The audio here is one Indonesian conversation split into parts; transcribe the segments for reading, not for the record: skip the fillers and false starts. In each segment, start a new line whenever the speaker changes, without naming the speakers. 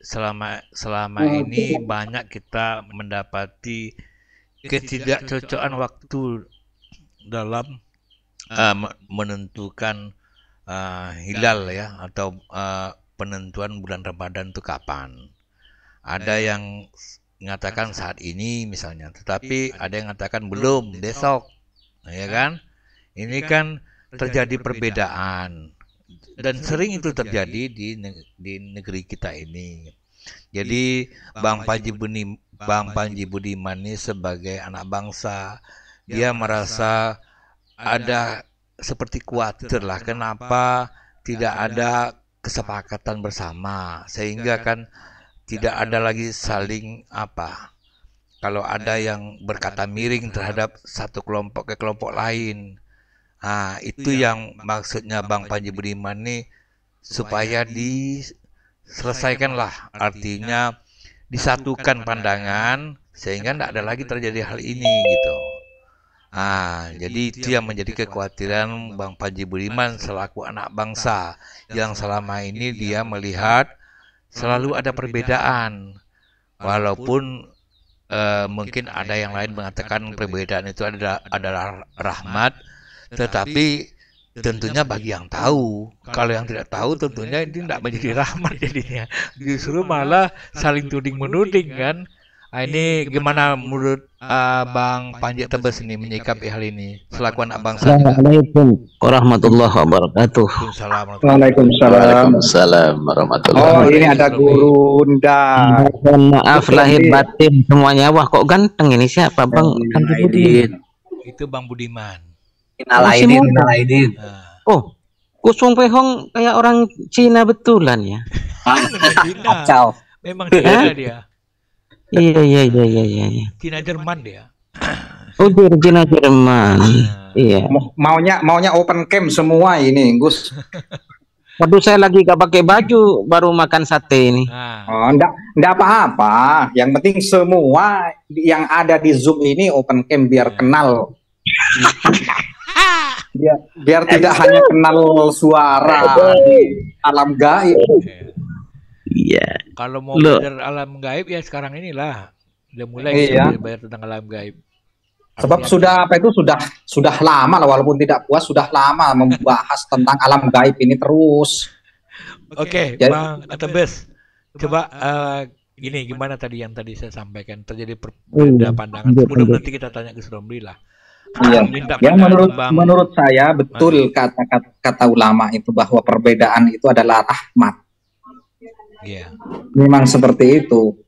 selama ini banyak kita mendapati ketidakcocokan waktu dalam menentukan hilal ya, atau penentuan bulan Ramadan itu kapan. Ada yang mengatakan saat ini misalnya, tetapi ada yang mengatakan belum, besok, ya kan? Ini kan terjadi perbedaan dan sering itu terjadi di negeri kita ini. Jadi Bang Panji Budiman ini sebagai anak bangsa, dia merasa ada seperti khawatir lah, kenapa tidak ada kesepakatan bersama, sehingga kan tidak ada lagi saling kalau ada yang berkata miring terhadap satu kelompok ke kelompok lain. Itu yang maksudnya Bang Panji Budiman nih, supaya diselesaikanlah, artinya disatukan pandangan sehingga tidak ada lagi terjadi hal ini gitu. Jadi itu yang menjadi kekhawatiran Bang Panji Budiman selaku anak bangsa yang selama ini dia melihat selalu ada perbedaan, walaupun mungkin ada yang lain mengatakan perbedaan itu adalah rahmat, tetapi tentunya bagi yang tahu. Kalau yang tidak tahu tentunya ini tidak menjadi rahmat jadinya, justru malah saling tuding menuding kan. Ini gimana menurut Bang Panji Tebes ini menyikapi hal ini selaku anak bangsa?
Assalamualaikum warahmatullahi wabarakatuh.
Waalaikumsalam warahmatullahi wabarakatuh.
Oh, ini ada guru Unda.
Maaf lahir batin semuanya. Wah, kok ganteng ini, siapa Bang Panji Budiman?
Itu Bang Budiman.
Nalaidin.
Oh, Kusung Pehong kayak orang Cina betulan ya.
Kacau.
Memang Cina dia.
Iya.
Cina Jerman dia.
Oh, dari Cina Jerman. Iya.
Maunya open camp semua ini, Gus.
Waduh, saya lagi gak pakai baju, baru makan sate ini.
Oh, enggak apa-apa. Yang penting semua yang ada di Zoom ini open camp biar kenal. biar tidak hanya kenal suara di alam gaib.
Iya.
Kalau mau belajar alam gaib ya sekarang inilah udah mulai belajar tentang alam gaib.
Sebab sudah lama lah, walaupun tidak puas sudah lama membahas tentang alam gaib ini terus.
Oke, Bang Tebes, coba gini, gimana tadi yang tadi saya sampaikan, terjadi perbedaan pandangan. Sebelum nanti kita tanya ke Suromli lah.
Iya. Yang menurut saya betul kata ulama itu bahwa perbedaan itu adalah rahmat.
Iya.
Memang seperti itu.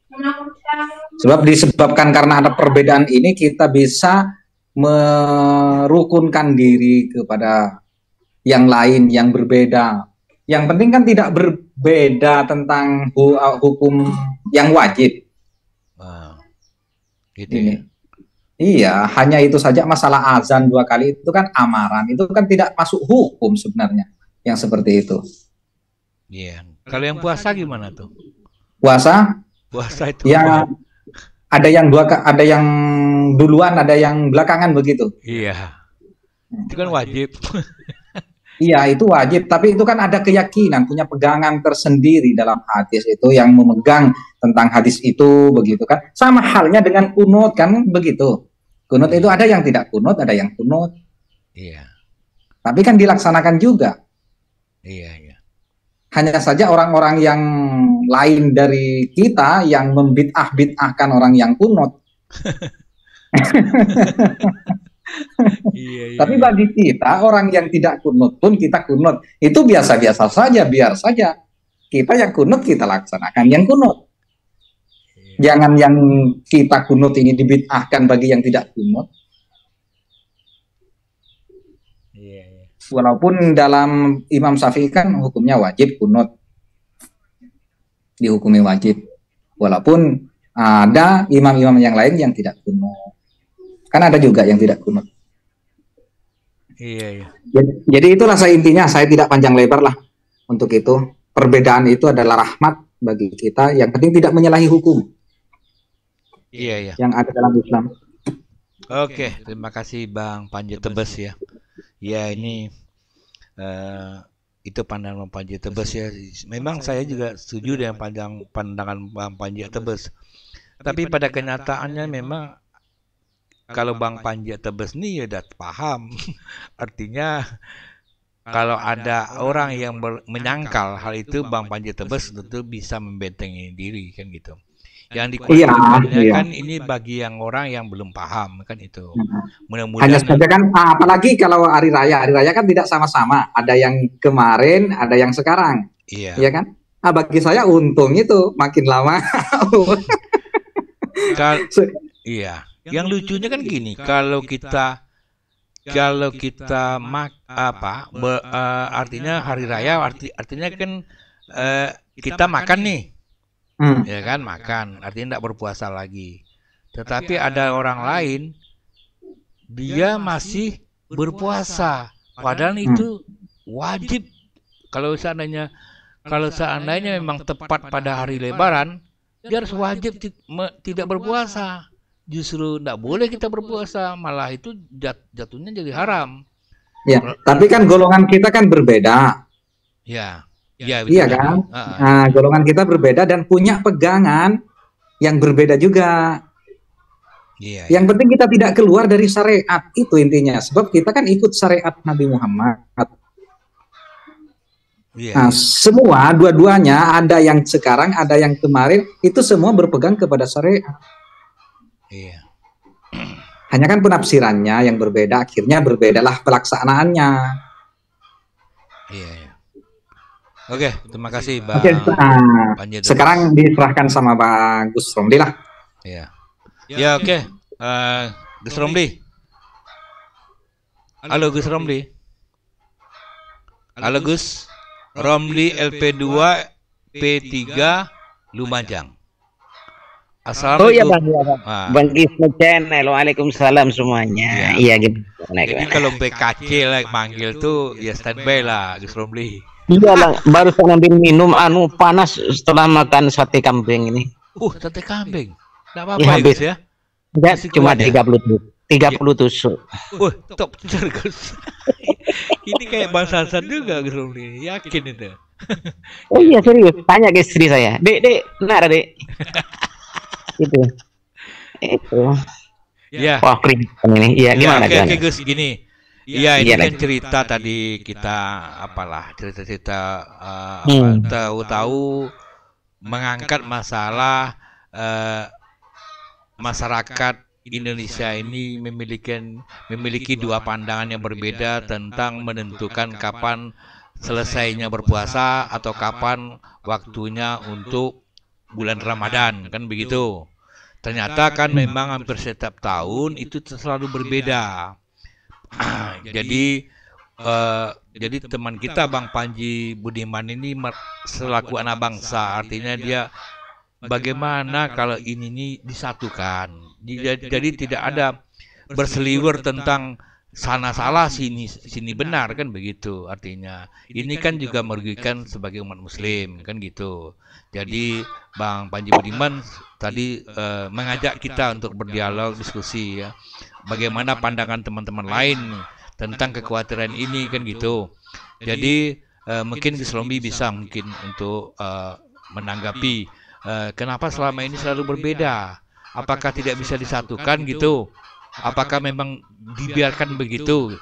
Sebab disebabkan karena ada perbedaan ini kita bisa merukunkan diri kepada yang lain yang berbeda. Yang penting kan tidak berbeda tentang hukum yang wajib.
Gitu ya.
Iya, hanya itu saja. Masalah azan 2 kali itu kan amaran, itu kan tidak masuk hukum sebenarnya yang seperti itu.
Iya. Kalau yang puasa gimana tuh?
Puasa
itu
ya ada yang duluan, ada yang belakangan begitu.
Iya. Itu kan wajib.
Iya, itu wajib, tapi itu kan ada keyakinan, punya pegangan tersendiri dalam hadis itu yang memegang tentang hadis itu begitu kan. Sama halnya dengan kunut kan begitu. Kunut itu ada yang tidak kunut, ada yang kunut.
Iya.
Tapi kan dilaksanakan juga.
Iya.
Hanya saja orang-orang yang lain dari kita yang membid'ah-bid'ahkan orang yang kunut.
Iya.
Tapi bagi kita orang yang tidak kunut pun kita kunut. Itu biasa-biasa saja, biar saja. Kita yang kunut kita laksanakan yang kunut. Jangan yang kita kunut ini dibid'ahkan bagi yang tidak kunut.
Iya.
Walaupun dalam Imam Syafi'i kan hukumnya wajib kunut. Dihukumi wajib. Walaupun ada imam-imam yang lain yang tidak kunut. Kan ada juga yang tidak kunut.
Iya.
Jadi itulah intinya, saya tidak panjang lebar lah untuk itu. Perbedaan itu adalah rahmat bagi kita, yang penting tidak menyalahi hukum.
Iya.
Yang ada dalam Islam.
Oke, terima kasih Bang Panji Tebes ya. Ya, ini itu pandangan Bang Panji Tebes ya. Memang saya juga setuju dengan pandangan Bang Panji Tebes. Tapi pada kenyataannya memang kalau Bang Panji Tebes nih ya udah paham. Artinya kalau ada orang yang menyangkal hal itu, Bang Panji Tebes tentu bisa membentengi diri kan gitu. Yang dikhawatirkannya kan ini bagi yang orang yang belum paham kan itu. Mudah-mudahan
hanya saja kan apalagi kalau hari raya kan tidak sama-sama. Ada yang kemarin, ada yang sekarang.
Iya.
Iya kan? Bagi saya untung itu makin lama.
Iya. Yang lucunya kan gini, kalau kita artinya hari raya artinya kan kita makan nih. Ya kan, makan artinya tidak berpuasa lagi. Tetapi ada orang lain dia masih berpuasa, padahal itu wajib. Kalau seandainya memang tepat pada hari Lebaran, dia harus wajib tidak berpuasa. Justru tidak boleh kita berpuasa, malah itu jatuhnya jadi haram.
Ya, tapi kan golongan kita kan berbeda.
Ya.
Iya kan? Nah, golongan kita berbeda dan punya pegangan yang berbeda juga. Yang penting kita tidak keluar dari syariat, itu intinya. Sebab kita kan ikut syariat Nabi Muhammad. Nah, semua dua-duanya, ada yang sekarang, ada yang kemarin, itu semua berpegang kepada syariat. Hanya kan penafsirannya yang berbeda, akhirnya berbedalah pelaksanaannya.
Oke, terima kasih Bang.
Sekarang diserahkan sama Bang Gus Romli lah.
Oke. Gus Romli. Halo Gus Romli. Halo Gus Romli LP2 P3 Lumajang. Assalamualaikum.
Oh iya Bang, Bang Gismo Channel. Waalaikumsalam semuanya. Iya gitu.
Jadi kalau PKC lah manggil tuh ya standby lah Gus Romli.
Iya Bang, baru saya ambil minum panas setelah makan sate kambing ini.
Sate kambing. Enggak apa-apa Gus ya.
Enggak, cuma 30 tusuk.
Top Gus. Ini kayak Bang Sansan juga Gus Romli, yakin itu.
Oh iya serius, tanya ke istri saya. Dek, benar Dek. Itu.
Ya.
Wah, keren ini. Iya, gimana kan?
Oke Gus, gini. Iya, ini kan cerita tadi kita cerita-cerita tahu-tahu mengangkat masalah masyarakat Indonesia ini memiliki dua pandangan yang berbeda tentang menentukan kapan selesainya berpuasa atau kapan waktunya untuk bulan Ramadan, kan begitu. Ternyata kan memang hampir setiap tahun itu selalu berbeda. Jadi teman kita Bang Panji Budiman ini selaku anak bangsa, artinya dia bagaimana kalau ini disatukan. Jadi tidak ada berseliwer tentang sana salah sini benar, kan begitu. Artinya ini kan juga merugikan sebagai umat muslim, kan gitu. Jadi Bang Panji Budiman tadi mengajak kita untuk berdialog, diskusi ya. Bagaimana pandangan teman-teman lain tentang kekhawatiran ini, kan gitu. Jadi mungkin Gus Romli bisa mungkin untuk menanggapi kenapa selama ini selalu berbeda. Apakah tidak bisa disatukan gitu? Apakah memang dibiarkan begitu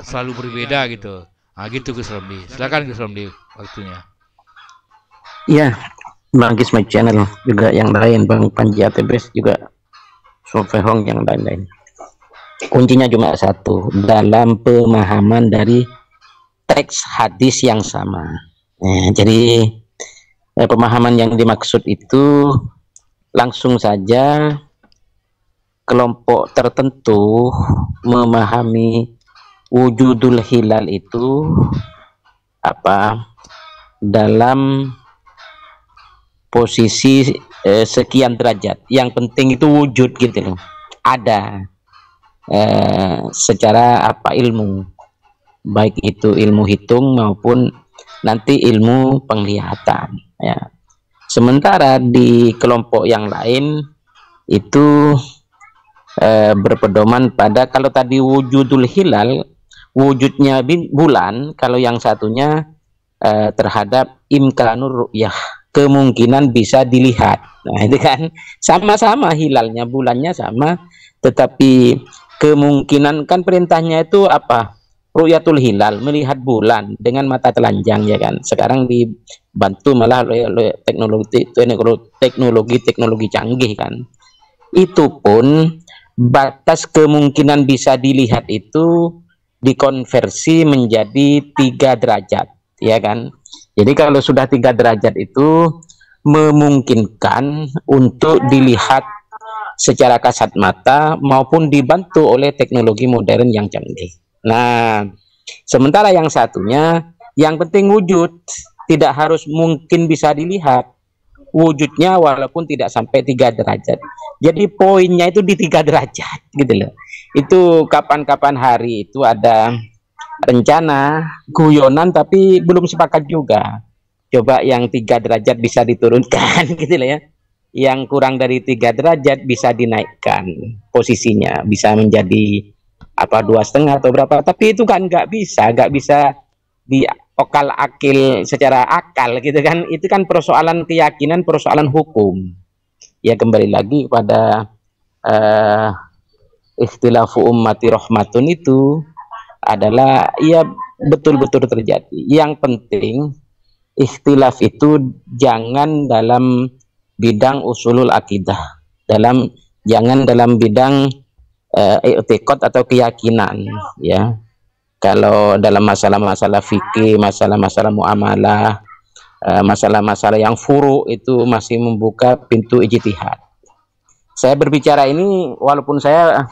selalu berbeda gitu? Gitu Gus Romli. Silakan Gus Romli waktunya.
Iya, Bang Gismo Channel juga yang lain, Bang Panji Tebes juga, Sofehong yang lain-lain. Kuncinya cuma satu, dalam pemahaman dari teks hadis yang sama. Jadi pemahaman yang dimaksud itu langsung saja kelompok tertentu memahami wujudul hilal itu dalam posisi sekian derajat. Yang penting itu wujud gitu loh. Ada secara ilmu, baik itu ilmu hitung maupun nanti ilmu penglihatan ya. Sementara di kelompok yang lain itu berpedoman pada, kalau tadi wujudul hilal, wujudnya bulan, kalau yang satunya terhadap imkanur ru'yah, kemungkinan bisa dilihat. Nah, itu kan sama-sama hilalnya, bulannya sama, tetapi kemungkinan kan perintahnya itu apa? Ru'yatul hilal, melihat bulan dengan mata telanjang, ya kan. Sekarang dibantu malah oleh teknologi canggih kan. Itu pun batas kemungkinan bisa dilihat itu dikonversi menjadi 3 derajat, ya kan. Jadi kalau sudah 3 derajat itu memungkinkan untuk dilihat secara kasat mata maupun dibantu oleh teknologi modern yang canggih. Nah, sementara yang satunya, yang penting wujud, tidak harus mungkin bisa dilihat, wujudnya walaupun tidak sampai 3 derajat. Jadi poinnya itu di 3 derajat, gitu loh. Itu kapan-kapan hari itu ada rencana guyonan tapi belum sepakat juga. Coba yang 3 derajat bisa diturunkan, gitu loh ya. Yang kurang dari 3 derajat bisa dinaikkan posisinya, bisa menjadi apa 2,5 atau berapa, tapi itu kan nggak bisa di okal akil secara akal, gitu kan. Itu kan persoalan keyakinan, persoalan hukum. Ya kembali lagi pada ikhtilafu ummati rahmatun itu adalah ya betul-betul terjadi. Yang penting ikhtilaf itu jangan dalam bidang usulul akidah, jangan dalam bidang i'tiqad atau keyakinan, ya. Kalau dalam masalah-masalah fikih, masalah-masalah muamalah, masalah-masalah yang furu itu masih membuka pintu ijtihad. Saya berbicara ini walaupun saya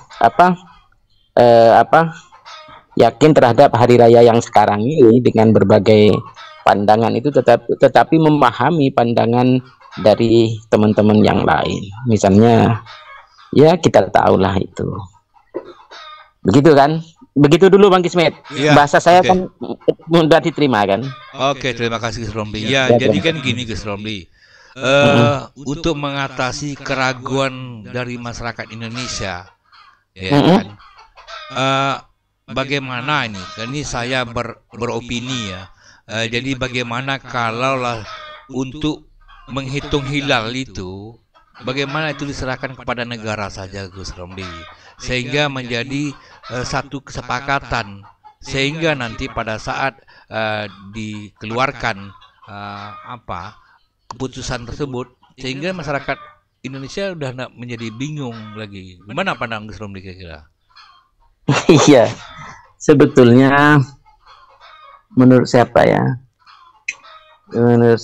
yakin terhadap hari raya yang sekarang ini dengan berbagai pandangan itu, tetapi memahami pandangan dari teman-teman yang lain. Misalnya ya kita tahulah itu. Begitu kan? Begitu dulu Bang Kismet. Ya, bahasa saya kan mudah diterima kan?
Oke, terima kasih Gus Romli. Ya, jadi kan gini Gus Romli. Untuk mengatasi keraguan dari masyarakat Indonesia, ya kan? Bagaimana ini? Ini saya beropini ya. Jadi bagaimana kalaulah untuk menghitung hilal itu, bagaimana itu diserahkan kepada negara saja Gus Romli, sehingga menjadi satu kesepakatan, sehingga nanti pada saat dikeluarkan keputusan tersebut, sehingga masyarakat Indonesia udah tidak menjadi bingung lagi. Gimana pandangan Gus Romli kira-kira?
Iya, sebetulnya menurut siapa ya? Menurut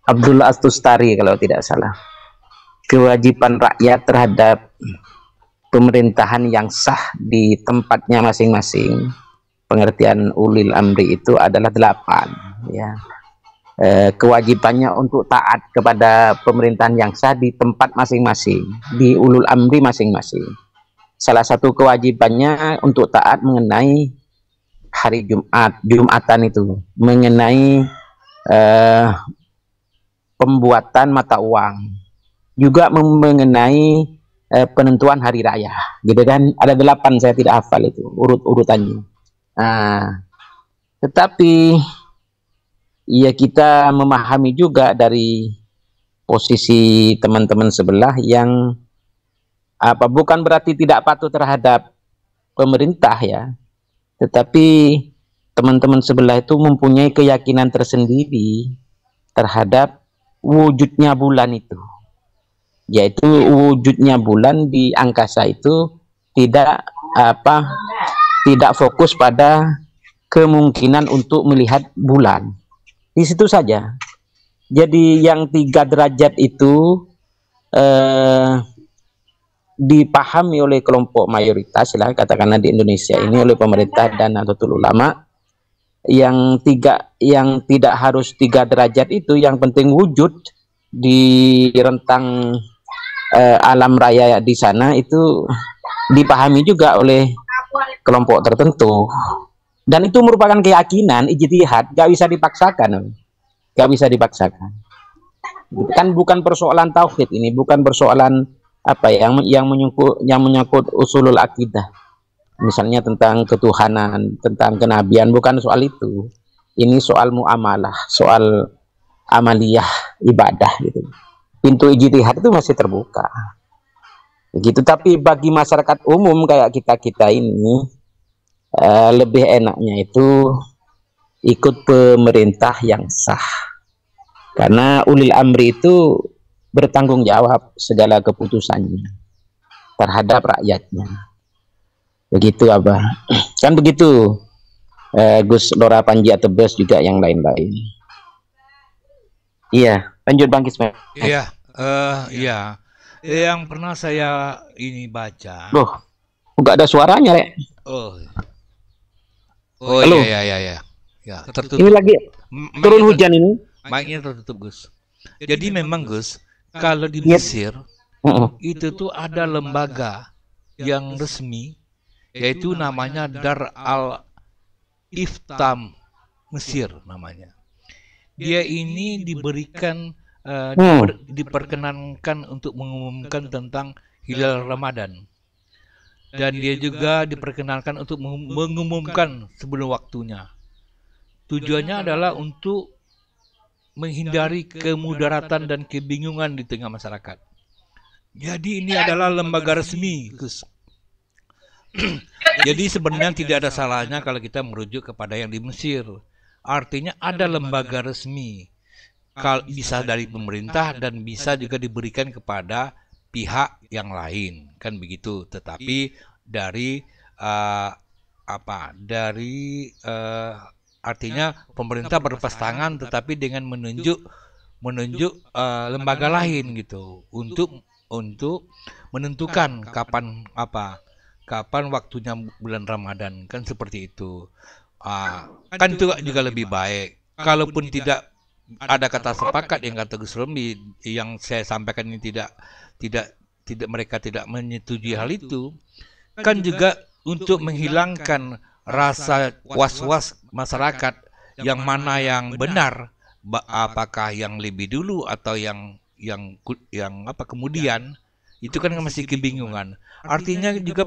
Abdullah Astustari kalau tidak salah, kewajiban rakyat terhadap pemerintahan yang sah di tempatnya masing-masing, pengertian ulil amri itu adalah 8, ya. Kewajibannya untuk taat kepada pemerintahan yang sah di tempat masing-masing, di ulul amri masing-masing. Salah satu kewajibannya untuk taat mengenai hari Jumatan itu, mengenai pembuatan mata uang, juga mengenai penentuan hari raya, gitu kan. Ada 8, saya tidak hafal itu urutannya. Nah, tetapi ya kita memahami juga dari posisi teman-teman sebelah yang bukan berarti tidak patuh terhadap pemerintah ya, tetapi teman-teman sebelah itu mempunyai keyakinan tersendiri terhadap wujudnya bulan itu, yaitu wujudnya bulan di angkasa itu tidak fokus pada kemungkinan untuk melihat bulan. Di situ saja. Jadi yang 3 derajat itu dipahami oleh kelompok mayoritas lah, katakanlah di Indonesia ini, oleh pemerintah dan Nahdlatul Ulama. Yang tidak harus 3 derajat itu, yang penting wujud di rentang alam raya di sana, itu dipahami juga oleh kelompok tertentu, dan itu merupakan keyakinan ijtihad, gak bisa dipaksakan, kan bukan persoalan tauhid ini, bukan persoalan yang menyangkut usulul akidah, misalnya tentang ketuhanan, tentang kenabian, bukan soal itu. Ini soal muamalah, soal amaliyah ibadah gitu. Pintu ijtihad itu masih terbuka. Begitu. Tapi bagi masyarakat umum kayak kita-kita ini lebih enaknya itu ikut pemerintah yang sah. Karena ulil amri itu bertanggung jawab segala keputusannya terhadap rakyatnya. Begitu Abah. Kan begitu. Gus Lora Panji Atebes juga yang lain-lain. Iya, lanjut Bang Kismet.
Iya, iya. Yang pernah saya ini baca.
Loh, nggak ada suaranya, Rek.
Oh,
Halo.
iya. Ya, tertutup.
Ini lagi turun hujan ini.
Mic-nya tertutup, Gus. Jadi memang, Gus, kalau di Mesir itu tuh ada lembaga yang resmi, yaitu namanya Dar al-Iftam Mesir namanya. Dia ini diberikan diperkenankan untuk mengumumkan tentang hilal Ramadan, dan dia juga diperkenankan untuk mengumumkan sebelum waktunya. Tujuannya adalah untuk menghindari kemudaratan dan kebingungan di tengah masyarakat. Jadi ini adalah lembaga resmi, Gus. Jadi sebenarnya tidak ada salahnya kalau kita merujuk kepada yang di Mesir. Artinya ada lembaga resmi, bisa dari pemerintah dan bisa juga diberikan kepada pihak yang lain, kan begitu. Tetapi dari artinya pemerintah berlepas tangan, tetapi dengan menunjuk lembaga lain gitu untuk menentukan kapan waktunya bulan Ramadan, kan seperti itu. Kan itu juga lebih baik. Kalaupun tidak ada kata sepakat yang kata Gus Romli yang saya sampaikan ini mereka tidak menyetujui hal itu, kan juga untuk menghilangkan rasa was-was masyarakat yang mana yang benar, apakah yang lebih dulu atau yang kemudian, itu kan masih kebingungan. Artinya juga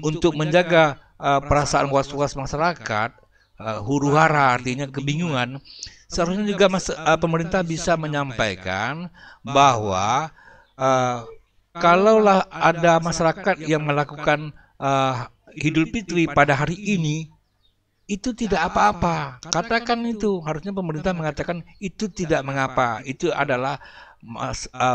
untuk menjaga perasaan was-was masyarakat, huru-hara artinya kebingungan, seharusnya juga pemerintah bisa menyampaikan bahwa kalaulah ada masyarakat yang melakukan Idul Fitri pada hari ini, itu tidak apa-apa. Katakan itu, harusnya pemerintah mengatakan itu tidak mengapa, itu adalah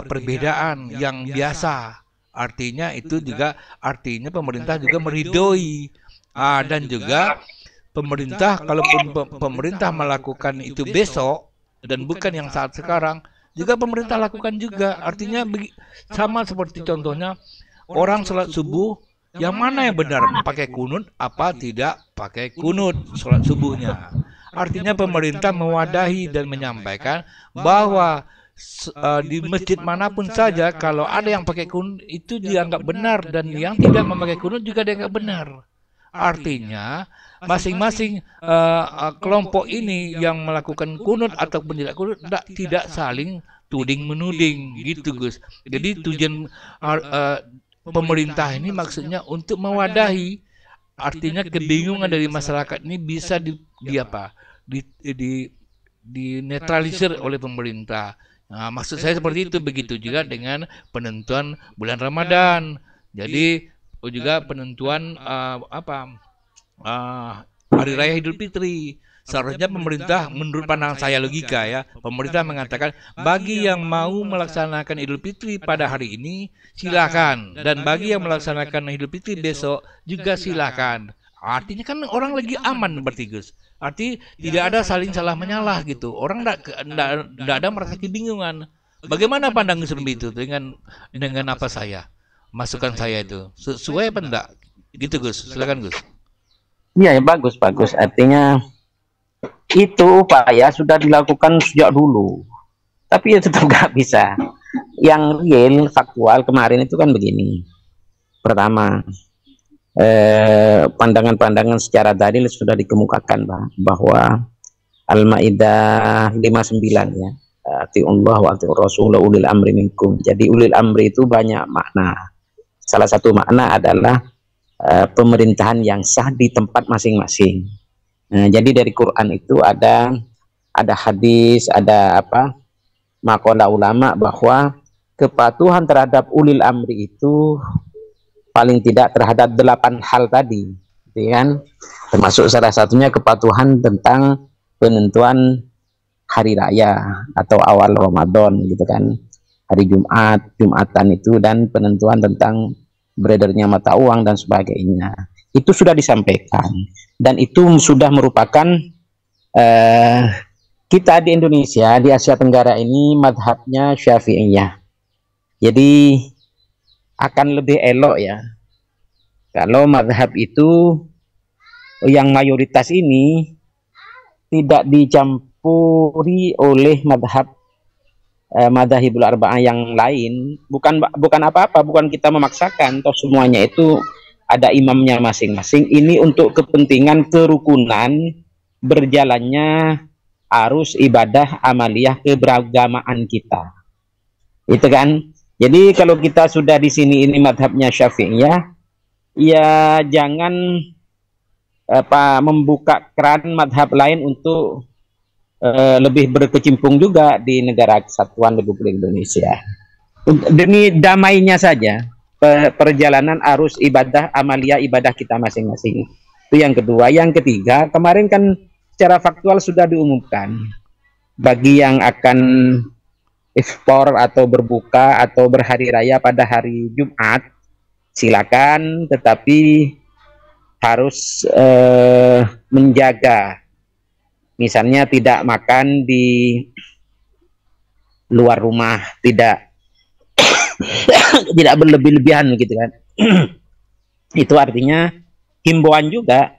perbedaan yang biasa. Artinya itu juga artinya pemerintah juga meridoi, dan juga pemerintah, kalaupun pemerintah melakukan itu besok dan bukan yang saat sekarang, juga pemerintah lakukan juga. Artinya sama seperti contohnya orang sholat subuh, yang mana yang benar, pakai kunut apa tidak pakai kunut sholat subuhnya. Artinya pemerintah mewadahi dan menyampaikan bahwa di masjid manapun saja kalau ada yang pakai kunut itu dianggap benar, dan yang tidak memakai kunut juga dianggap benar. Artinya masing-masing kelompok ini yang melakukan kunut ataupun tidak kunut tidak saling tuding menuding gitu, Gus. Jadi tujuan pemerintah ini maksudnya untuk mewadahi, artinya kebingungan dari masyarakat ini bisa dinetralisir oleh pemerintah. Nah, maksud saya seperti itu. Begitu juga dengan penentuan bulan Ramadan. Jadi juga penentuan hari raya Idul Fitri. Seharusnya pemerintah, menurut pandangan saya logika ya, pemerintah mengatakan bagi yang mau melaksanakan Idul Fitri pada hari ini silakan, dan bagi yang melaksanakan Idul Fitri besok juga silakan. Artinya kan orang lagi aman berarti, Gus. Arti tidak ada saling salah menyalah gitu. Orang tidak ada merasa kebingungan. Bagaimana pandangan seperti itu dengan apa masukan saya itu sesuai apa enggak? Gitu, Gus. Silakan, Gus.
Iya, ya, bagus. Artinya itu upaya sudah dilakukan sejak dulu, tapi ya tetap nggak bisa. Yang real faktual kemarin itu kan begini. Pertama, pandangan-pandangan secara dalil sudah dikemukakan bahwa Al-Maidah 59 ya, atiullah wa atiur rasul ulil amri minkum. Jadi ulil amri itu banyak makna. Salah satu makna adalah pemerintahan yang sah di tempat masing-masing. Nah, jadi dari Quran itu ada hadis, ada maqalah ulama bahwa kepatuhan terhadap ulil amri itu paling tidak terhadap 8 hal tadi, gitu kan? Termasuk salah satunya kepatuhan tentang penentuan hari raya atau awal Ramadan, gitu kan? Hari Jumat, Jumatan itu, dan penentuan tentang beredarnya mata uang dan sebagainya. Itu sudah disampaikan dan itu sudah merupakan kita di Indonesia, di Asia Tenggara ini madhabnya Syafi'iyah. Jadi akan lebih elok ya kalau madhab itu yang mayoritas ini tidak dicampuri oleh madhabul arba'ah yang lain. Bukan apa-apa, bukan kita memaksakan, toh semuanya itu ada imamnya masing-masing. Ini untuk kepentingan kerukunan berjalannya arus ibadah amaliyah keberagamaan kita. Itu kan. Jadi kalau kita sudah di sini ini madhabnya Syafi'iyah, ya jangan membuka keran madhab lain untuk lebih berkecimpung juga di negara kesatuan Republik Indonesia. Demi damainya saja perjalanan arus ibadah amaliyah ibadah kita masing-masing. Itu yang kedua. Yang ketiga, kemarin kan secara faktual sudah diumumkan bagi yang akan iftar atau berbuka atau berhari raya pada hari Jumat, silakan, tetapi harus menjaga, misalnya tidak makan di luar rumah, tidak tidak berlebih-lebihan gitu kan. Itu artinya himbauan juga.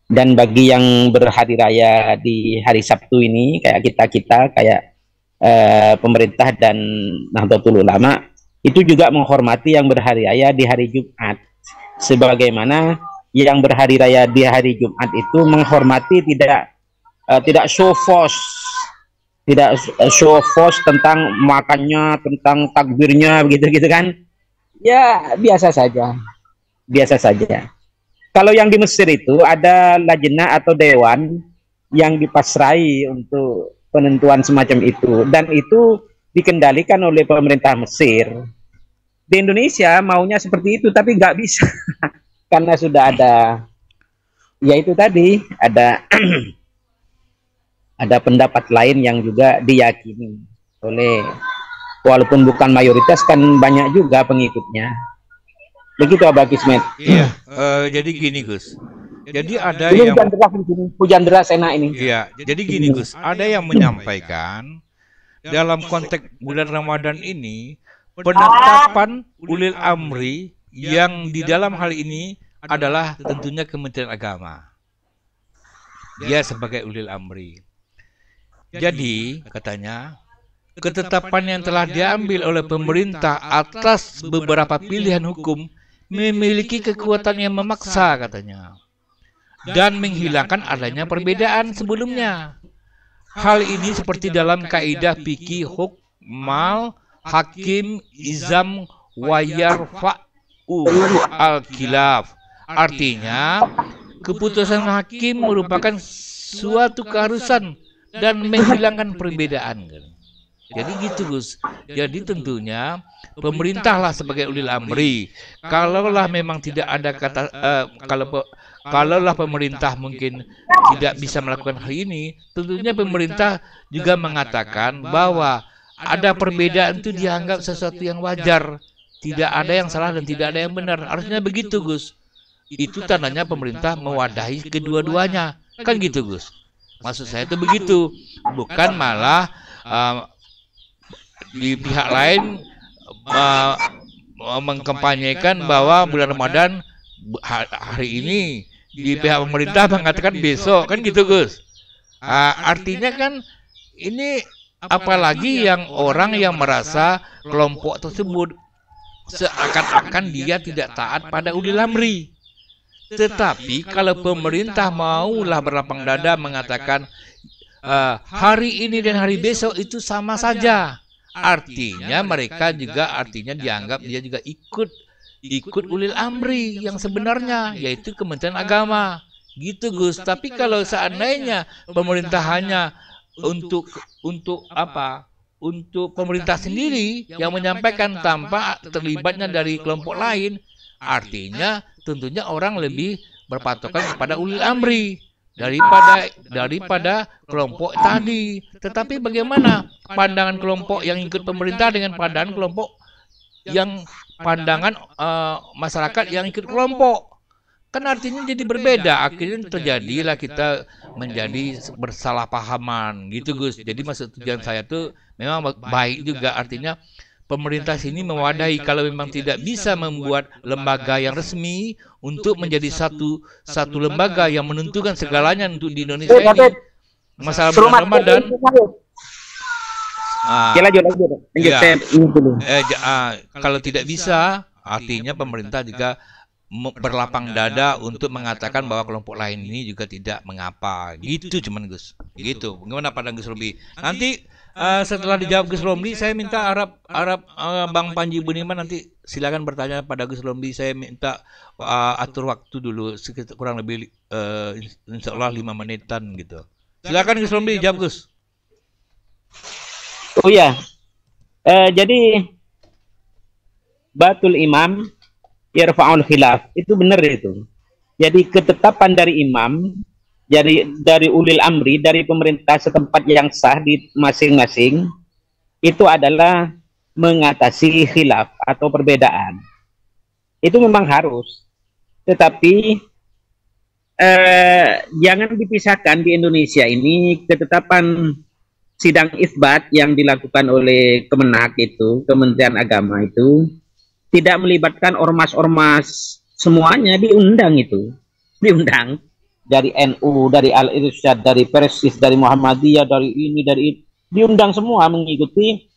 Dan bagi yang berhari raya di hari Sabtu ini, kayak kita kayak pemerintah dan Nahdlatul Ulama, itu juga menghormati yang berhari raya di hari Jumat, sebagaimana yang berhari raya di hari Jumat itu menghormati tidak show force tentang makannya, tentang takbirnya, begitu kan. Ya biasa saja. Kalau yang di Mesir itu ada lajnah atau dewan yang dipasrai untuk penentuan semacam itu, dan itu dikendalikan oleh pemerintah Mesir. Di Indonesia maunya seperti itu, tapi nggak bisa karena sudah ada, ya itu tadi, ada ada pendapat lain yang juga diyakini oleh, walaupun bukan mayoritas, kan banyak juga pengikutnya. Begitu Abah Kismet.
Iya, jadi gini Gus. Jadi ada
ini
yang
hujan deras enak ini.
Iya, jadi gini Gus, ada yang menyampaikan dalam konteks bulan Ramadan ini penetapan ulil amri yang di dalam hal ini adalah tentunya Kementerian Agama. Dia sebagai ulil amri. Jadi katanya ketetapan yang telah diambil oleh pemerintah atas beberapa pilihan hukum memiliki kekuatan yang memaksa katanya, dan menghilangkan adanya perbedaan sebelumnya. Hal ini seperti dalam kaidah fikih hukmal hakim izam wayarfa'u al-khilaf. Artinya keputusan hakim merupakan suatu keharusan dan menghilangkan perbedaan. Jadi gitu Gus. Jadi tentunya pemerintahlah sebagai ulil amri. Kalaulah memang tidak ada kata kalaulah pemerintah mungkin tidak bisa melakukan hal ini, tentunya pemerintah juga mengatakan bahwa ada perbedaan itu dianggap sesuatu yang wajar. Tidak ada yang salah dan tidak ada yang benar. Harusnya begitu Gus. Itu tandanya pemerintah mewadahi kedua-duanya. Kan gitu Gus. Maksud saya itu begitu. Bukan malah di pihak lain mengkampanyekan bahwa bulan Ramadan hari ini, di pihak pemerintah mengatakan besok, kan gitu Gus. Artinya kan ini, apalagi yang orang yang merasa kelompok tersebut seakan-akan dia tidak taat pada ulil amri. Tetapi kalau pemerintah maulah berlapang dada mengatakan hari ini dan hari besok itu sama saja, artinya mereka juga dianggap dia juga ikut ikut ulil amri yang sebenarnya, yaitu Kementerian Agama. Gitu Gus. Tapi kalau seandainya pemerintah hanya untuk apa? Untuk pemerintah sendiri yang menyampaikan tanpa terlibatnya dari kelompok lain, artinya tentunya orang lebih berpatokan kepada ulil amri daripada kelompok tadi. Tetapi bagaimana pandangan kelompok yang ikut pemerintah dengan pandangan kelompok yang masyarakat yang ikut kelompok? Kan artinya jadi berbeda. Akhirnya terjadilah kita menjadi bersalahpahaman gitu Gus. Jadi maksud tujuan saya tuh memang baik juga, artinya pemerintah sini mewadahi kalau memang tidak bisa membuat lembaga yang resmi untuk menjadi satu lembaga yang menentukan segalanya untuk di Indonesia ini. Masalah bulan Ramadan. Kalau tidak bisa, artinya pemerintah juga berlapang dada untuk mengatakan bahwa kelompok lain ini juga tidak mengapa. Gitu cuman Gus. Gitu. Bagaimana pada Gus Romli? Nanti setelah dijawab Gus Romli, saya minta Arab Bang Panji Budiman nanti silakan bertanya pada Gus Romli. Saya minta atur waktu dulu sekitar kurang lebih insya Allah 5 menitan gitu. Silakan Gus Romli jawab Gus.
Oh ya. Jadi batul imam yarfa'ul khilaf, itu benar itu. Jadi ketetapan dari imam, dari ulil amri, dari pemerintah setempat yang sah di masing-masing, itu adalah mengatasi khilaf atau perbedaan. Itu memang harus. Tetapi jangan dipisahkan di Indonesia ini ketetapan sidang isbat yang dilakukan oleh Kemenak itu, Kementerian Agama itu, tidak melibatkan ormas-ormas, semuanya diundang itu. Diundang dari NU, dari Al-Irsyad, dari Persis, dari Muhammadiyah, dari ini, dari itu. Diundang semua mengikuti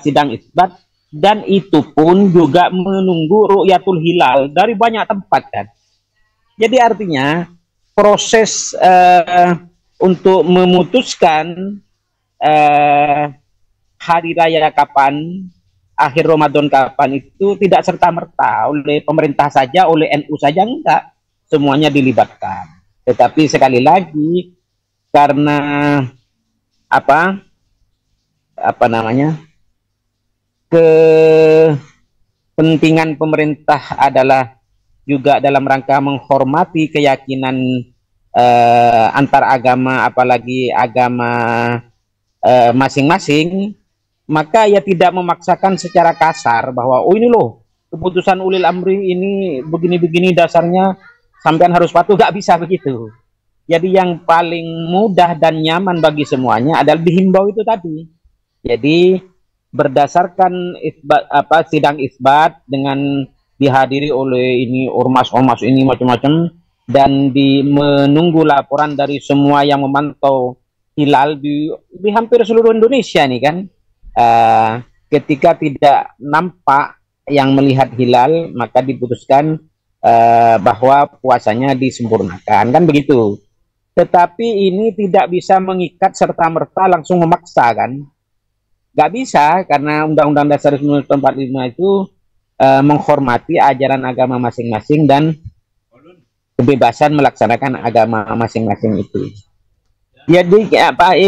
sidang isbat, dan itu pun juga menunggu ru'yatul hilal dari banyak tempat kan. Jadi artinya proses untuk memutuskan hari raya kapan, akhir Ramadan kapan, itu tidak serta-merta oleh pemerintah saja, oleh NU saja, enggak. Semuanya dilibatkan. Tetapi sekali lagi, karena apa namanya, kepentingan pemerintah adalah juga dalam rangka menghormati keyakinan antar agama, apalagi agama masing-masing, maka ya tidak memaksakan secara kasar bahwa oh ini loh keputusan ulil amri ini begini-begini dasarnya sampean harus patuh, gak bisa begitu. Jadi yang paling mudah dan nyaman bagi semuanya adalah dihimbau itu tadi. Jadi berdasarkan sidang isbat dengan dihadiri oleh ini ormas-ormas ini macam-macam, dan menunggu laporan dari semua yang memantau hilal di hampir seluruh Indonesia nih kan. Ketika tidak nampak yang melihat hilal, maka diputuskan bahwa puasanya disempurnakan, kan begitu. Tetapi ini tidak bisa mengikat serta-merta langsung memaksa kan, nggak bisa, karena Undang-Undang Dasar 1945 itu menghormati ajaran agama masing-masing dan kebebasan melaksanakan agama masing-masing itu. Jadi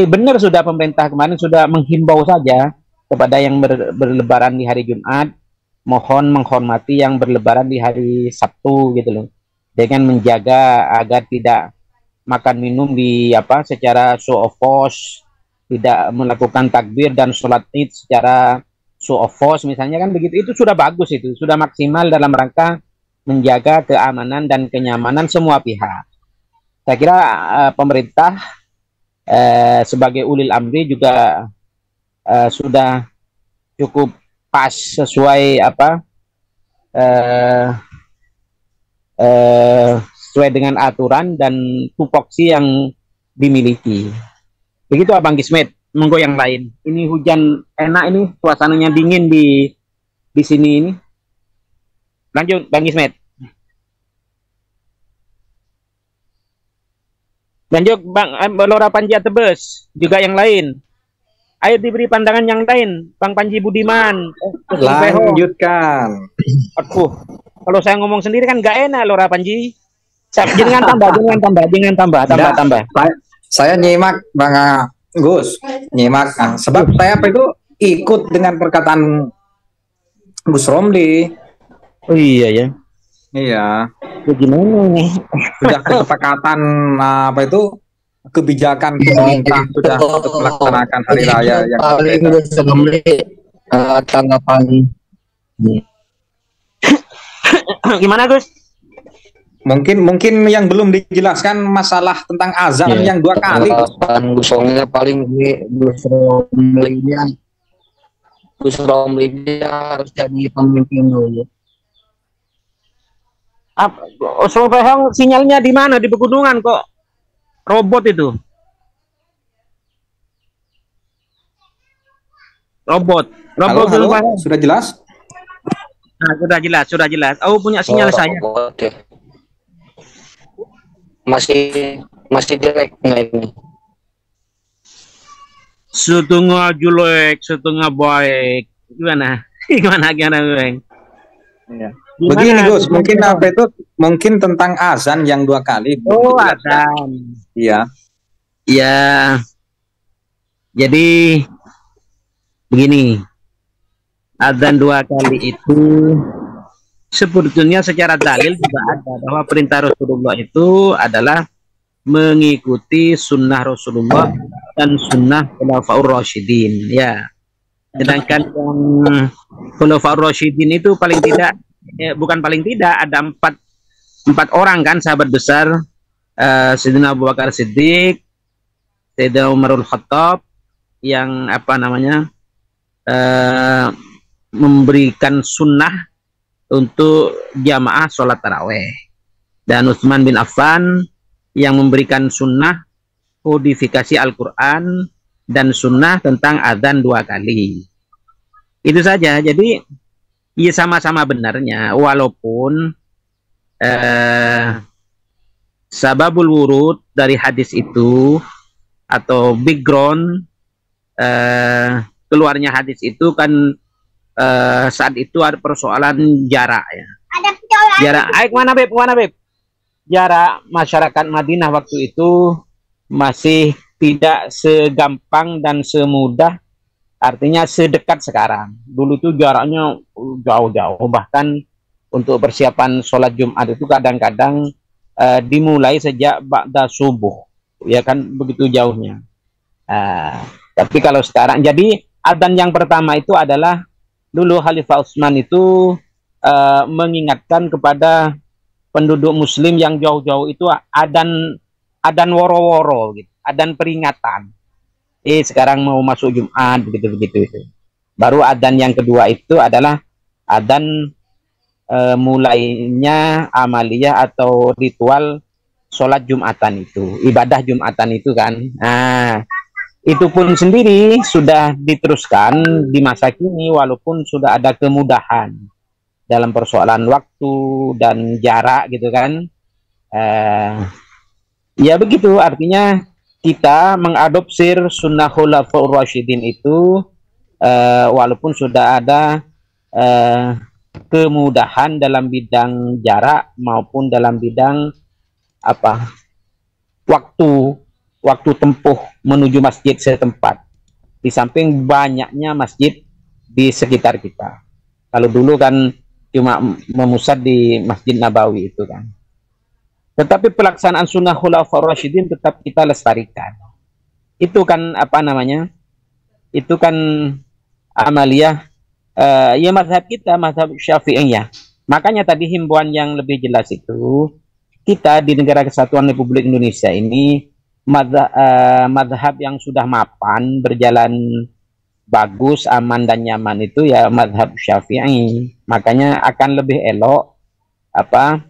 benar, sudah pemerintah kemarin sudah menghimbau saja kepada yang berlebaran di hari Jumat, mohon menghormati yang berlebaran di hari Sabtu gitu loh, dengan menjaga agar tidak makan minum di secara show of force, tidak melakukan takbir dan sholat id secara show of force misalnya, kan begitu. Itu sudah bagus, itu sudah maksimal dalam rangka menjaga keamanan dan kenyamanan semua pihak. Saya kira pemerintah sebagai ulil amri juga sudah cukup pas sesuai sesuai dengan aturan dan tupoksi yang dimiliki. Begitu Abang Gismet. Monggo yang lain. Ini hujan enak, ini suasananya dingin di sini ini. Lanjut Bang Gismet. Lanjut Bang Lora Panji Tebes, juga yang lain. Ayo diberi pandangan yang lain, Bang Panji Budiman.
Lanjutkan.
Aduh. Kalau saya ngomong sendiri kan nggak enak loh Panji. Jangan tambah.
Saya nyimak Bang Gus, nyimak. Sebab saya apa itu ikut dengan perkataan Gus Romli.
Oh iya ya.
Iya.
Gimana nih?
Sudah kesepakatan apa itu kebijakan pemerintah sudah untuk melaksanakan hari raya yang
paling tanggapan.
Gimana Gus?
Mungkin yang belum dijelaskan masalah tentang azan yang 2 kali.
Gusongnya paling ini Gus Romli harus jadi pemimpin dulu.
Sinyalnya di mana? Di pegunungan kok robot itu. Robot.
Halo, sudah jelas?
Nah, sudah jelas. Oh, punya sinyal saya.
Robot, ya. Masih jelek nggak ini?
Setengah jelek, setengah baik. Gimana, Bang?
Iya. Begini Gus, mungkin apa itu? Mungkin tentang azan yang 2 kali.
Oh, azan.
Iya.
Iya. Jadi begini, azan 2 kali itu sebetulnya secara dalil juga ada bahwa perintah Rasulullah itu adalah mengikuti sunnah Rasulullah dan sunnah Khulafaur Rasyidin, ya. Sedangkan yang Khulafaur Rasyidin itu paling tidak, bukan paling tidak, ada empat orang kan sahabat besar, Sayyidina Abu Bakar Siddiq, Sayyidina Umarul Khattab, yang apa namanya memberikan sunnah untuk jamaah sholat taraweh, dan Utsman bin Affan yang memberikan sunnah kodifikasi Al-Quran dan sunnah tentang adzan 2 kali. Itu saja. Jadi ya sama-sama benarnya, walaupun sababul wurud dari hadis itu atau background keluarnya hadis itu kan saat itu ada persoalan jarak ya. Jarak. Aik mana Beb? Jarak masyarakat Madinah waktu itu masih tidak segampang dan semudah, artinya sedekat sekarang. Dulu itu jaraknya jauh-jauh, bahkan untuk persiapan sholat Jumat itu kadang-kadang dimulai sejak ba'da subuh, ya kan, begitu jauhnya. Tapi kalau sekarang, jadi adzan yang pertama itu adalah dulu Khalifah Utsman itu mengingatkan kepada penduduk Muslim yang jauh-jauh itu adzan woro-woro, gitu, adzan peringatan. Sekarang mau masuk Jumat, begitu. Baru adzan yang kedua itu adalah adzan mulainya amaliyah atau ritual sholat Jumatan itu, ibadah Jumatan itu kan. Nah, itu pun sendiri sudah diteruskan di masa kini, walaupun sudah ada kemudahan dalam persoalan waktu dan jarak gitu kan. Ya begitu, artinya kita mengadopsi sunnah Khulafaur Rasyidin itu walaupun sudah ada kemudahan dalam bidang jarak maupun dalam bidang apa waktu tempuh menuju masjid setempat, di samping banyaknya masjid di sekitar kita. Kalau dulu kan cuma memusat di Masjid Nabawi itu kan. Tetapi pelaksanaan sunnah Khulafaur Rasyidin tetap kita lestarikan. Itu kan apa namanya? Itu kan amaliyah ya mazhab kita, mazhab Syafi'iyah. Makanya tadi himbauan yang lebih jelas itu, kita di Negara Kesatuan Republik Indonesia ini mazhab yang sudah mapan, berjalan bagus, aman dan nyaman itu ya mazhab Syafi'i. Makanya akan lebih elok apa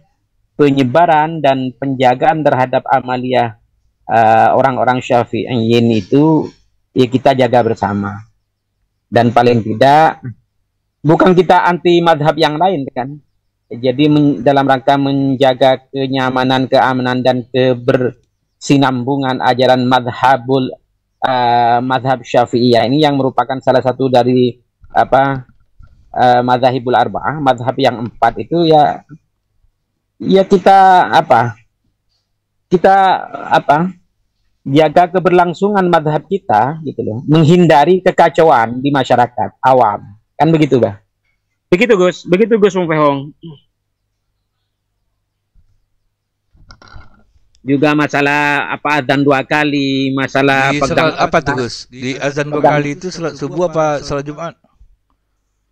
penyebaran dan penjagaan terhadap amaliyah orang-orang Syafi'iyin itu ya kita jaga bersama. Dan paling tidak bukan kita anti madhab yang lain kan. Jadi dalam rangka menjaga kenyamanan, keamanan dan kebersinambungan ajaran madhab Syafi'iyah ini yang merupakan salah satu dari apa madzhabul arba'ah, madzhab yang 4 itu ya kita jaga keberlangsungan madzhab kita gitu loh, menghindari kekacauan di masyarakat awam, kan begitu, Bah? Begitu Gus Bung Pehong. Juga masalah azan 2 kali, masalah
Di
pegang
apa tuh Gus? Di azan 2 kali itu salat subuh apa salat Jumat?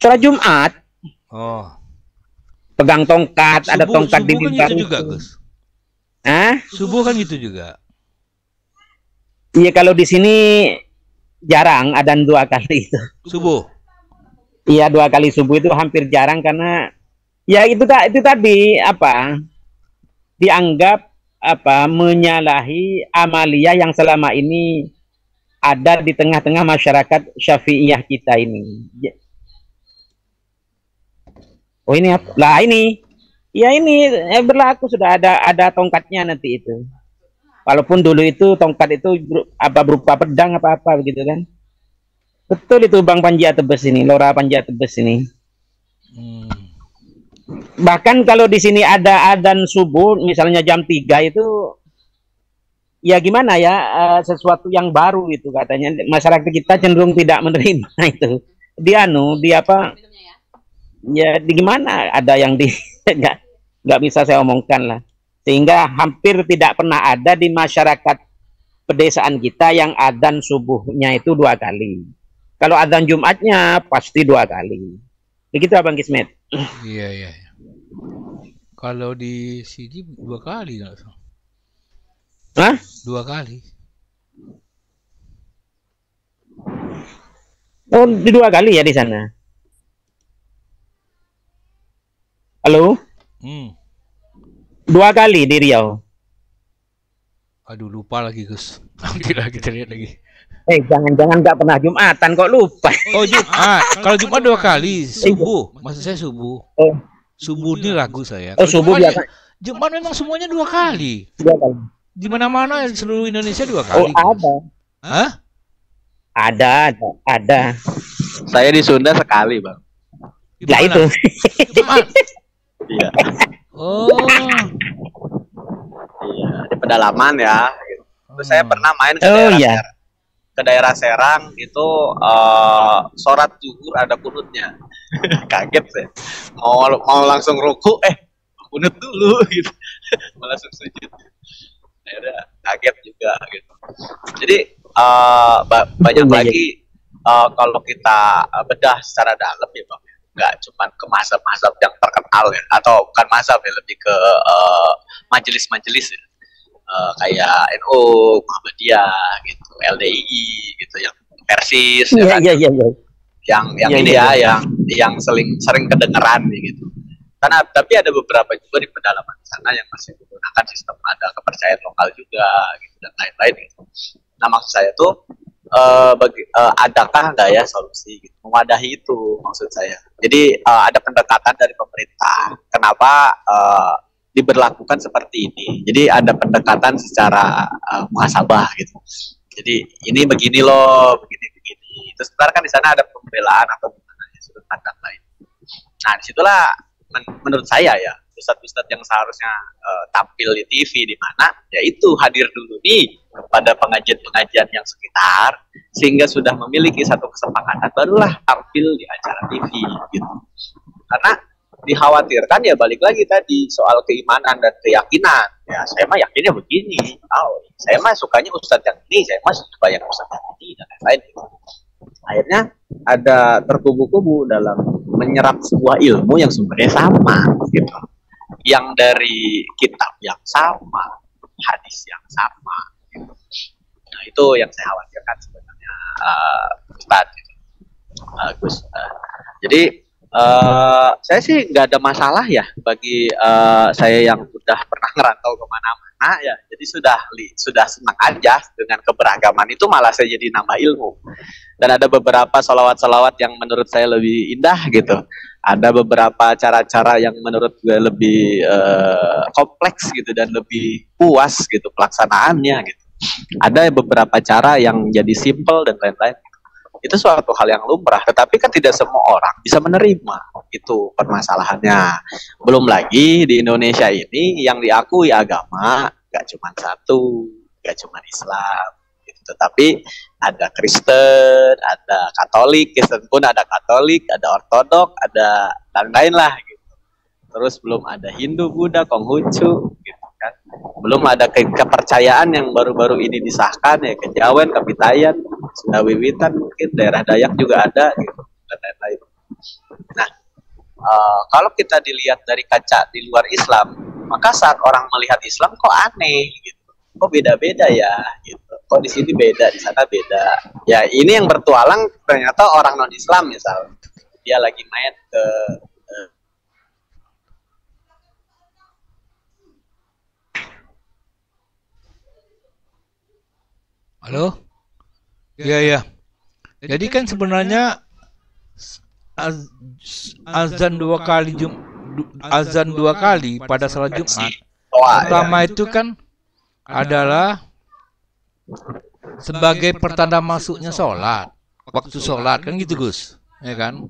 sholat Jumat,
Oh.
pegang tongkat, ada tongkat di
subuh kan
mimbar
gitu juga,
itu.
Gus.
Hah?
Subuh kan gitu juga.
Iya, kalau di sini jarang adzan 2 kali itu.
Subuh.
Iya, 2 kali subuh itu hampir jarang karena ya itu tadi dianggap menyalahi amaliyah yang selama ini ada di tengah-tengah masyarakat Syafi'iyah kita ini. Oh ini apa? Lah ini. Ya ini berlaku, sudah ada tongkatnya nanti itu. Walaupun dulu itu tongkat itu berupa pedang apa begitu kan. Betul itu Bang Panji Atebes ini, Lora Panji Atebes ini. Bahkan kalau di sini ada adzan subuh misalnya jam 3 itu ya gimana ya, sesuatu yang baru itu katanya. Masyarakat kita cenderung tidak menerima itu. Ya di gimana, ada yang nggak bisa saya omongkan lah. Sehingga hampir tidak pernah ada di masyarakat pedesaan kita yang adzan subuhnya itu 2 kali. Kalau adzan Jumatnya pasti 2 kali. Begitu Abang Kismet.
Iya. Kalau di sini 2 kali nggak salah.
Hah?
2 kali.
Oh, di 2 kali ya di sana. Halo? 2 kali di Riau.
Aduh, lupa lagi Gus. Nanti lagi kita lihat lagi.
Jangan nggak pernah Jumatan kok lupa.
Oh Jumat. Kalau Jumat 2 kali. Subuh. Maksud saya subuh. Subuh ini ragu saya.
Oh, subuh biasa.
Jumat memang semuanya 2 kali.
2 kali.
Di mana-mana di seluruh Indonesia 2 kali.
Oh, ada.
Hah?
Ada.
Saya di Sunda sekali, Bang.
Lah itu.
Jumat.
Iya.
Oh.
Iya, di pedalaman ya. Terus saya pernah main ke daerah Serang itu, sholat zuhur ada kunutnya. Kaget saya. Mau langsung ruku, kunut dulu gitu. Malah langsung sujud. Akhirnya kaget juga gitu. Jadi banyak lagi kalau kita bedah secara dalam ya Bang. Nggak cuma ke mazhab-mazhab yang terkenal ya, atau bukan mazhab ya, lebih ke majelis-majelis ya. Kayak NU, Muhammadiyah gitu, LDI gitu, yang Persis ya kan? Yang sering kedengeran gitu. Karena tapi ada beberapa juga di pedalaman sana yang masih menggunakan sistem ada kepercayaan lokal juga gitu dan lain-lain gitu. Nah, maksud saya tuh adakah nggak ya solusi gitu, mewadahi itu maksud saya. Jadi ada pendekatan dari pemerintah. Kenapa diberlakukan seperti ini? Jadi ada pendekatan secara muhasabah gitu. Jadi ini begini loh, begini. Terus sebenarnya kan di sana ada pembelaan atau sudut pandang lain. Nah, disitulah menurut saya ya, ustadz-ustadz yang seharusnya tampil di TV di mana, yaitu hadir dulu nih kepada pengajian-pengajian yang sekitar, sehingga sudah memiliki satu kesepakatan, barulah tampil di acara TV gitu. Karena dikhawatirkan ya balik lagi tadi soal keimanan dan keyakinan. Ya saya mah yakinnya begini, saya mah sukanya ustadz yang ini, saya mah suka yang ustadz yang ini dan lain-lain gitu. Akhirnya ada terkubu-kubu dalam menyerap sebuah ilmu yang sumbernya sama gitu, yang dari kitab yang sama, hadis yang sama gitu. Nah itu yang saya khawatirkan sebenarnya Ustaz gitu. Gus. Jadi saya sih nggak ada masalah ya bagi saya yang udah pernah ngerantau kemana-mana ya. Jadi sudah senang aja dengan keberagaman itu, malah saya jadi nambah ilmu. Dan ada beberapa salawat-salawat yang menurut saya lebih indah gitu. Ada beberapa cara-cara yang menurut gue lebih kompleks gitu dan lebih puas gitu pelaksanaannya gitu. Ada beberapa cara yang jadi simple dan lain-lain. itu suatu hal yang lumrah, tetapi kan tidak semua orang bisa menerima. Itu permasalahannya. Belum lagi di Indonesia ini yang diakui agama gak cuma satu, gak cuma Islam gitu. Tetapi ada Kristen, ada Katolik, Kristen pun ada Katolik, ada Ortodok, ada lain-lain lah gitu. Terus belum ada Hindu, Buddha, Konghucu gitu kan. Belum ada kepercayaan yang baru-baru ini disahkan ya, Kejawen, Kapitayan, Sunda Wiwitan, mungkin daerah Dayak juga ada gitu, dan lain-lain. Nah, kalau kita dilihat dari kaca di luar Islam, maka saat orang melihat Islam kok aneh gitu. Kok beda-beda ya gitu. Kok di sini beda, di sana beda. Ya, ini yang bertualang ternyata orang non-Islam misal. Dia lagi main ke
Halo? Iya, iya. Jadi kan sebenarnya azan dua kali azan dua kali pada salat Jumat. Pertama itu kan adalah sebagai pertanda masuknya sholat, waktu sholat kan gitu Gus, ya kan?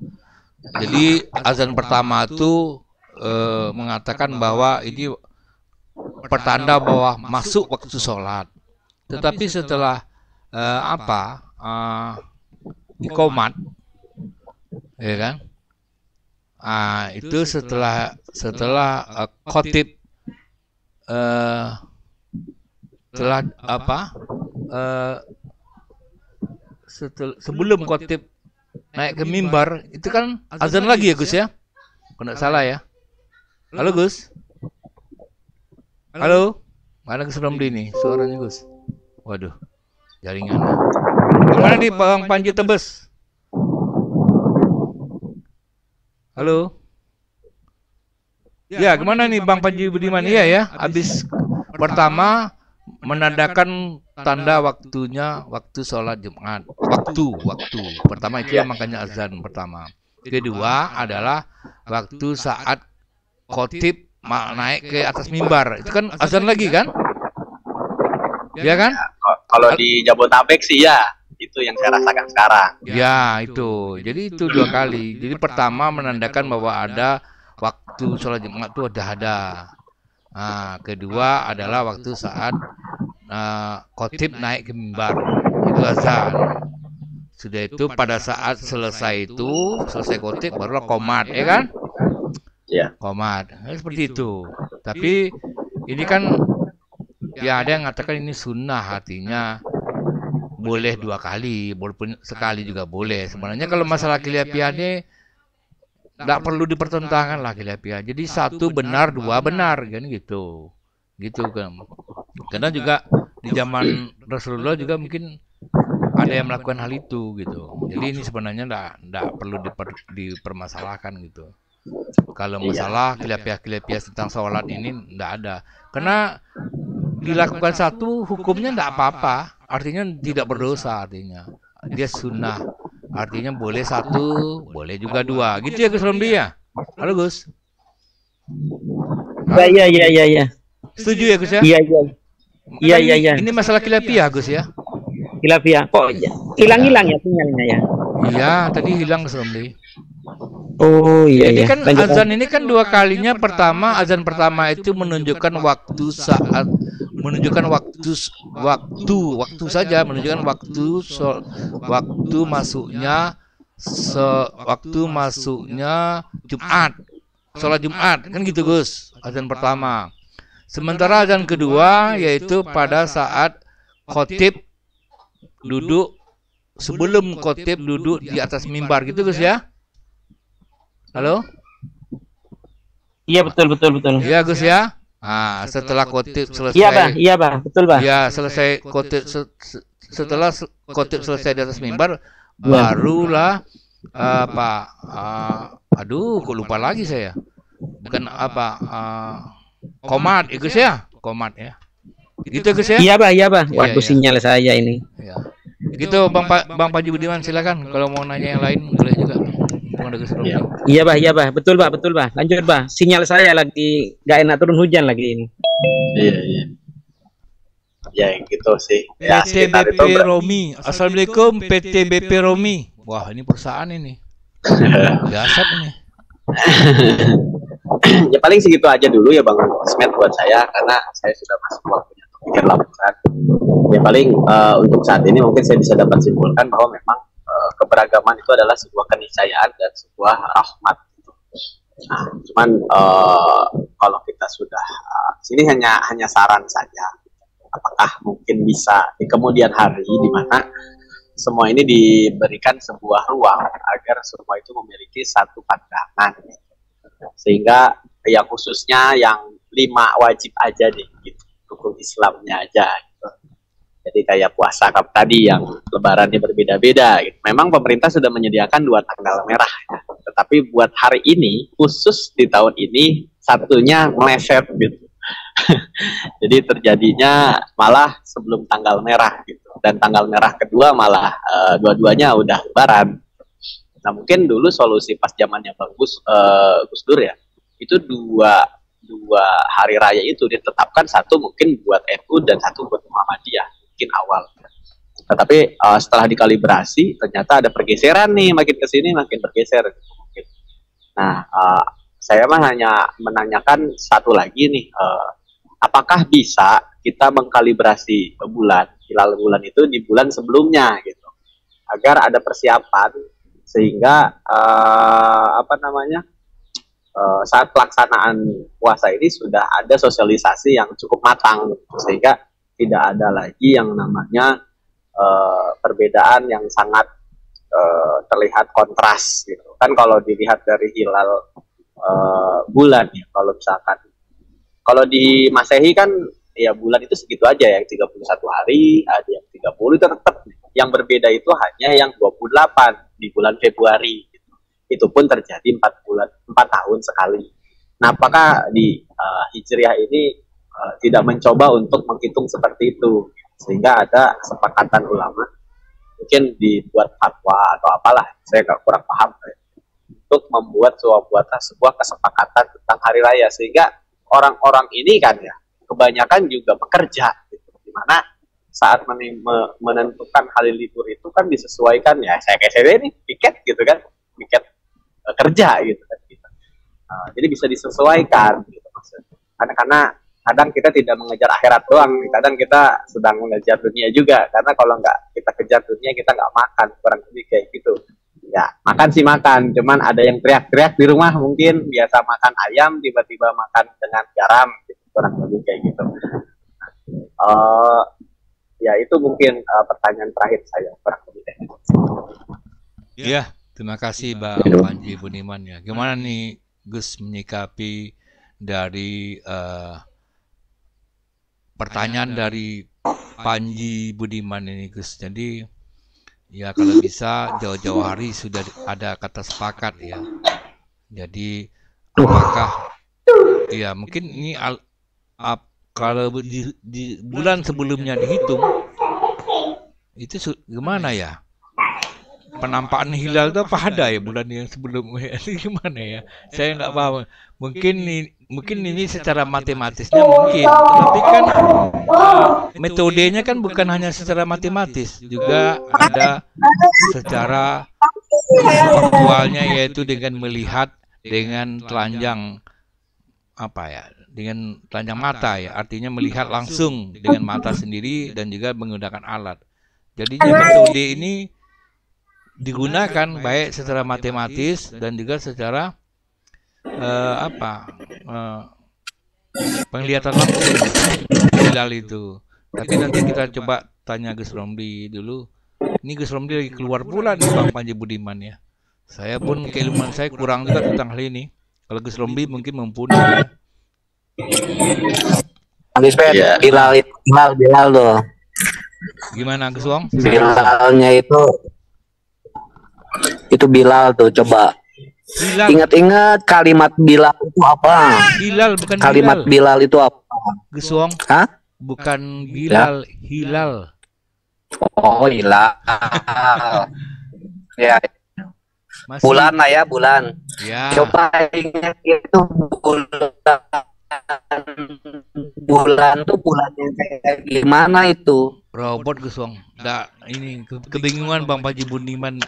Jadi azan pertama itu mengatakan bahwa ini pertanda bahwa masuk waktu sholat. Tetapi setelah iqomat, ya kan? Itu setelah khotib sebelum khotib naik ke mimbar itu kan azan lagi ya Gus ya? Kalau tidak salah ya. Halo Gus. Halo. Mana Gus Romli nih suaranya Gus? Waduh, jaringan. Gimana nih Bang Panji Tebes? Halo. Ya, gimana nih Bang Panji Budiman? Iya ya, habis pertama menandakan tanda waktunya waktu sholat Jumat. Waktu. Pertama itu ya makanya azan pertama. Kedua adalah waktu saat khotib naik ke atas mimbar. Itu kan azan lagi kan? Ya kan?
Kalau di Jabodetabek sih ya, itu yang saya rasakan sekarang.
Ya, itu. Jadi itu dua kali. Jadi pertama menandakan bahwa ada waktu sholat Jumat itu ada. Nah, kedua adalah waktu saat khotib naik ke mimbar. Itu azan. Sudah itu pada saat selesai khotib barulah qomat, ya kan?
Ya.
Qomat. Seperti itu. Tapi ini kan ya ada yang mengatakan ini sunnah, artinya boleh dua kali, walaupun sekali juga boleh. Sebenarnya kalau masalah khilafiyah ini tidak perlu dipertentangkan lah khilafiyah. Jadi satu benar, dua benar kan gitu. Gitu kan. Karena juga di zaman Rasulullah juga mungkin ada yang melakukan hal itu gitu. Jadi ini sebenarnya tidak perlu dipermasalahkan gitu. Kalau masalah khilafiyah tentang sholat ini tidak ada. Karena dilakukan satu hukumnya tidak apa-apa, artinya tidak berdosa, artinya dia sunnah, artinya boleh satu, boleh juga dua, gitu ya Gus Romli ya? Halo Gus.
Iya.
Setuju ya Gus ya?
Iya.
Ini masalah khilafiyah Gus ya?
Khilafiyah. Kok hilang ya sinyalnya ya?
Iya, tadi hilang Gus Romli.
Oh iya.
Jadi kan azan ini kan dua kalinya. Pertama, azan pertama itu menunjukkan waktu saat, menunjukkan waktu saja, menunjukkan waktu masuknya Jumat, sholat Jumat kan gitu Gus, azan pertama. Sementara azan kedua yaitu pada saat khotib duduk, sebelum khotib duduk di atas mimbar gitu Gus ya. Halo?
Iya betul.
Iya Gus ya. Nah, setelah khotib selesai.
Iya Bang, betul Bang.
Ya, selesai khotib setelah khotib selesai di atas mimbar barulah aduh kok lupa lagi saya. Bukan qomat Gus ya? Qomat ya. Gitu Gus ya?
Iya Bang. Waktu sinyal saya ini.
Ya. Gitu Bang Panji Budiman, silakan kalau mau nanya yang lain boleh juga.
Iya Bah, betul Bah. Lanjut Bah. Sinyal saya lagi nggak enak, turun hujan lagi ini.
Iya. Ya gitu sih. Ya,
PT
sekitar itu
BP Romi. Assalamualaikum PT BP Romi. Wah, ini perusahaan ini. Dahsyat ini.
Ya paling segitu aja dulu ya Bang Ismet buat saya, karena saya sudah masuk waktunya untuk bikin laporan. Ya paling untuk saat ini mungkin saya bisa dapat simpulkan bahwa memang keberagaman itu adalah sebuah keniscayaan dan sebuah rahmat. Nah, cuman kalau kita sudah sini hanya saran saja. Apakah mungkin bisa di kemudian hari di mana semua ini diberikan sebuah ruang agar semua itu memiliki satu pandangan, sehingga yang khususnya yang 5 wajib aja nih, gitu, rukun Islamnya aja. Gitu. Jadi kayak puasa tadi yang lebarannya berbeda-beda. Gitu. Memang pemerintah sudah menyediakan 2 tanggal merah, ya. Tetapi buat hari ini khusus di tahun ini satunya meleset gitu. Jadi terjadinya malah sebelum tanggal merah gitu, dan tanggal merah kedua malah dua-duanya udah lebaran. Nah mungkin dulu solusi pas zamannya Bang Gus Dur ya, itu dua hari raya itu ditetapkan, satu mungkin buat NU dan satu buat Muhammadiyah mungkin awal. Tetapi setelah dikalibrasi ternyata ada pergeseran nih, makin kesini makin bergeser. Nah saya mah hanya menanyakan satu lagi nih. Apakah bisa kita mengkalibrasi hilal bulan itu di bulan sebelumnya gitu, agar ada persiapan sehingga saat pelaksanaan puasa ini sudah ada sosialisasi yang cukup matang gitu, sehingga tidak ada lagi yang namanya perbedaan yang sangat terlihat kontras gitu kan. Kalau dilihat dari hilal bulan ya, kalau di Masehi kan ya bulan itu segitu aja, yang 31 hari, ada yang 30, itu tetap. Yang berbeda itu hanya yang 28 di bulan Februari. Gitu. Itu pun terjadi 4 tahun sekali. Nah, apakah di Hijriah ini tidak mencoba untuk menghitung seperti itu? Sehingga ada kesepakatan ulama, mungkin dibuat fatwa atau apalah, saya kurang paham. Untuk membuat sebuah kesepakatan tentang hari raya, sehingga orang-orang ini kan ya kebanyakan juga bekerja gitu, dimana saat menentukan hari libur itu kan disesuaikan ya, saya ini piket gitu kan, piket kerja gitu kan gitu. Jadi bisa disesuaikan gitu maksudnya, karena kadang kita tidak mengejar akhirat doang, kadang kita sedang mengejar dunia juga, karena kalau nggak kita kejar dunia kita nggak makan, kurang lebih kayak gitu. Ya, makan sih makan, cuman ada yang teriak-teriak di rumah, mungkin biasa makan ayam, tiba-tiba makan dengan garam, gitu, kurang lebih kayak gitu. Ya itu mungkin pertanyaan terakhir saya, kurang lebih kayak gitu.
Iya, terima kasih Bang Panji Budiman ya. Gimana nih Gus menyikapi dari pertanyaan dari Panji Budiman ini Gus? Jadi ya kalau bisa jauh-jauh hari sudah ada kata sepakat ya. Jadi apakah ya mungkin ini kalau di bulan sebelumnya dihitung itu gimana ya? Penampakan hilal itu apa ada ya bulan yang sebelumnya? Itu gimana ya? Saya nggak paham. Mungkin ini secara matematisnya mungkin, tapi kan metodenya kan bukan hanya secara matematis, juga ada secara faktualnya, yaitu dengan melihat dengan telanjang dengan telanjang mata ya, artinya melihat langsung dengan mata sendiri dan juga menggunakan alat. Jadi metode ini digunakan baik secara matematis dan juga secara penglihatan langsung hilal itu. Tapi nanti kita coba tanya Gus Romli dulu. Ini Gus Romli lagi keluar pula nih Bang Panji Budiman ya. Saya pun keilmuan saya kurang juga tentang hal ini. Kalau Gus Romli mungkin mumpuni ya.
Ya. Bilal tuh.
Gimana Gus Wong?
Bilalnya itu Bilal tuh, coba ingat-ingat kalimat Bilal itu apa?
Hilal bukan
kalimat
Bilal.
Bilal itu apa?
Gus Wong?
Hah?
Bukan Bilal, ya? Hilal.
Oh, hilal. Ya.
Masih...
Bulan lah ya, bulan.
Ya.
Coba ingat itu bulan bulan tuh bulan yang kayak gimana itu?
Robot Gusong. Nah, ini kebingungan Bang Haji Budiman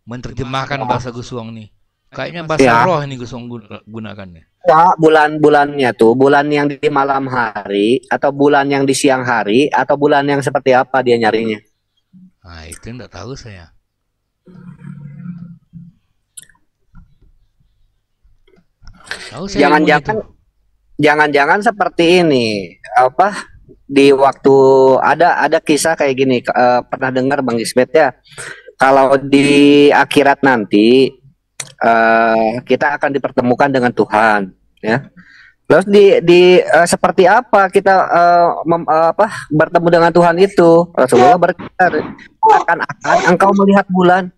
menerjemahkan bahasa Gusong nih. Kayaknya bahasa
Ya.
roh ini Gusong gunakan nih.
Ya, bulan-bulannya tuh bulan yang di malam hari atau bulan yang di siang hari atau bulan yang seperti apa dia nyarinya?
Nah, itu enggak tahu saya. Tahu saya ilmu itu.
Jangan-jangan seperti ini apa di waktu ada kisah kayak gini, pernah dengar Bang Gisbet ya, kalau di akhirat nanti kita akan dipertemukan dengan Tuhan ya. Terus seperti apa kita bertemu dengan Tuhan itu? Rasulullah berkata, akan engkau melihat bulan.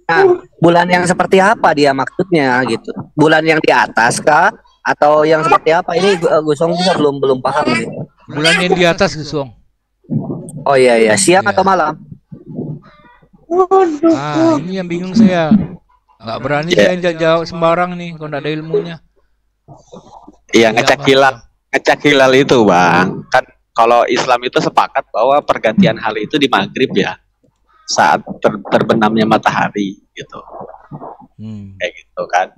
Nah, bulan yang seperti apa dia maksudnya gitu? Bulan yang di atas kah? Atau yang seperti apa? Ini Gusong juga belum paham nih.
Bulan yang di atas Gusong.
Oh iya, siang
Iya.
atau malam?
Ini yang bingung saya. Nggak berani saya jawab sembarang nih kalau nggak ada ilmunya.
Iya, ngecek hilal itu Bang. Kan kalau Islam itu sepakat bahwa pergantian hari itu di maghrib ya, saat terbenamnya matahari gitu. Kayak gitu kan.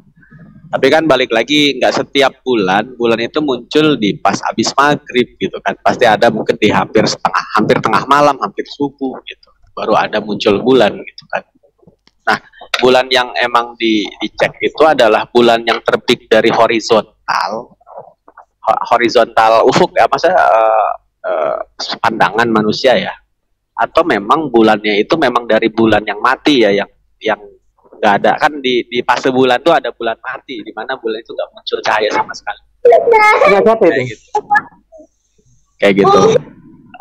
Tapi kan balik lagi, nggak setiap bulan itu muncul di pas habis maghrib gitu kan. Pasti ada mungkin di hampir tengah malam, hampir subuh gitu. Baru ada muncul bulan gitu kan. Nah, bulan yang emang dicek itu adalah bulan yang terbit dari horizontal ufuk ya, maksudnya pandangan manusia ya. Atau memang bulannya itu memang dari bulan yang mati ya, yang nggak ada kan di fase bulan tuh ada bulan mati di mana bulan itu nggak muncul cahaya sama sekali. Kayak gitu.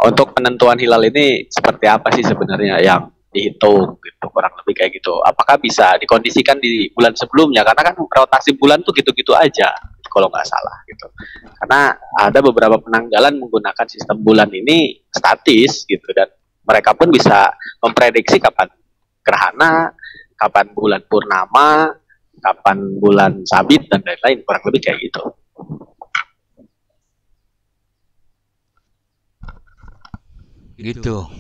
Untuk penentuan hilal ini seperti apa sih sebenarnya yang dihitung gitu, kurang lebih kayak gitu. Apakah bisa dikondisikan di bulan sebelumnya? Karena kan rotasi bulan tuh gitu-gitu aja kalau nggak salah gitu. Karena ada beberapa penanggalan menggunakan sistem bulan ini statis gitu, dan mereka pun bisa memprediksi kapan gerhana, kapan bulan purnama, kapan bulan sabit, dan lain-lain, kurang lebih kayak gitu.
Gitu.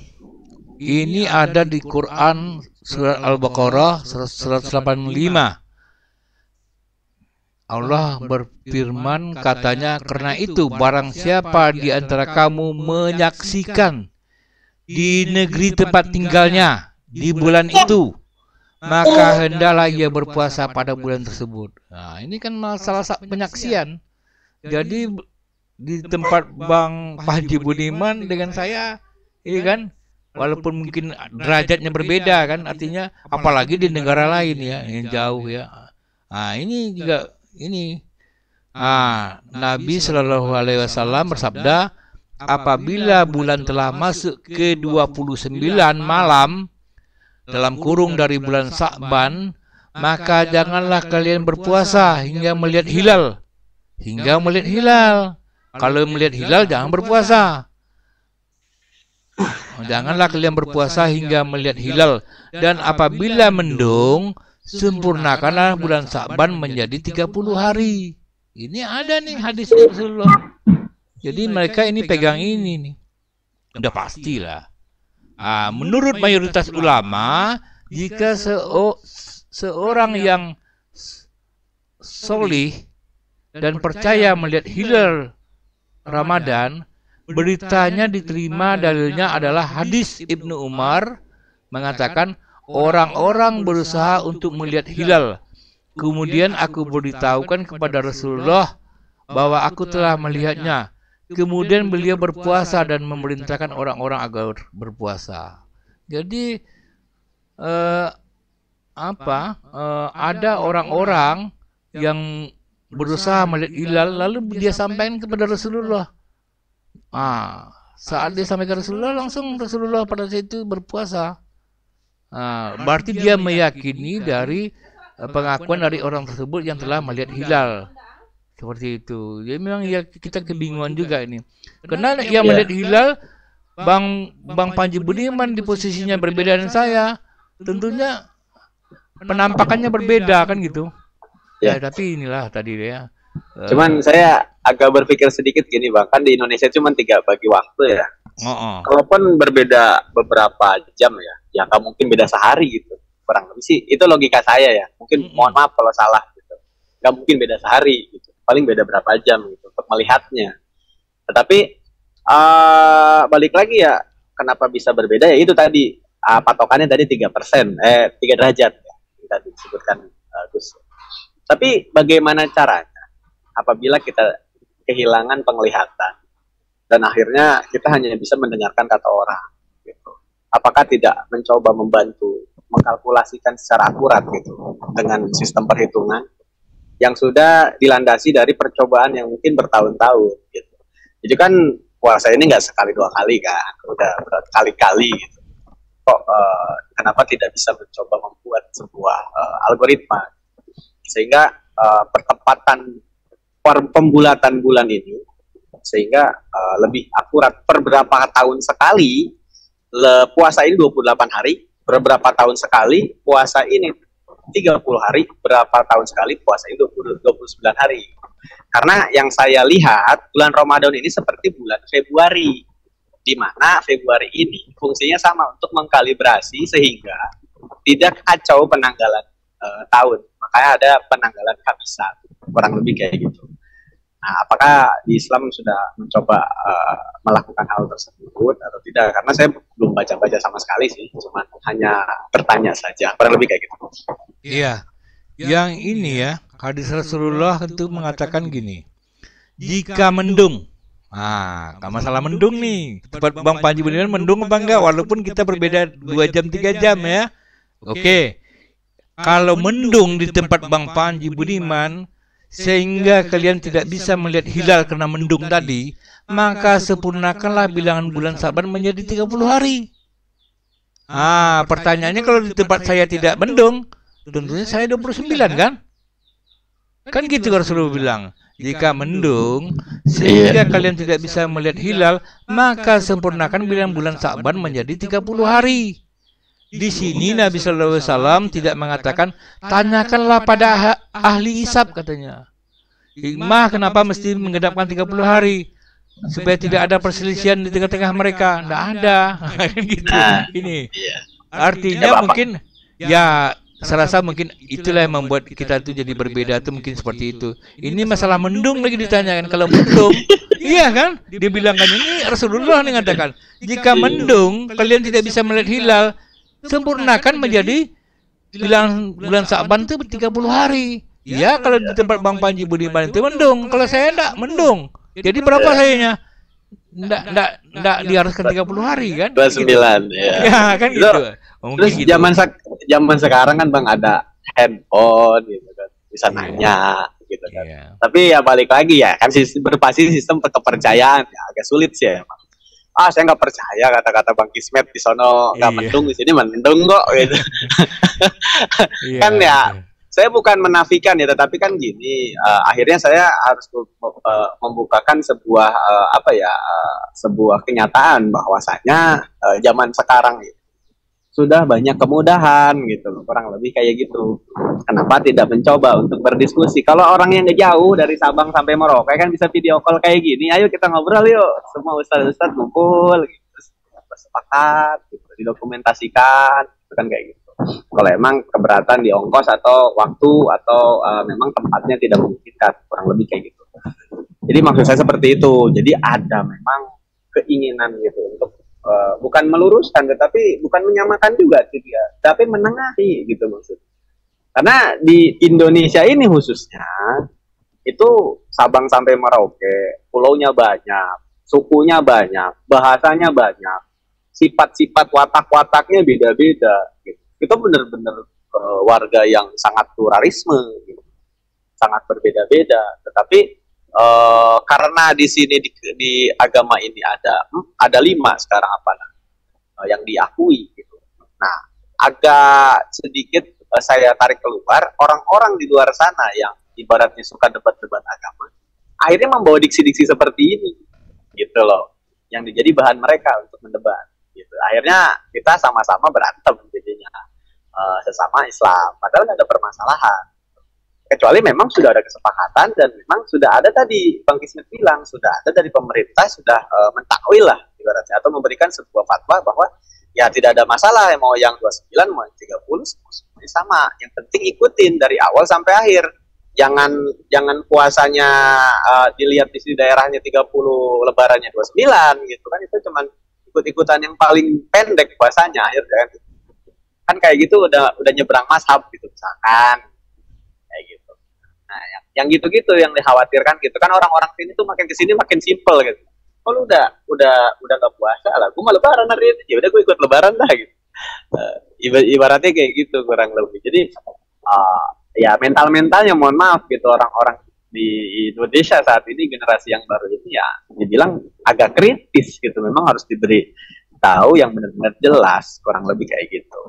Ini ada di Quran surat Al-Baqarah 185. Allah berfirman katanya, karena itu barang siapa di antara kamu menyaksikan di negeri tempat tinggalnya di bulan itu, maka hendaklah ia berpuasa pada bulan tersebut. Nah, ini kan masalah penyaksian. Jadi di tempat Bang Haji Budiman dengan saya, ini kan, walaupun mungkin derajatnya berbeda kan, artinya apalagi di negara lain ya, yang jauh ya. Nah, ini juga ini. Nabi Shallallahu Alaihi Wasallam bersabda, apabila bulan telah masuk ke 29 malam dalam kurung dari bulan Sa'ban, maka janganlah kalian berpuasa hingga melihat hilal. Kalau melihat hilal jangan berpuasa. Janganlah kalian berpuasa hingga melihat hilal. Dan apabila mendung, sempurnakanlah bulan Sa'ban menjadi 30 hari. Ini ada nih hadis Rasulullah. Jadi mereka ini pegang ini nih. Udah pastilah. Menurut mayoritas ulama, jika seorang yang solih dan percaya melihat hilal Ramadan, beritanya diterima, dalilnya adalah hadis Ibnu Umar mengatakan, orang-orang berusaha untuk melihat hilal. Kemudian aku beritahukan kepada Rasulullah bahwa aku telah melihatnya. Kemudian beliau berpuasa dan memerintahkan orang-orang agar berpuasa. Jadi ada orang-orang yang berusaha melihat hilal, lalu dia sampaikan kepada Rasulullah. Saat dia sampaikan Rasulullah, langsung Rasulullah pada saat itu berpuasa. Berarti dia meyakini dari pengakuan dari orang tersebut yang telah melihat hilal. Seperti itu. Jadi memang ya kita kebingungan juga ini. Karena yang melihat hilal Bang Panji Budiman di posisinya berbeda dengan saya, tentunya penampakannya berbeda kan gitu. Ya, tapi inilah tadi ya.
Cuman saya agak berpikir sedikit gini Bang, kan di Indonesia cuma 3 bagi waktu ya. Kalaupun berbeda beberapa jam ya nggak mungkin beda sehari gitu. Kurang lebih sih itu logika saya ya. Mungkin mohon maaf kalau salah gitu. Nggak mungkin beda sehari gitu. Paling beda berapa jam gitu untuk melihatnya. Tetapi balik lagi ya, kenapa bisa berbeda ya itu tadi patokannya tadi 3%, 3 derajat ya, yang tadi disebutkan Gus. Tapi bagaimana caranya apabila kita kehilangan penglihatan dan akhirnya kita hanya bisa mendengarkan kata orang gitu. Apakah tidak mencoba membantu mengkalkulasikan secara akurat gitu dengan sistem perhitungan yang sudah dilandasi dari percobaan yang mungkin bertahun-tahun gitu. Jadi kan puasa ini nggak sekali 2 kali kan, udah berkali-kali gitu. Kok kenapa tidak bisa mencoba membuat sebuah algoritma sehingga pertepatan pembulatan bulan ini sehingga lebih akurat per berapa tahun sekali puasa ini 28 hari, berapa tahun sekali puasa ini 30 hari, berapa tahun sekali puasa ini 29 hari. Karena yang saya lihat bulan Ramadan ini seperti bulan Februari, di mana Februari ini fungsinya sama untuk mengkalibrasi sehingga tidak kacau penanggalan tahun. Makanya ada penanggalan kabisat, kurang lebih kayak gitu. Nah, apakah di Islam sudah mencoba melakukan hal tersebut atau tidak? Karena saya belum baca-baca sama sekali sih, cuma hanya bertanya saja, kurang lebih kayak gitu.
Iya, yang ini ya, hadis Rasulullah itu mengatakan gini, jika mendung, nggak masalah mendung nih, tempat Bang Panji Budiman mendung apa enggak, walaupun kita berbeda 2 jam 3 jam ya. Oke. Kalau mendung di tempat Bang Panji Budiman sehingga kalian tidak bisa melihat hilal karena mendung tadi, maka sempurnakanlah bilangan bulan Saban menjadi 30 hari. Pertanyaannya kalau di tempat saya tidak mendung, tentunya saya 29 kan? Kan gitu Rasulullah bilang. Jika mendung sehingga kalian tidak bisa melihat hilal, maka sempurnakan bilangan bulan Saban menjadi 30 hari. Di sini Nabi Sallallahu Alaihi Wasallam tidak mengatakan tanyakanlah pada ahli hisab katanya. Hikmah kenapa mesti mengenapkan 30 hari supaya tidak ada perselisihan di tengah-tengah mereka. Tidak ada. Gitu. Ini artinya mungkin ya saya rasa mungkin itulah yang membuat kita itu jadi berbeda tuh mungkin seperti itu. Ini masalah mendung lagi ditanyakan. Kalau mendung, iya kan? Dibilangkan ini Rasulullah yang mengatakan jika mendung kalian tidak bisa melihat hilal, sempurnakan menjadi bulan Sa'ban itu 30 hari. Ya kalau di tempat Bang Panji Budiman itu mendung, kalau saya enggak mendung. Jadi berapa sayanya? Enggak diharuskan 30 hari kan?
29 ya.
Ya kan gitu.
Terus gitu. Zaman sekarang kan Bang ada handphone gitu kan. Bisa nanya gitu kan. Yeah. Tapi ya balik lagi ya, kan berbasis sistem kepercayaan ya, agak sulit sih ya, Bang. Saya nggak percaya kata-kata Bang Kismet di sono nggak mendung, di sini mendung kok gitu. Kan ya saya bukan menafikan ya, tetapi kan gini, akhirnya saya harus membukakan sebuah sebuah kenyataan bahwasanya zaman sekarang itu sudah banyak kemudahan gitu, kurang lebih kayak gitu. Kenapa tidak mencoba untuk berdiskusi? Kalau orang yang jauh dari Sabang sampai Merauke kan bisa video call kayak gini, ayo kita ngobrol yuk, semua ustadz ngumpul, gitu, sepakat, gitu, didokumentasikan, itu kan kayak gitu. Kalau emang keberatan di ongkos atau waktu atau memang tempatnya tidak memungkinkan, kurang lebih kayak gitu. Jadi maksud saya seperti itu. Jadi ada memang keinginan gitu untuk bukan meluruskan, tetapi bukan menyamakan juga sih dia, tapi menengahi gitu maksudnya. Karena di Indonesia ini khususnya itu Sabang sampai Merauke, pulaunya banyak, sukunya banyak, bahasanya banyak, sifat-sifat watak-wataknya beda-beda. Gitu. Itu benar-benar warga yang sangat pluralisme, gitu. Sangat berbeda-beda. Tetapi karena di sini di agama ini ada 5 sekarang yang diakui gitu. Nah, agak sedikit saya tarik keluar orang-orang di luar sana yang ibaratnya suka debat-debat agama, akhirnya membawa diksi-diksi seperti ini gitu loh. yang dijadi bahan mereka untuk mendebat. Gitu. Akhirnya kita sama-sama berantem jadinya sesama Islam. Padahal nggak ada permasalahan. Kecuali memang sudah ada kesepakatan dan memang sudah ada tadi Bang Kismet bilang sudah ada dari pemerintah sudah mentakwil lah ibaratnya atau memberikan sebuah fatwa bahwa ya tidak ada masalah mau yang 29 mau yang 30 semuanya sama. Yang penting ikutin dari awal sampai akhir. Jangan puasanya dilihat di daerahnya 30 lebarannya 29 gitu kan, itu cuman ikut-ikutan yang paling pendek puasanya akhirnya kan kayak gitu udah nyebrang mazhab gitu misalkan kayak gitu. Nah, yang gitu-gitu yang dikhawatirkan gitu kan, orang-orang sini tuh makin kesini makin simple gitu. Oh lu udah gak puasa lah, gue mau lebaran hari ini, ya udah gue ikut lebaran dah gitu. Ibaratnya kayak gitu kurang lebih. Jadi ya mentalnya mohon maaf gitu, orang-orang di Indonesia saat ini generasi yang baru ini ya dibilang agak kritis gitu, memang harus diberi tahu yang benar-benar jelas kurang lebih kayak gitu.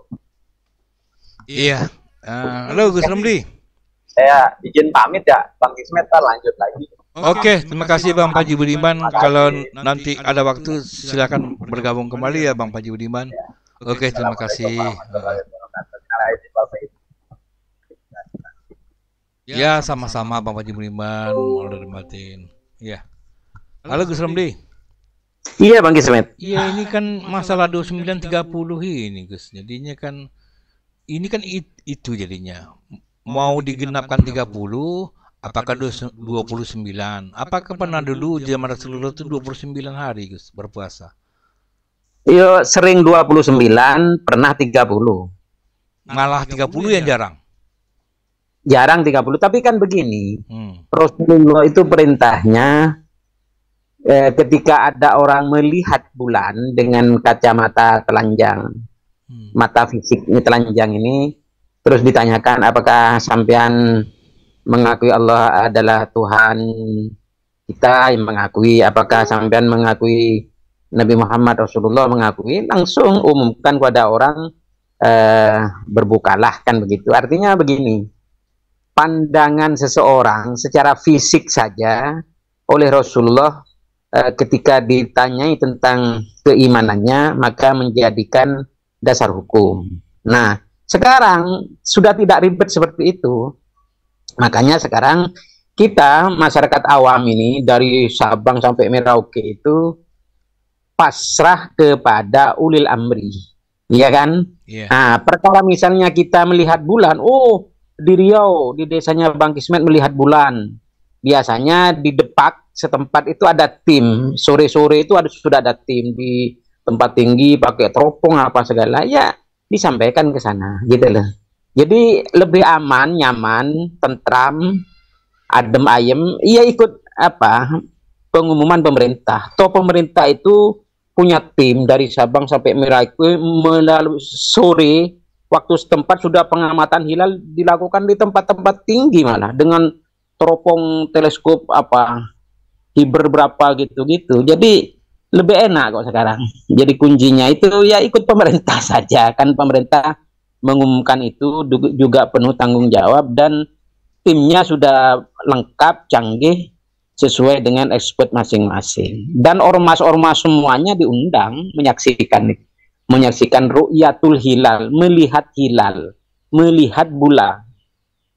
Iya. Halo Gus Romli.
Saya izin pamit ya, Bang Kismet, lanjut lagi.
Oke, terima kasih Bang Panji Budiman. Kalau nanti ada waktu silakan bergabung kembali ya Bang Panji Budiman. Oke, terima kasih. Ya, sama-sama Bang Panji Budiman, Allah rahmatin. Ya. Halo Gus Romli.
Iya Bang Kismet.
Iya, ini kan masalah 2930 ini Gus. Jadinya kan ini kan itu jadinya. Mau digenapkan 30, apakah 29? Apakah pernah dulu zaman Rasulullah itu 29 hari Gus berpuasa?
Yo sering 29, pernah 30.
Malah 30 yang jarang.
Jarang 30, tapi kan begini. Rasulullah itu perintahnya ketika ada orang melihat bulan dengan kacamata telanjang, mata fisiknya telanjang ini, terus ditanyakan apakah sampean mengakui Allah adalah Tuhan kita, yang mengakui, apakah sampean mengakui Nabi Muhammad Rasulullah, mengakui, langsung umumkan kepada orang berbukalah, kan begitu. Artinya begini, pandangan seseorang secara fisik saja oleh Rasulullah ketika ditanyai tentang keimanannya maka menjadikan dasar hukum. Nah, sekarang sudah tidak ribet seperti itu. Makanya sekarang kita masyarakat awam ini dari Sabang sampai Merauke itu pasrah kepada ulil amri, ya kan? Yeah. Nah, perkara misalnya kita melihat bulan, oh di Riau, di desanya Bang Kismet melihat bulan, biasanya di Depak setempat itu ada tim, sore-sore itu sudah ada tim di tempat tinggi pakai teropong apa segala, ya disampaikan ke sana, gitu loh. Jadi lebih aman, nyaman, tentram, adem ayem, iya ikut apa pengumuman pemerintah. Toh pemerintah itu punya tim dari Sabang sampai Merauke, melalui sore waktu setempat sudah pengamatan hilal dilakukan di tempat-tempat tinggi, malah dengan teropong teleskop apa hiber berapa gitu-gitu. Jadi lebih enak kok sekarang. Jadi kuncinya itu ya ikut pemerintah saja, kan pemerintah mengumumkan itu juga penuh tanggung jawab dan timnya sudah lengkap, canggih, sesuai dengan expert masing-masing. Dan ormas-ormas semuanya diundang menyaksikan ru'yatul hilal, melihat hilal, melihat bulan.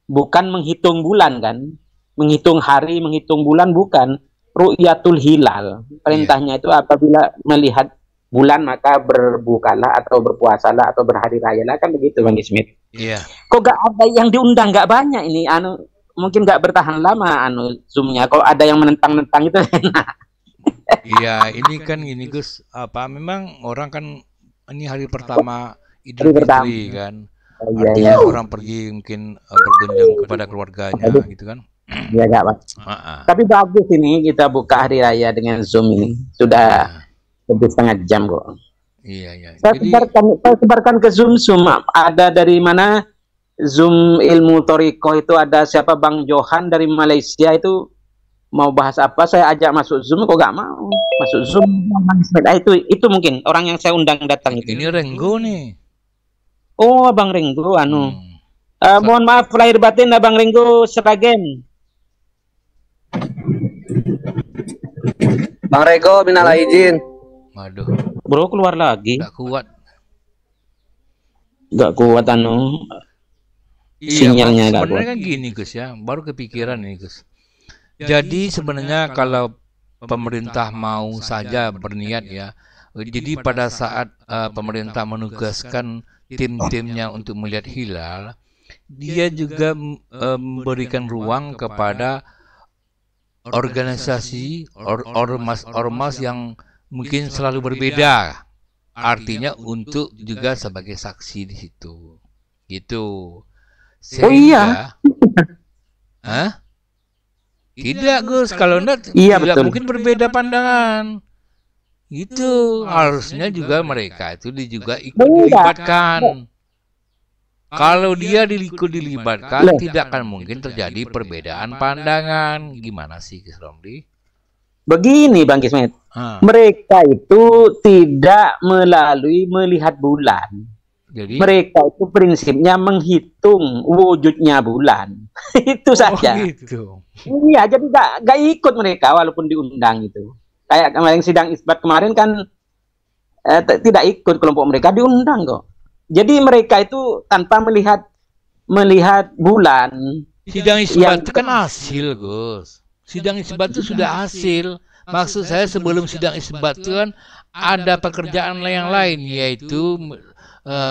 Bukan menghitung bulan kan, menghitung hari, menghitung bulan, bukan. Ru'yatul hilal, perintahnya itu apabila melihat bulan maka berbukalah atau berpuasalah atau berhari raya lah, kan begitu Bang Ismit.
Iya.
Kok gak ada yang diundang, gak banyak ini, mungkin gak bertahan lama zoomnya. Kalau ada yang menentang-nentang itu enak.
Iya, ini kan gini Gus, apa memang orang kan ini hari pertama Idul Fitri kan, artinya orang pergi mungkin berkunjung kepada keluarganya gitu kan.
Ya gak Pak. Tapi bagus ini kita buka hari raya dengan Zoom ini, sudah lebih setengah jam kok.
Iya.
Saya sebarkan ke Zoom. Ada dari mana? Zoom ilmu Toriko itu ada siapa, Bang Johan dari Malaysia itu mau bahas apa, saya ajak masuk Zoom kok gak mau masuk Zoom. Itu mungkin orang yang saya undang datang itu.
Ini Renggo nih.
Oh Bang Renggo mohon maaf lahir batin Bang Renggo Seragen.
Bang Renggo minal izin.
Waduh,
Bro keluar lagi.
nggak kuat.
Nggak kuat anu
Iya,
sinyalnya nggak kuat.
sebenarnya kan gini Gus ya, baru kepikiran ini Gus. Jadi sebenarnya kalau pemerintah mau saja berniat ya, jadi pada saat pemerintah menugaskan tim-timnya untuk melihat hilal, dia juga memberikan ruang kepada organisasi ormas yang mungkin selalu berbeda, artinya untuk juga sebagai saksi di situ, gitu.
Oh iya.
Hah? Tidak Gus, kalau enggak
Iya,
tidak
betul.
mungkin berbeda pandangan. Itu harusnya juga mereka itu juga ikut dilibatkan. Kalau dia ikut dilibatkan, tidak akan mungkin terjadi perbedaan pandangan. Gimana sih, Gus Romli?
Begini Bang Kismet,
Ah,
mereka itu tidak melalui melihat bulan.
jadi,
Mereka itu prinsipnya menghitung wujudnya bulan. Itu saja.
gitu.
Iya, jadi nggak ikut mereka walaupun diundang itu. Kayak kemarin sidang isbat kemarin kan tidak ikut kelompok mereka, diundang kok. Jadi mereka itu tanpa melihat bulan.
Sidang
Yang
isbat itu kan hasil, Gus. Sidang isbat itu sudah hasil. Maksud saya sebelum sidang isbat itu kan ada pekerjaan yang lain, yaitu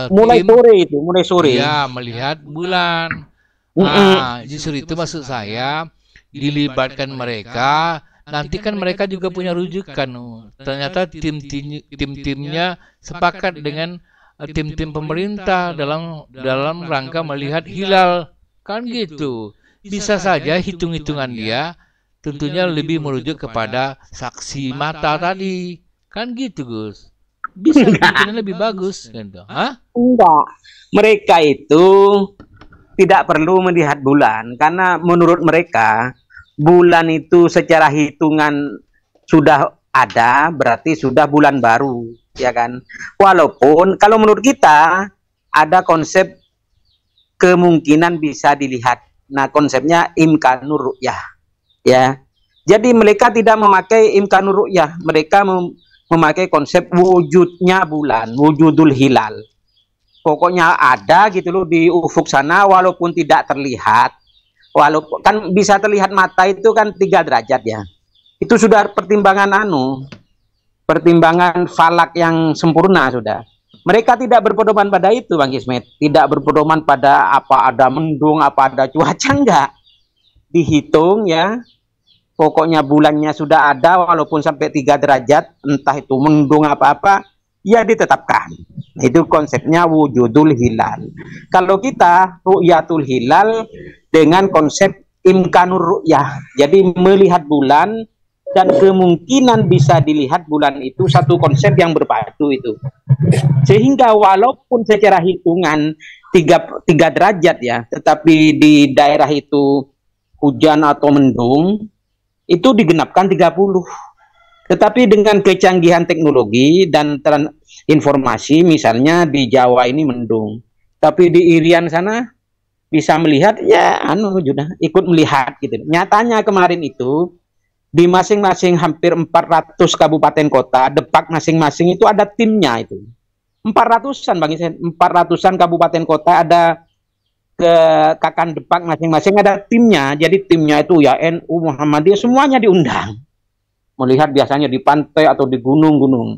mulai
tim
mulai sore.
ya melihat bulan. Nah, justru itu maksud saya dilibatkan mereka. Nanti kan mereka juga punya rujukan. Ternyata tim-timnya sepakat dengan tim-tim pemerintah dalam rangka melihat hilal, kan gitu. Bisa saja hitung-hitungan dia tentunya lebih merujuk kepada saksi mata tadi, kan gitu Gus. Bisa kemungkinan lebih bagus, gitu. Hah?
Enggak. Mereka itu tidak perlu melihat bulan karena menurut mereka bulan itu secara hitungan sudah ada, berarti sudah bulan baru, ya kan? Walaupun kalau menurut kita ada konsep kemungkinan bisa dilihat. Nah, konsepnya imkanur ru'yah, ya. Jadi mereka tidak memakai imkanur ru'yah, mereka memakai konsep wujudnya bulan, wujudul hilal. Pokoknya ada gitu loh di ufuk sana walaupun tidak terlihat. Walaupun kan bisa terlihat mata itu kan 3 derajat ya. Itu sudah pertimbangan falak yang sempurna sudah. Mereka tidak berpedoman pada itu Bang Kismet. Tidak berpedoman pada apa ada mendung, apa ada cuaca, enggak. Dihitung ya. Pokoknya bulannya sudah ada walaupun sampai 3 derajat, entah itu mendung apa-apa, ya ditetapkan. Itu konsepnya wujudul hilal. Kalau kita ru'yatul hilal dengan konsep imkanur ru'yah. Jadi melihat bulan dan kemungkinan bisa dilihat bulan itu satu konsep yang berpadu itu. Sehingga walaupun secara hitungan 3 derajat ya, tetapi di daerah itu hujan atau mendung, itu digenapkan 30. Tetapi dengan kecanggihan teknologi dan informasi, misalnya di Jawa ini mendung, tapi di Irian sana bisa melihat, ya sudah ikut melihat gitu. Nyatanya kemarin itu di masing-masing hampir 400 kabupaten kota, Depak masing-masing itu ada timnya itu. 400-an Bang Isen, 400-an kabupaten kota ada ke Kakan Depak masing-masing ada timnya. Jadi timnya itu ya NU, Muhammadiyah, semuanya diundang. Melihat biasanya di pantai atau di gunung-gunung.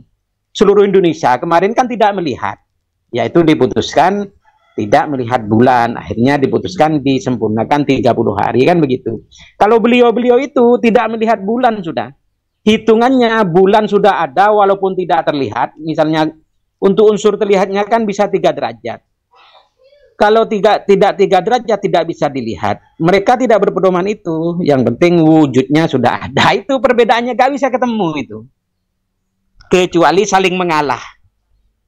Seluruh Indonesia kemarin kan tidak melihat. Yaitu diputuskan tidak melihat bulan. Akhirnya diputuskan disempurnakan 30 hari kan begitu. Kalau beliau-beliau itu tidak melihat bulan sudah. Hitungannya bulan sudah ada walaupun tidak terlihat. Misalnya untuk unsur terlihatnya kan bisa 3 derajat. Kalau tidak 3 derajat tidak bisa dilihat. Mereka tidak berpedoman itu. Yang penting wujudnya sudah ada. Itu perbedaannya gak bisa ketemu itu. Kecuali saling mengalah.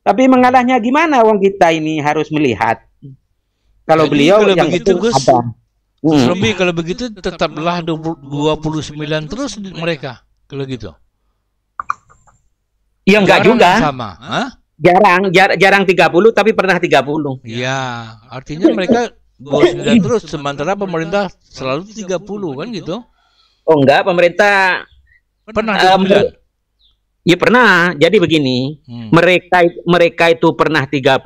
Tapi mengalahnya gimana? Wong kita ini harus melihat. Kalau
Jadi,
beliau
kalau
yang
begitu,
itu
Gus,
ada.
Lebih kalau begitu tetaplah 29 terus mereka kalau gitu.
Ya enggak
Jarang
juga.
sama. Hah?
Jarang 30 tapi pernah 30.
Iya, artinya mereka 29 terus sementara pemerintah selalu 30 kan gitu.
Oh enggak, pemerintah
Pernah 29.
Ya pernah. Jadi begini, mereka itu pernah 30,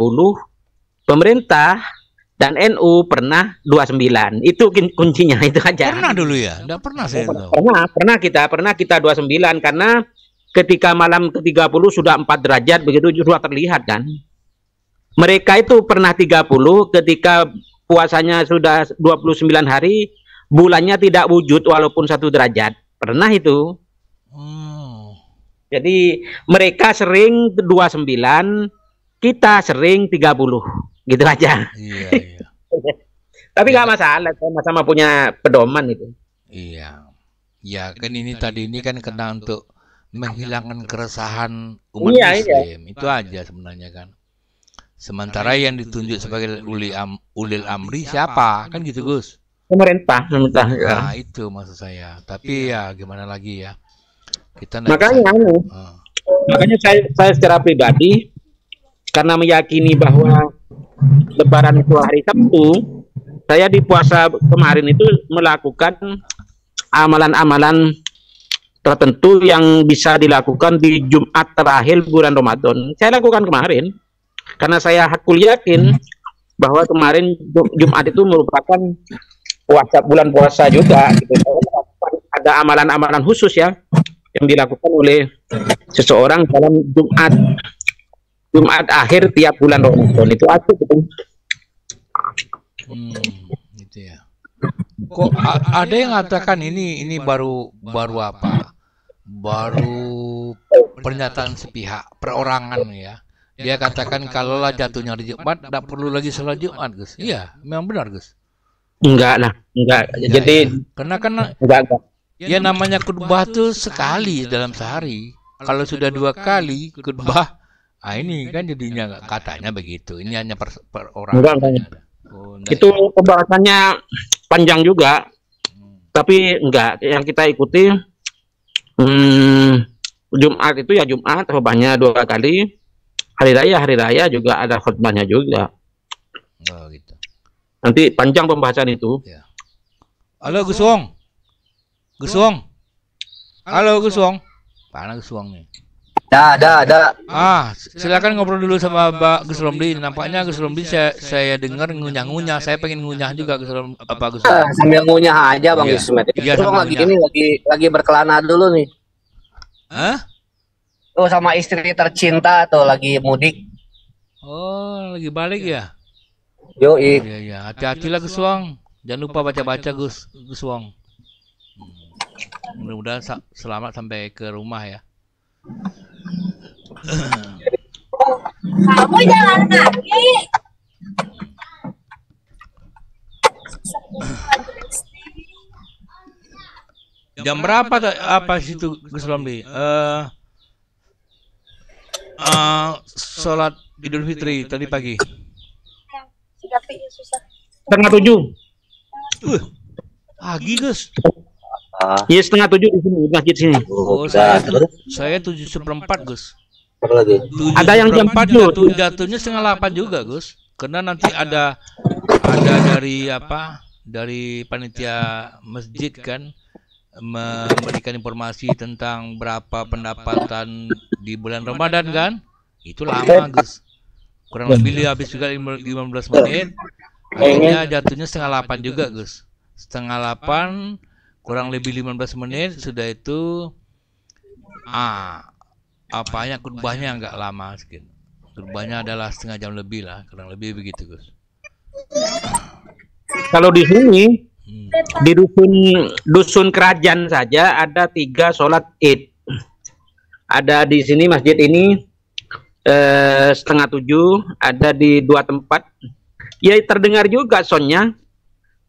pemerintah dan NU pernah 29. Itu kuncinya, itu aja.
Pernah dulu ya? Enggak pernah saya tahu.
Pernah kita 29 karena ketika malam ke-30 sudah 4 derajat begitu sudah terlihat kan. Mereka itu pernah 30 ketika puasanya sudah 29 hari, bulannya tidak wujud walaupun 1 derajat. Pernah itu. Jadi mereka sering 29, kita sering 30. Gitu aja.
Iya.
Tapi nggak masalah, sama-sama punya pedoman itu.
Iya. Ya kan ini tadi ini kan kena untuk menghilangkan keresahan umat Muslim. Itu aja sebenarnya kan. Sementara yang ditunjuk sebagai ulil amri siapa? Kan gitu, Gus.
Pemerintah.
Nah, itu maksud saya. Tapi ya gimana lagi ya? Kita
makanya saya secara pribadi karena meyakini bahwa Lebaran itu hari Sabtu, saya di puasa kemarin itu melakukan amalan-amalan tertentu yang bisa dilakukan di Jumat terakhir bulan Ramadan. Saya lakukan kemarin karena saya hakul yakin bahwa kemarin Jumat itu merupakan bulan puasa juga gitu. Ada amalan-amalan khusus ya yang dilakukan oleh seseorang dalam Jumat akhir tiap bulan Ramadan. Itu aku gitu.
Gitu ya. Kok ada yang mengatakan ini baru apa? Baru pernyataan sepihak, perorangan ya. Dia katakan kalaulah jatuhnya hari Jumat, tidak perlu lagi sholat Jumat, Gus. Iya, memang benar, Gus.
Enggak. Jadi
karena
enggak.
Ya namanya khutbah tuh sekali dalam sehari. Kalau sudah 2 kali khutbah, ini kan jadinya katanya begitu. Ini hanya perorangan.
Enggak. Itu pembahasannya panjang juga. Tapi enggak, yang kita ikuti Jumat itu ya Jumat, khutbahnya 2 kali. Hari raya juga ada khutbahnya juga.
Oh gitu.
Nanti panjang pembahasan itu.
Ya. Halo Gus Wong. Halo Gus Wong. Mana Gus Wong nih?
Ada.
Silakan ngobrol dulu sama Pak Gus Romli. Nampaknya Gus Romli saya dengar ngunyah-ngunyah. Saya pengen ngunyah juga Gus Romli.
Sambil ngunyah aja Bang Ismet.
Iya,
lagi berkelana dulu nih.
Hah?
Tuh sama istri tercinta tuh lagi mudik.
Oh, lagi balik ya?
Yoi.
Iya. Hati-hatilah Gus Wong. Jangan lupa baca-baca Gus Wong. Mudah-mudahan selamat sampai ke rumah ya.
Kamu jalan kaki.
Jam berapa apa situ Gus Romli? Sholat Idul Fitri tadi pagi.
Setengah 7.
Pagi Gus.
Iya 6:30 di sini, masjid sini.
Oh, saya 7:04 Gus.
Ada yang jam 4
jatuhnya 7:30 juga Gus. Karena nanti ada dari panitia masjid kan memberikan informasi tentang berapa pendapatan di bulan Ramadan kan. Itu lama Gus. Kurang lebih habis juga 15 menit. Akhirnya jatuhnya 7:30 juga Gus. 7:30 kurang lebih 15 menit sudah itu khutbahnya agak lama sedikit. Khutbahnya adalah setengah jam lebih lah, kurang lebih begitu Gus.
Kalau di sini di dusun kerajaan saja ada 3 sholat Id. Ada di sini masjid ini 6:30, ada di 2 tempat. Ya terdengar juga soundnya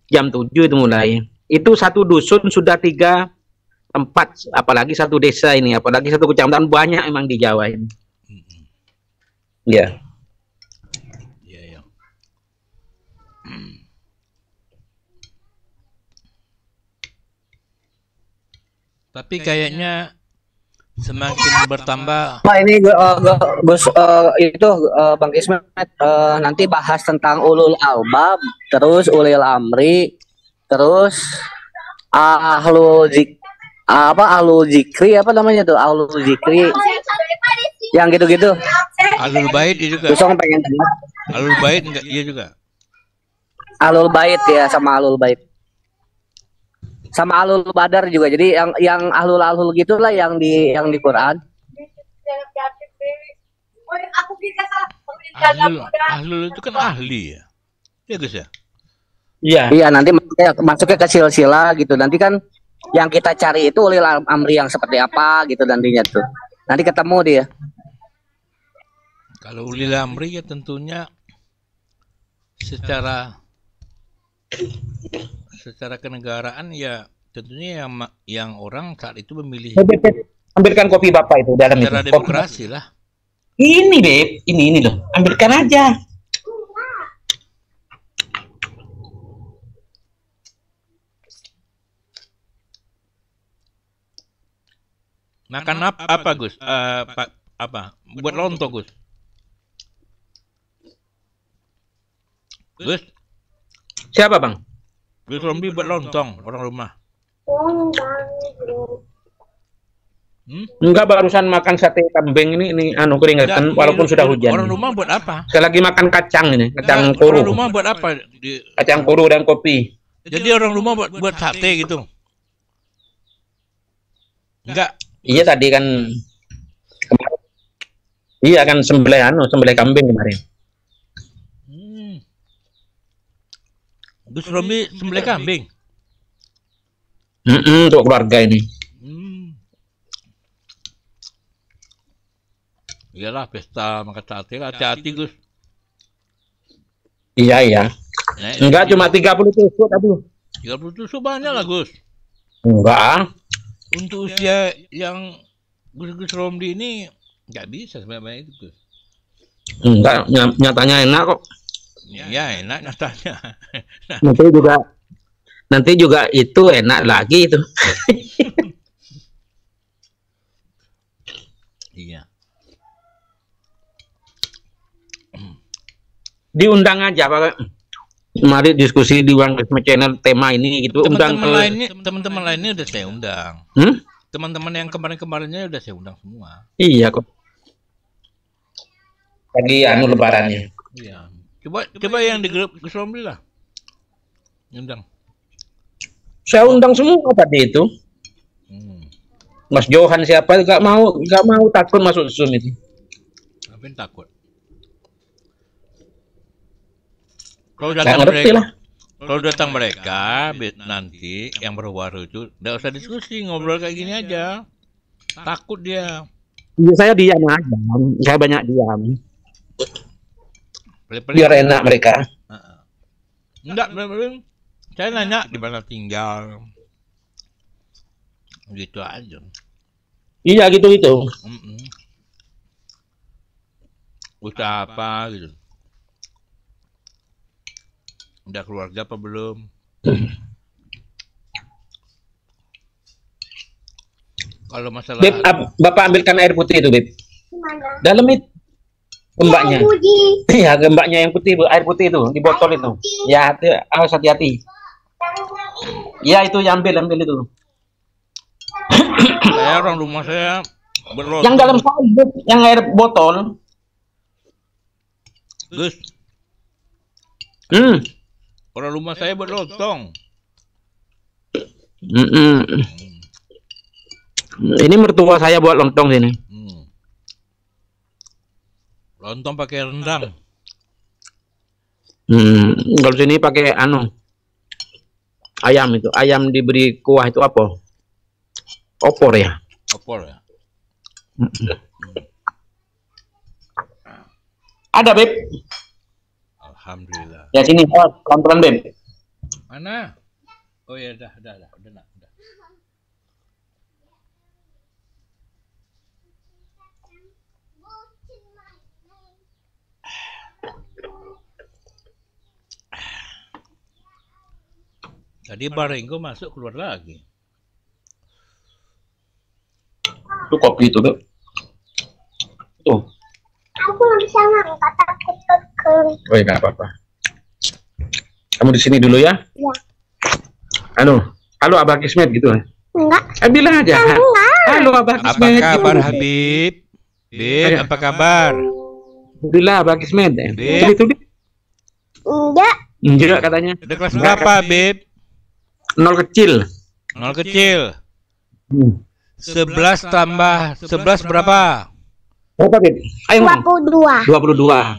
jam 7 itu mulai. Itu satu dusun sudah 3 tempat, apalagi satu desa ini, apalagi satu kecamatan, banyak emang di Jawa ini. Ya.
Iya. Tapi kayaknya semakin bertambah.
Nah ini Gus Bang Ismet nanti bahas tentang ulul albab, terus ulil amri, terus ahlu zikri apa namanya tuh, ahlu zikri Yang gitu-gitu.
Alul Bait dia juga.
Gusong pengen dengar.
Alul Bait enggak iya juga.
Alul Bait ya, sama Alul Bait. Sama Alul Badar juga. Jadi yang ahlul gitulah yang di Quran.
Ahlul itu kan ahli ya. Ya Gus ya.
Iya.
Iya, nanti masuknya ke silsilah gitu. Nanti kan yang kita cari itu ulil amri yang seperti apa gitu nantinya tuh. Nanti ketemu dia.
Kalau ulil amri ya tentunya secara kenegaraan ya tentunya yang orang saat itu memilih
Ambilkan kopi Bapak itu dalam itu.
secara demokrasi lah.
Ini, Beb. Ini loh. Ambilkan aja.
Makan apa Gus? Apa? Buat lontong Gus. Gus,
Siapa, Bang?
Gus Romli buat lontong orang rumah.
Enggak, barusan makan sate kambing ini anu keringetan
Enggak,
walaupun sudah hujan.
Orang rumah buat apa?
Saya lagi makan kacang ini, kacang
Enggak,
kuru.
orang rumah buat apa?
Kacang kuru dan kopi.
Jadi orang rumah buat sate gitu. Enggak.
Iya tadi kan kemarin. Iya kan sembelih kambing kemarin.
Gus Romli sembelih kambing.
Untuk keluarga ini.
Iyalah pesta makan sate lah, hati-hati Gus.
Iya. Enggak cuma 30 tusuk aduh.
30 tusuk banyak lah Gus.
Enggak.
Untuk usia yang Gus Romli ini nggak bisa sebenarnya itu Gus.
Enggak, nyatanya enak kok.
Ya enak nyatanya.
Nanti juga itu enak lagi itu.
Iya.
Diundang aja Pak. Mari diskusi di One Channel tema ini gitu.
Teman-teman lainnya udah saya undang. Teman-teman yang kemarin-kemarinnya udah saya undang semua.
Iya kok. Lagi anu lebarannya.
Iya. Coba yang di grup Gus Romli lah. Undang.
Saya undang semua tadi itu. Mas Johan siapa nggak mau takut masuk Zoom itu.
Apa yang takut? Kalau datang mereka nanti yang baru-baru itu nggak usah diskusi, ngobrol kayak gini aja. Takut dia.
Saya diam aja. Saya banyak diam.
Biar
enak mereka.
Enggak, saya nanya di mana tinggal. Gitu aja.
Iya gitu.
Usaha apa gitu. Udah keluarga apa belum? Kalau masalah
Beb, Bapak ambilkan air putih itu, Beb. Dalam itu gembaknya. Iya, gembaknya yang putih, Bu. Air putih itu di botol itu. Ya, hati-hati. Ya, itu ambil itu.
Saya orang rumah saya berlontong.
Yang dalam sabuk, yang air botol.
Gus. Orang rumah saya berlontong.
Ini mertua saya buat lontong sini.
Lontong pakai rendang.
Kalau sini pakai ayam itu. Ayam diberi kuah itu apa? Opor ya.
Opor ya.
Ada Beb.
Alhamdulillah.
Ya sini, pelan-pelan Beb.
Mana? Oh ya, udah. Tadi Barenggo masuk keluar lagi.
Itu kopi itu, Beb. Tuh.
Aku nggak bisa ngangkat, takut pegel.
Oh, enggak apa-apa. Kamu di sini dulu ya?
Iya.
Halo Abah Kismet gitu.
Enggak.
Bilang aja.
Enggak.
Halo Abah
Apa
Kismet.
kabar
gitu.
Habib? Beb, apa kabar?
Alhamdulillah, Bang Kismet.
Beb.
Itu
Enggak.
enggak katanya.
Udah kelas berapa, Beb?
0 kecil.
0 kecil.
Hmm.
11 tambah 11 berapa?
Berapa, Beb? Ayo ngomong.
22.
22.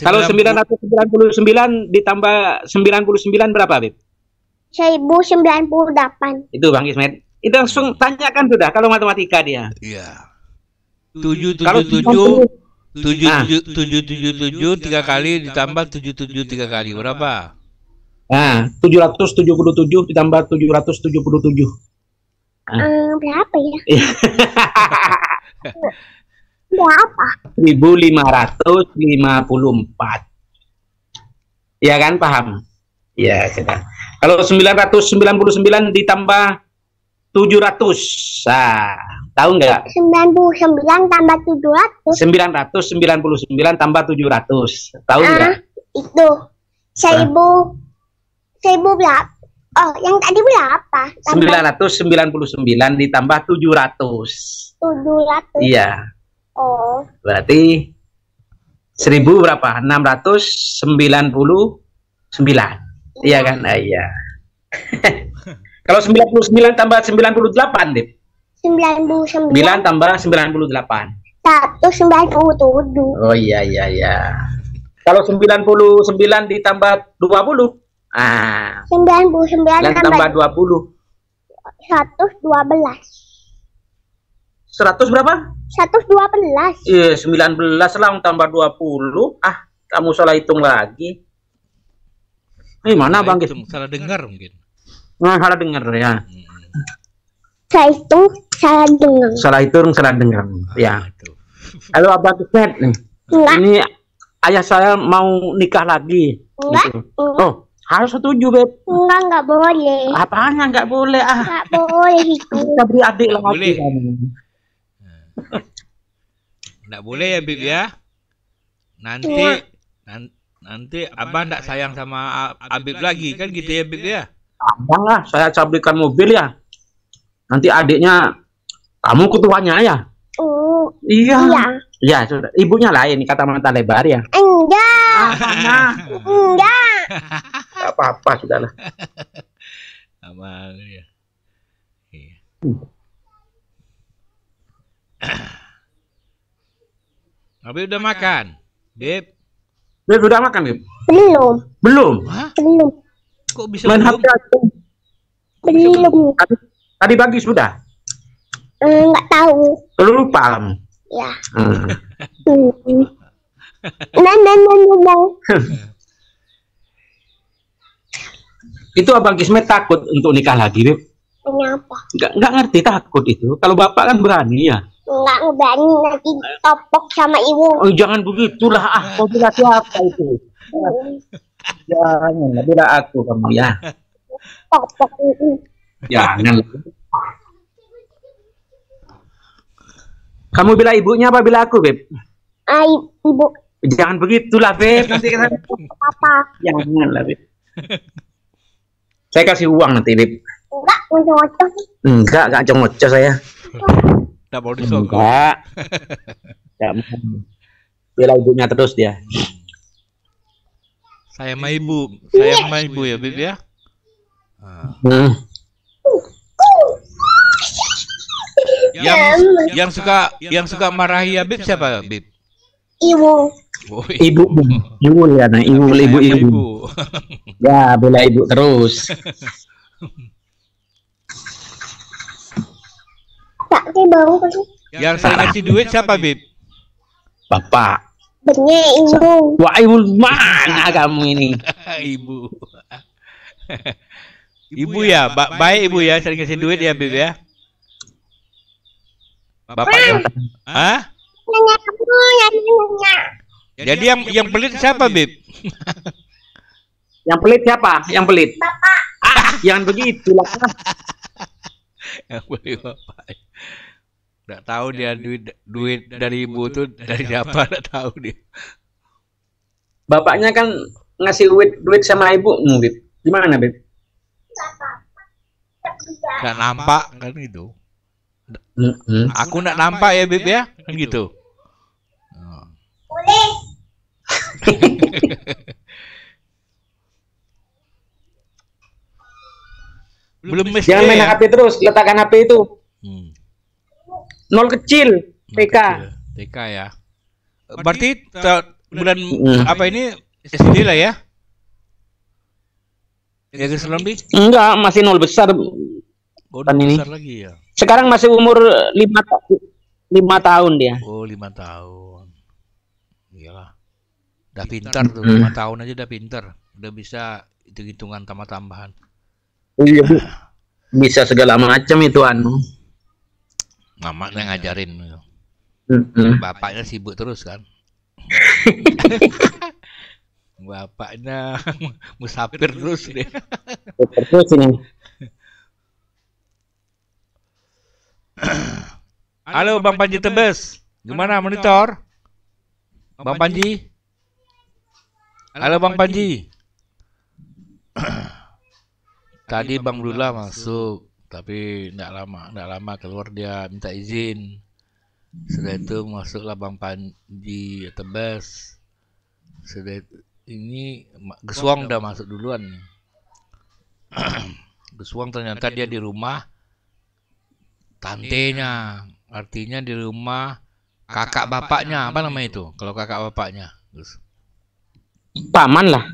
Kalau 999 ditambah 99 berapa, Beb?
1098.
Itu Bang Kismet. Itu langsung tanyakan sudah kalau matematika dia.
Iya.
Kalau
777 3 kali ditambah 77 3 kali berapa?
Nah, 777 ditambah 777.
Berapa ya? Berapa?
1554. Ya kan, paham? Ya, sudah. Kalau 999 ditambah 700. Nah, tahu nggak?
99 tambah 700.
999 tambah 700. Tahu nggak?
Itu 1000 berapa? Oh, yang tadi berapa?
999 ditambah 700.
700.
Iya.
Oh,
Berarti 1000 berapa? 699. Iya kan? Nah, iya. Kalau 99 tambah 98, Dip.
99
9 tambah 98.
197.
Oh iya. Kalau 99 ditambah 20.
99
9 tambah 20.
112.
100 berapa?
112.
Iya, 19 lah tambah 20. Kamu salah hitung lagi. Mana Bang?
Salah dengar mungkin.
Nah, salah dengar ya.
Saya itu salah dengar.
Salah hitung, salah dengar. Ya.
Itu.
Halo Abang Kismet nih.
Enggak.
Ini ayah saya mau nikah lagi.
Enggak.
Gitu. Oh, harus setuju, Beb.
Enggak boleh.
Apanya nggak boleh?
Enggak boleh itu.
Kita beri adik
Nggak
lagi.
boleh.
kamu.
Nggak boleh ya, Bib ya. Nanti nanti Abang nggak sayang sama Abib lagi kan gitu ya, Bib ya.
Abang lah, saya belikan mobil ya. Nanti adiknya kamu ketuanya ya. Iya.
Iya.
Ya, sudah. Ibunya lain kata mata lebar ya.
Enggak.
Mana?
Enggak.
Nggak apa-apa sudahlah.
Sama ya. Iya. Abib udah makan, Bib?
Beb udah makan, Beb?
Belum.
Belum.
Hah?
Belum.
Kok bisa
Main
belum?
HP aja.
Belum.
Tadi pagi sudah.
Enggak tahu.
Lupa kamu.
Ya.
Hmm.
Nah.
Itu Abang Kismet takut untuk nikah lagi, Beb.
Kenapa?
Nggak ngerti takut itu. Kalau bapak kan berani ya.
Enggak ngeberani nanti topok sama ibu.
Oh, jangan begitulah. Kau bilang siapa itu? Jangan, bila aku kamu ya.
Topok itu.
Jangan. Kamu bila ibunya apa bila aku, Beb?
Ibu.
Jangan begitulah, Beb. Nanti kita
Apa?
janganlah, Beb. Saya kasih uang nanti, Beb.
Enggak ngocok.
Enggak congocok saya.
Nggak mau disogok.
Enggak. Enggak mau. Bela ibunya terus dia.
Saya sama ibu ya, Bib ya.
Hmm.
Yang suka marahi Bib siapa, Bib?
Ibu.
Oh,
Ibu ya, nah ibu. Ya, bela ibu terus.
Tak baru
Yang saya ngasih duit siapa, Bib?
Bapak.
bener ibu.
Wah, ibu mana kamu ini?
Ibu. Ibu ya, baik ibu ya, sering ngasih duit ya, Bib ya. Bapaknya. Hah?
Nanya kamu, nanya.
Jadi yang pelit siapa, Bib?
Yang pelit siapa? Yang pelit?
Bapak.
Jangan begitulah.
Yang pelit bapak. Nggak tahu dia duit dari ibu tuh dari siapa, nggak tahu dia.
Bapaknya kan ngasih duit sama ibu, Bib. Gimana, Bib?
Nggak nampak kan itu. Aku nggak nampak ya, Bib ya. Kan gitu. Oh.
Boleh.
Belum SD
Jangan main
ya?
HP terus, letakkan HP itu.
Hmm.
Nol kecil, TK.
TK ya. Berarti bulan
Mm.
apa ini SD lah ya? Ya Gus Romli?
Enggak, masih nol besar.
Oh,
Kan ini.
besar lagi ya.
Sekarang masih umur 5 tahun dia.
Oh, 5 tahun. Iyalah. Udah pintar tuh, 5 tahun aja udah pintar. Udah bisa hitung-hitungan tambah-tambahan.
Iya, Bu. Bisa segala macam itu anu.
Mama yang ngajarin.
Mm-mm.
Bapaknya sibuk terus kan. Bapaknya musafir terus deh.
Terus ini.
Halo Bang Panji Tebes. Gimana monitor? Bang Panji? Halo Bang Panji. Tadi Bang Lula masuk, tapi enggak lama keluar dia minta izin. Sudah itu masuklah Bang Panji Tebes. Sudah ini Geswong udah masuk duluan nih. Geswong ternyata dia di rumah tantenya, artinya di rumah kakak bapaknya, apa namanya itu? Kalau kakak bapaknya, Gus.
Paman lah.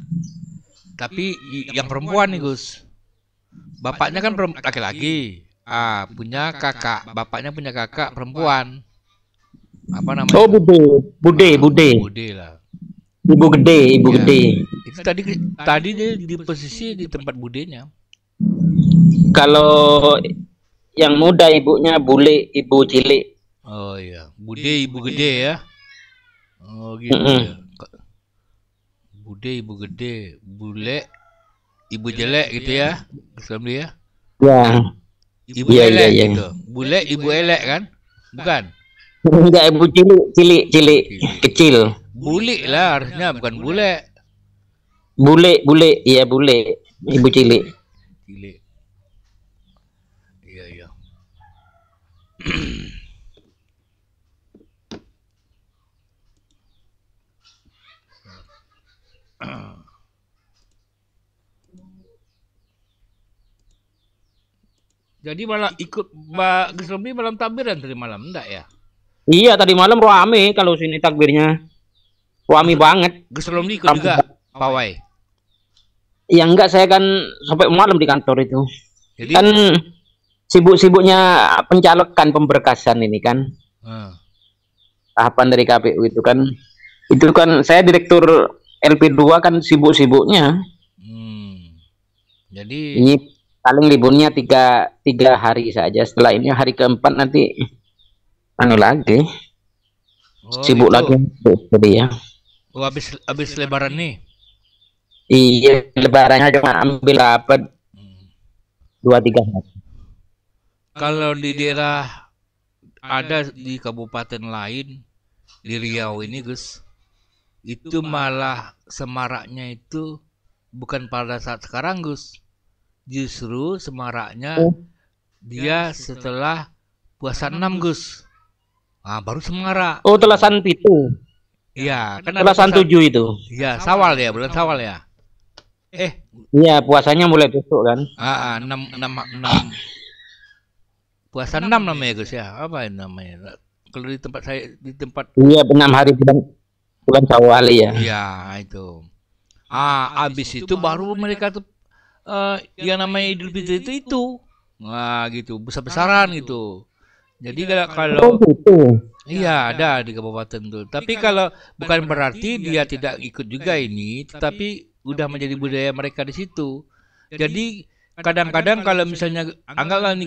Tapi yang perempuan nih, Gus. Bapaknya kan laki-laki. Punya kakak, bapaknya punya kakak perempuan. Apa namanya?
Oh,
itu?
Bude.
Bude lah.
Ibu
Ya.
gede.
Itu tadi dia di posisi di tempat budenya.
Kalau yang muda ibunya bule, ibu cilik.
Oh iya, bude ibu gede ya. Oh gitu
Mm-mm.
ya. Bude ibu gede, bule ibu jelek gitu ya. Islam dia.
Ya.
Ibu
Iya,
elek
iya.
gitu. Bule ibu elek kan? Bukan.
Enggak, ibu cilik, kecil.
Bule lah harusnya, bukan bule.
Bule, iya bule, ibu cilik.
Gile. Iya. Jadi malah ikut Mbak Gus Romli malam takbiran tadi malam, enggak ya?
Iya, tadi malam rame kalau sini takbirnya. Rame banget.
Gus Romli ikut juga pawai.
Ya enggak, saya kan sampai malam di kantor itu.
Jadi
Kan sibuk-sibuknya pencalekan pemberkasan ini kan. Tahapan dari KPU itu kan. Itu kan saya direktur LP2 kan sibuk-sibuknya.
Jadi
Ini paling liburnya tiga hari saja. Setelah ini hari keempat nanti anu lagi. Sibuk
gitu.
lagi. Jadi ya.
Oh, habis lebaran nih.
Iya, lebarannya cuma ambil apa 2-3 hari.
Kalau di daerah ada di kabupaten lain di Riau ini, Gus, itu malah semaraknya itu bukan pada saat sekarang, Gus. Justru semaraknya dia setelah puasa 6, Gus. Baru semarak.
Oh, Telasan Pitu.
Iya, kan ada
Telasan 7 itu.
Iya, Sawal ya, bulan Sawal ya.
Iya, puasanya mulai besok kan.
6 puasa 6 namanya, Gus ya. Apa ini namanya? Kalau di tempat saya di tempat
Iya, 6 hari bulan Syawal ya.
iya itu. Abis itu baru mereka tuh yang namanya Idul Fitri itu. Gitu, besar-besaran gitu. Jadi kalau
Gitu.
iya ada di kabupaten tuh. Tapi kalau bukan berarti dia tidak ikut juga ini, tetapi udah menjadi budaya mereka di situ. Jadi kadang-kadang kalau misalnya anggaplah nih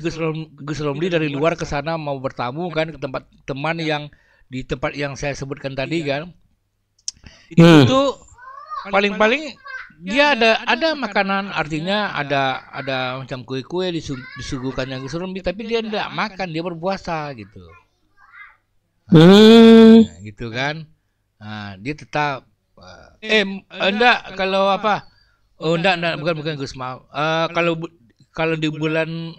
Gus Romli dari luar ke sana mau bertamu kan ke tempat teman yang di tempat yang saya sebutkan tadi kan. Itu paling-paling dia ada makanan, artinya ada macam kue-kue disuguhkannya Gus Romli, tapi dia tidak makan, dia berpuasa gitu. Gitu kan. Dia tetap enggak kalau apa? Oh enggak bukan Gus, maaf. Kalau di bulan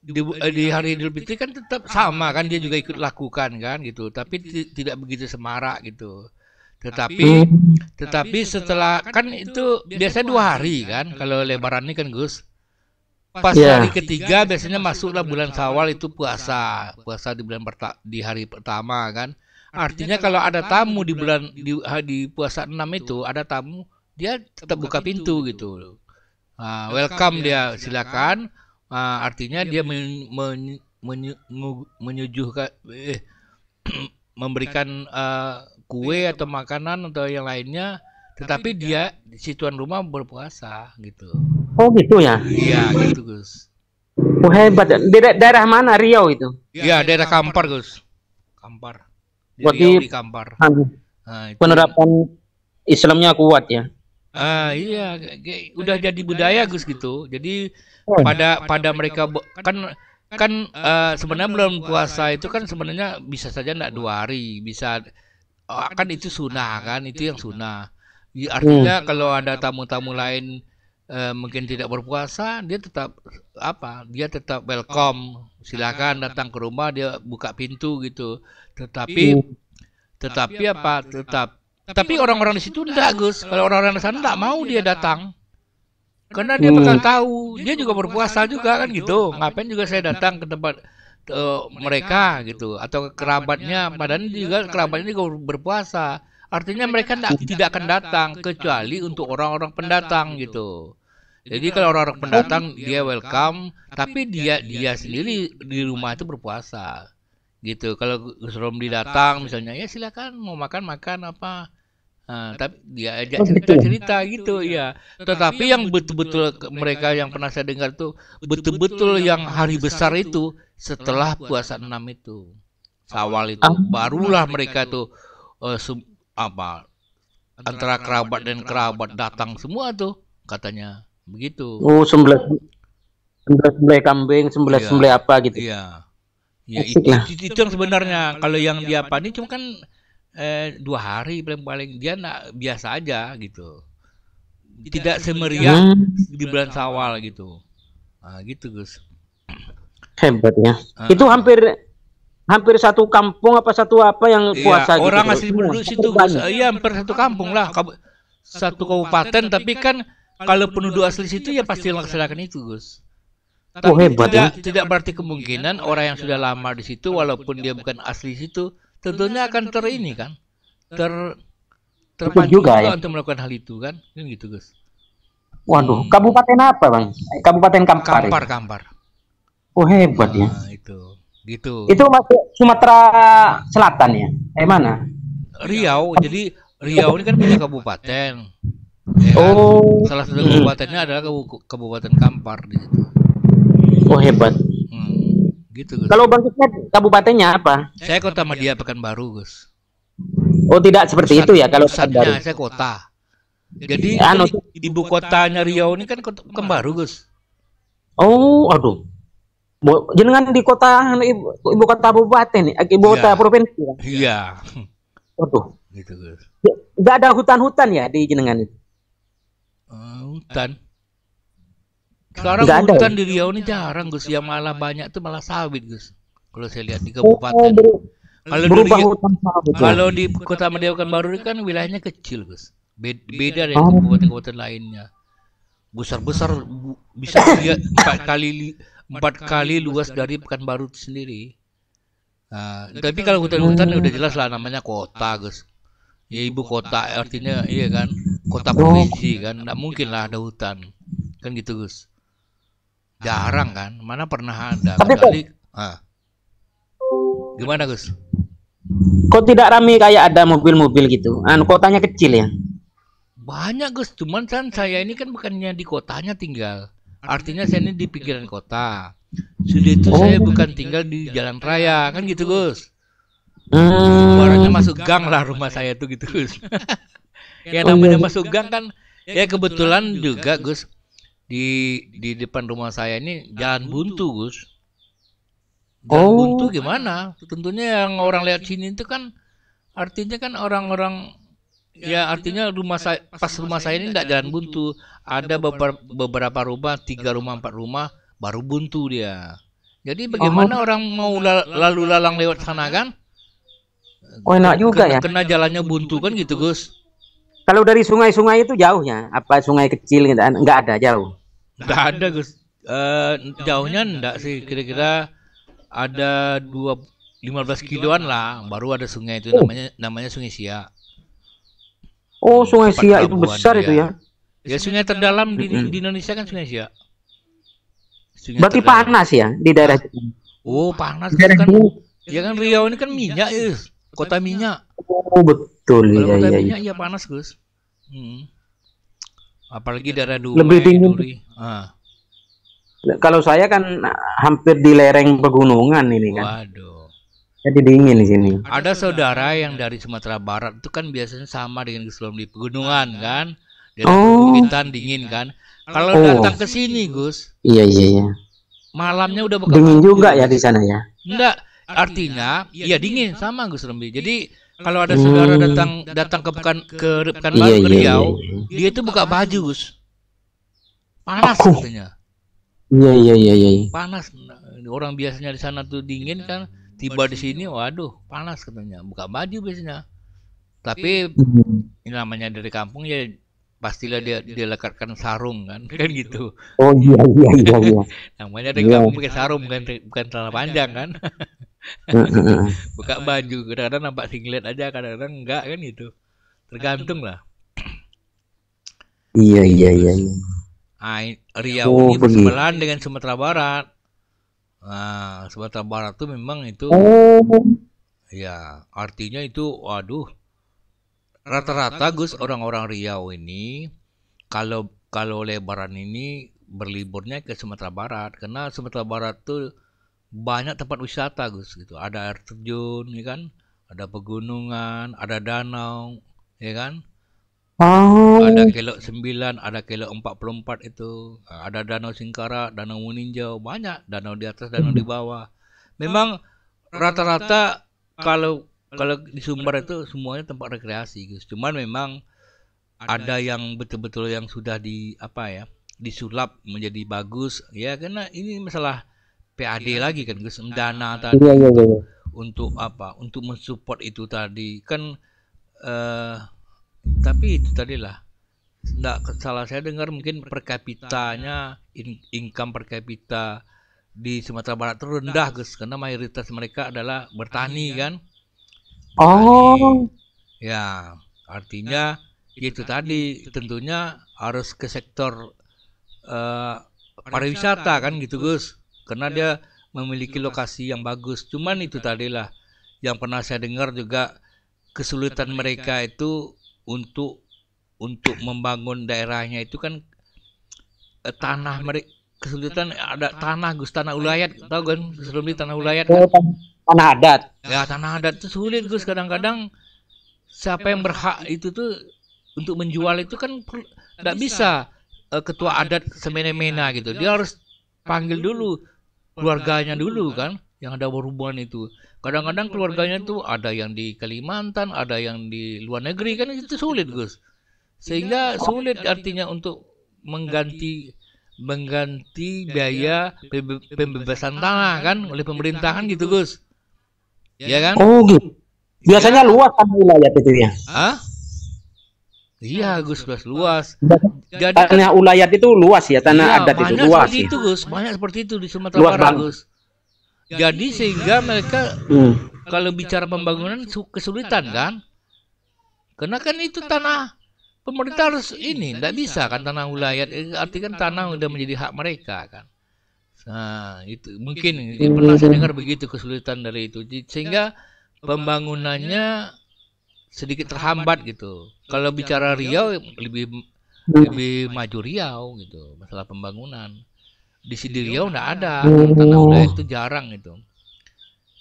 di hari Idul Fitri kan tetap sama kan, dia juga ikut lakukan kan gitu, tapi tidak begitu semarak gitu. Tetapi setelah kan itu biasa 2 hari kan kalau Lebaran ini kan Gus. Pas hari ketiga biasanya masuklah bulan Syawal, itu puasa di hari pertama kan. Artinya kalau ada tamu di puasa 6 itu ada tamu, dia tetap buka pintu gitu. Welcome dia, silakan. Artinya dia menyuguhkan memberikan kue atau makanan atau yang lainnya, tetapi dia si tuan rumah berpuasa gitu.
Oh gitu ya?
Iya gitu Gus.
Oh hebat. Daerah mana, Riau itu?
Iya daerah Kampar Gus. Kampar.
Berarti
di Kampar.
Penerapan Islamnya kuat ya?
Iya, udah jadi budaya Gus gitu. Jadi pada mereka kan sebenarnya bulan puasa itu kan sebenarnya bisa saja enggak 2 hari, bisa kan itu sunnah kan, itu yang sunnah. Artinya kalau ada tamu-tamu lain mungkin tidak berpuasa, dia tetap welcome, silakan datang ke rumah, dia buka pintu gitu. Tetapi orang-orang di situ enggak Gus. Kalau orang-orang di sana enggak mau dia datang. Karena dia bakal tahu, dia juga berpuasa juga kan gitu. Ngapain juga saya datang ke tempat mereka gitu, atau kerabatnya, padahal juga kerabatnya juga berpuasa. Artinya mereka tidak akan datang kecuali untuk orang-orang pendatang gitu. Jadi kalau orang-orang pendatang dia welcome, tapi dia sendiri di rumah itu berpuasa gitu. Kalau Gus Romli datang misalnya, ya silakan mau makan apa. Tapi dia ajak cerita-cerita gitu ya. Tetapi yang betul-betul mereka yang pernah saya dengar tuh betul-betul yang hari besar itu setelah puasa 6 itu, Syawal itu, barulah mereka tuh antara kerabat dan kerabat datang semua tuh katanya begitu.
Oh, sembelih kambing, sembelih apa gitu.
Iya. Ya itu yang sebenarnya. Kalau yang dia ini cuma kan 2 hari paling dia biasa aja gitu. Tidak semeriah di bulan Syawal gitu. Gitu Gus.
Hebat ya. Itu hampir satu kampung satu yang puasa gitu.
Orang asli penduduk situ Gus. Iya, hampir satu kampung lah. Satu kabupaten, tapi kan kalau penduduk asli situ ya pasti melaksanakan itu Gus. Tapi tidak berarti kemungkinan orang yang sudah lama di situ walaupun dia bukan asli situ tentunya akan terpacu juga ya untuk melakukan hal itu kan gitu Gus.
Waduh, kabupaten apa Bang? Kabupaten Kampar.
Kampar.
Oh hebat ya.
Itu gitu.
Itu masuk Sumatera Selatan ya? Mana?
Riau. Jadi Riau ini kan punya kabupaten. Salah satu kabupatennya adalah Kabupaten Kampar di situ.
Oh hebat.
Gitu Gus.
Kalau Bang Kismet kabupatennya apa?
Saya Kota Madia Pekanbaru Gus.
Oh tidak seperti itu ya kalau
pusatnya saya kota. Jadi ibu kotanya Riau ini kan Pekanbaru Gus.
Oh aduh. Jenengan di kota ibu kota kabupaten, ibu kota provinsi ya?
Iya.
Waduh.
Gitu Gus.
Enggak ada hutan-hutan ya di jenengan itu?
Hutan. Sekarang hutan di Riau ini jarang Gus, yang malah banyak tuh malah sawit Gus. Kalau saya lihat di kabupaten. Kalau di Kota Madia Pekanbaru kan wilayahnya kecil Gus. Beda dari kabupaten-kabupaten lainnya. Besar-besar bisa lihat 4 kali luas dari Pekanbaru itu sendiri. Tapi kalau hutan-hutan udah jelas lah namanya kota Gus. Ya ibu kota artinya iya kan, kota provinsi kan, nggak mungkin lah ada hutan kan gitu Gus. Jarang kan, mana pernah ada. Tapi gimana Gus?
Kok tidak ramai kayak ada mobil-mobil gitu? Kotanya kecil ya?
Banyak Gus, cuman kan saya ini kan bukannya di kotanya tinggal. Artinya saya ini di pinggiran kota. Sudah itu saya bukan tinggal di jalan raya kan gitu Gus. Barangnya masuk gang lah rumah saya tuh gitu Gus. Ya namanya masuk gang kan. Ya kebetulan juga Gus di depan rumah saya ini jalan buntu Gus. Jalan buntu gimana? Tentunya yang orang lihat sini itu kan artinya kan orang-orang ya artinya rumah saya ini tidak jalan buntu. Ada beberapa rumah, 3 rumah 4 rumah baru buntu dia. Jadi bagaimana orang mau lalu lalang lewat sana kan?
Oh, enak juga ya.
Kena jalannya buntu kan gitu, Gus.
Kalau dari sungai-sungai itu jauhnya? Apa sungai kecil gitu? Enggak ada, jauh.
Enggak ada, Gus. Jauhnya enggak sih, kira-kira ada 15 kiloan lah, baru ada sungai itu namanya Sungai Siak.
Oh, Sungai
Tempat
Siak itu
pelabuhan,
besar itu ya.
Ya sungai terdalam di Indonesia kan Sungai Siak. Sungai
Berarti
terdalam.
panas ya di daerah.
Oh, panas
Daerah
kan.
itu.
Ya kan Riau ini kan minyak, ya. Kota minyak.
Oh, betul
Kalau
ya,
kota
ya,
minyak
ya.
ya panas, Gus. Apalagi daerah Dumai,
Lebih dingin.
Duri.
Kalau saya kan hampir di lereng pegunungan ini kan.
Waduh.
Jadi dingin di sini.
Ada saudara yang dari Sumatera Barat itu kan biasanya sama dengan Gus Romli, pegunungan kan. Daerah perbukitan dingin kan. Kalau datang ke sini, Gus.
Iya, iya, iya.
Malamnya udah buka
Dingin
baju,
juga
Gus.
ya di sana ya.
Enggak, artinya ya dingin sama Gus Romli. Jadi kalau ada saudara datang ke
Iya, iya,
Riau,
iya.
dia itu buka baju, Gus. Panas
Aku.
katanya.
Iya, iya, iya, iya.
Panas. Orang biasanya di sana tuh dingin kan, tiba di sini waduh, panas katanya. Buka baju biasanya. Tapi ini namanya dari kampung ya pastilah dia lekatkan sarung kan gitu.
Oh iya, iya, iya, iya.
Namanya dari kampung pakai sarung bukan celana panjang kan. Buka baju, kadang-kadang nampak singlet aja, kadang-kadang enggak kan gitu. Tergantung lah.
Iya, iya, iya, iya.
Riau ini bersebelahan dengan Sumatera Barat. Nah, Sumatera Barat tuh memang itu ya artinya itu waduh. Rata-rata Gus orang-orang Riau ini kalau lebaran ini berliburnya ke Sumatera Barat karena Sumatera Barat tuh banyak tempat wisata Gus gitu. Ada air terjun ya kan, ada pegunungan, ada danau ya kan. Ada Kelok 9, ada Kelok 44 itu, ada Danau Singkara, Danau Meninjau, banyak danau di atas, danau di bawah. Memang rata-rata kalau di Sumber itu semuanya tempat rekreasi, Gus. Cuman memang ada yang betul-betul yang sudah disulap menjadi bagus, ya karena ini masalah PAD lagi kan, Gus. Dana tadi untuk apa? Untuk mensupport itu tadi kan. Tapi itu tadilah, nggak salah saya dengar mungkin per kapitanya income per kapita di Sumatera Barat itu rendah Gus karena mayoritas mereka adalah bertani kan. Ya artinya itu tadi tentunya harus ke sektor pariwisata kan gitu Gus karena dia memiliki lokasi yang bagus. Cuman itu tadilah yang pernah saya dengar juga kesulitan mereka itu untuk membangun daerahnya itu kan tanah mereka kesulitan, ada tanah Gus, tanah ulayat, tahu kan sebelum di tanah ulayat kan?
Tanah adat
Ya tanah adat itu sulit Gus, kadang-kadang siapa yang berhak itu tuh untuk menjual itu kan tidak bisa ketua adat semena-mena gitu, dia harus panggil dulu keluarganya dulu kan yang ada berhubungan itu. Kadang-kadang keluarganya tuh ada yang di Kalimantan, ada yang di luar negeri kan, itu sulit Gus. Sehingga sulit artinya untuk mengganti biaya pembebasan tanah kan oleh pemerintahan gitu Gus. Ya kan?
Oh gitu. Biasanya luas kan wilayah itu ya.
Hah? Iya Gus, luas.
Jadi tanah ulayat itu luas ya, tanah adat itu luas.
Seperti itu Gus, banyak seperti itu di Sumatera Barat Gus. Jadi sehingga mereka kalau bicara pembangunan kesulitan kan, karena kan itu tanah pemerintah harus ini, tidak bisa kan tanah wilayah, artinya kan tanah udah menjadi hak mereka kan. Nah itu mungkin pernah saya dengar begitu kesulitan dari itu, sehingga pembangunannya sedikit terhambat gitu. Kalau bicara Riau lebih maju Riau gitu, masalah pembangunan. Di sini Riau nggak ada, tanah wilayah itu jarang itu.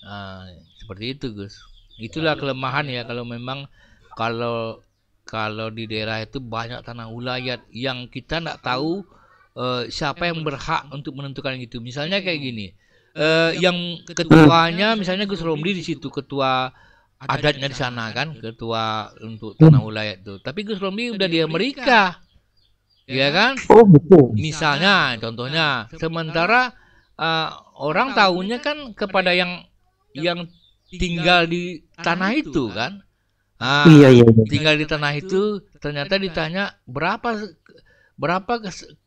Nah, seperti itu Gus. Itulah kelemahan ya kalau memang kalau di daerah itu banyak tanah wilayah yang kita nggak tahu siapa yang berhak untuk menentukan itu. Misalnya kayak gini, yang ketuanya misalnya Gus Romli di situ, ketua adatnya di sana kan, ketua untuk tanah wilayah itu. Tapi Gus Romli udah di Amerika. Ya kan?
Oh betul.
Misalnya, contohnya, sementara orang tahunya kan kepada yang tinggal di tanah itu kan. Ah,
Iya, iya, iya.
tinggal di tanah itu ternyata ditanya berapa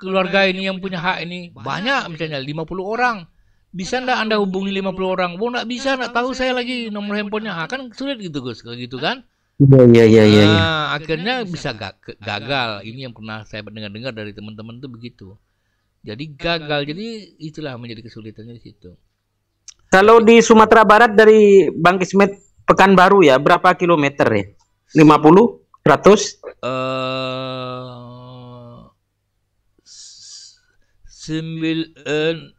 keluarga ini yang punya hak ini? Banyak misalnya 50 orang. Bisa enggak Anda hubungi 50 orang? Oh, enggak bisa, enggak tahu saya lagi nomor handphonenya. Ah, kan sulit gitu, Gus. Kalau gitu kan.
Iya, iya, iya, iya, iya.
Akhirnya bisa gagal. Ini yang pernah saya dengar dari teman-teman tuh begitu. Jadi gagal. Jadi itulah menjadi kesulitannya di situ.
Kalau di Sumatera Barat dari Bang Kismet Pekanbaru ya, berapa kilometer ya? 50, 100?
Sembilan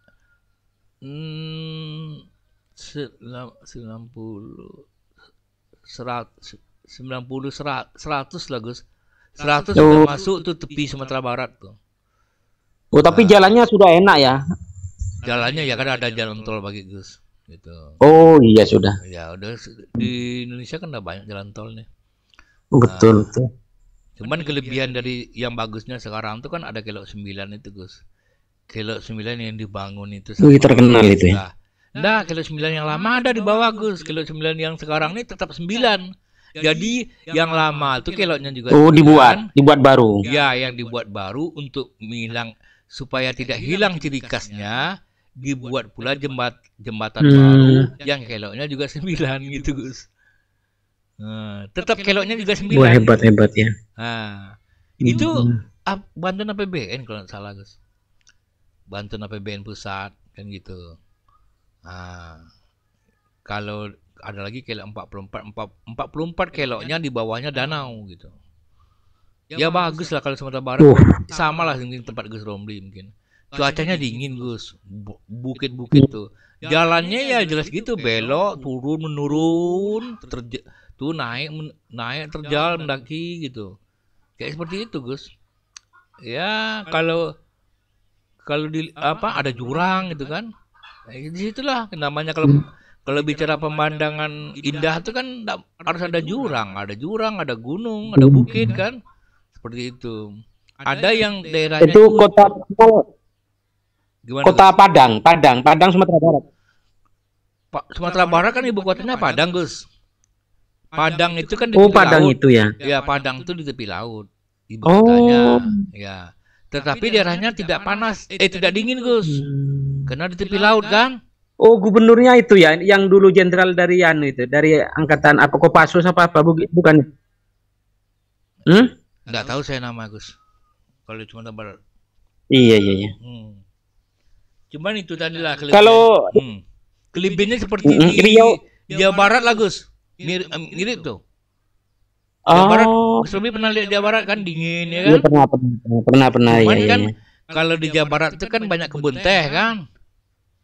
100 lah Gus. 100 sudah masuk tuh tepi Sumatera Barat tuh.
Oh, tapi jalannya sudah enak ya?
Jalannya ya kan ada jalan tol bagi Gus gitu.
Oh iya sudah.
Ya udah, di Indonesia kan udah banyak jalan tol nih.
Betul, betul.
Cuman kelebihan dari yang bagusnya sekarang tuh kan ada Kelok 9 itu Gus. Kelok 9 yang dibangun itu
Wih, terkenal itu ya.
Nah, Kelok 9 yang lama ada di bawah Gus. Kelok 9 yang sekarang ini tetap 9. Jadi yang lama itu keloknya juga
dibuat baru.
Ya, yang dibuat baru untuk supaya tidak hilang ciri khasnya, dibuat pula jembatan baru yang keloknya juga 9 gitu Gus. Tetap keloknya juga 9.
Wah, hebat ya.
Nah, itu bantuan APBN kalau nggak salah Gus. Bantuan APBN pusat kan gitu. Kalau ada lagi kelok 44 keloknya di bawahnya danau gitu. Ya bagus lah kalau Sumatera Barat. Sama lah dengan tempat Gus Romli mungkin. Cuacanya dingin Gus. Bukit-bukit tuh. Jalannya ya jelas gitu, belok, turun, menurun, tuh naik terjal mendaki gitu. Kayak seperti itu Gus. Ya kalau di ada jurang gitu kan. Di situlah namanya kalau bicara pemandangan indah itu kan harus ada jurang, ada gunung, ada bukit kan. Seperti itu. Ada yang daerahnya
itu kota
gimana,
kota Gus? Padang Sumatera Barat.
Sumatera Barat kan ibu kotanya Padang, Gus. Padang itu kan di
tepi
Padang
laut. Itu ya.
Ya, Padang itu di tepi laut. Ibu kotanya. Ya. Tetapi daerahnya tidak panas, tidak dingin, Gus. Karena di tepi laut kan.
Oh, gubernurnya itu ya, yang dulu jenderal dari dari angkatan apa Kopassus apa bukan?
Nggak tahu saya nama Gus. Kalau cuma Barat.
Iya.
Cuman itu tadi lah
kalau
kelebihannya seperti di Jawa Barat lah Gus. Mirip tuh. Jawa Barat, Gus Robi pernah lihat Jawa Barat kan dingin ya kan?
Iya, pernah.
Cuman
ya,
kan
ya.
Kalau di Jawa Barat itu kan banyak kebun teh kan.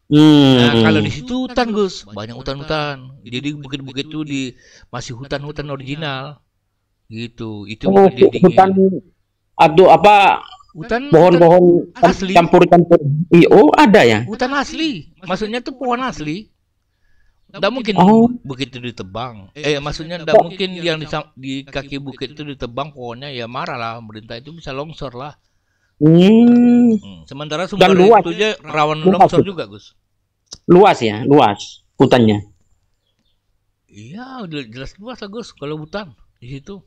Nah, kalau di situ hutan Gus, banyak hutan-hutan. Jadi bukit-bukit itu masih hutan-hutan original. Gitu. Itu
hutan
hutan
pohon-pohon
asli.
campur. Oh, ada ya?
Hutan asli. Maksudnya tuh pohon asli. Tidak mungkin bukit itu ditebang. Maksudnya tidak mungkin yang di kaki bukit itu ditebang pohonnya, ya marah lah pemerintah, itu bisa longsor lah. Sementara Sumber itu aja rawan longsor juga Gus.
Luas hutannya.
Iya, udah jelas luas lah Gus kalau hutan di situ.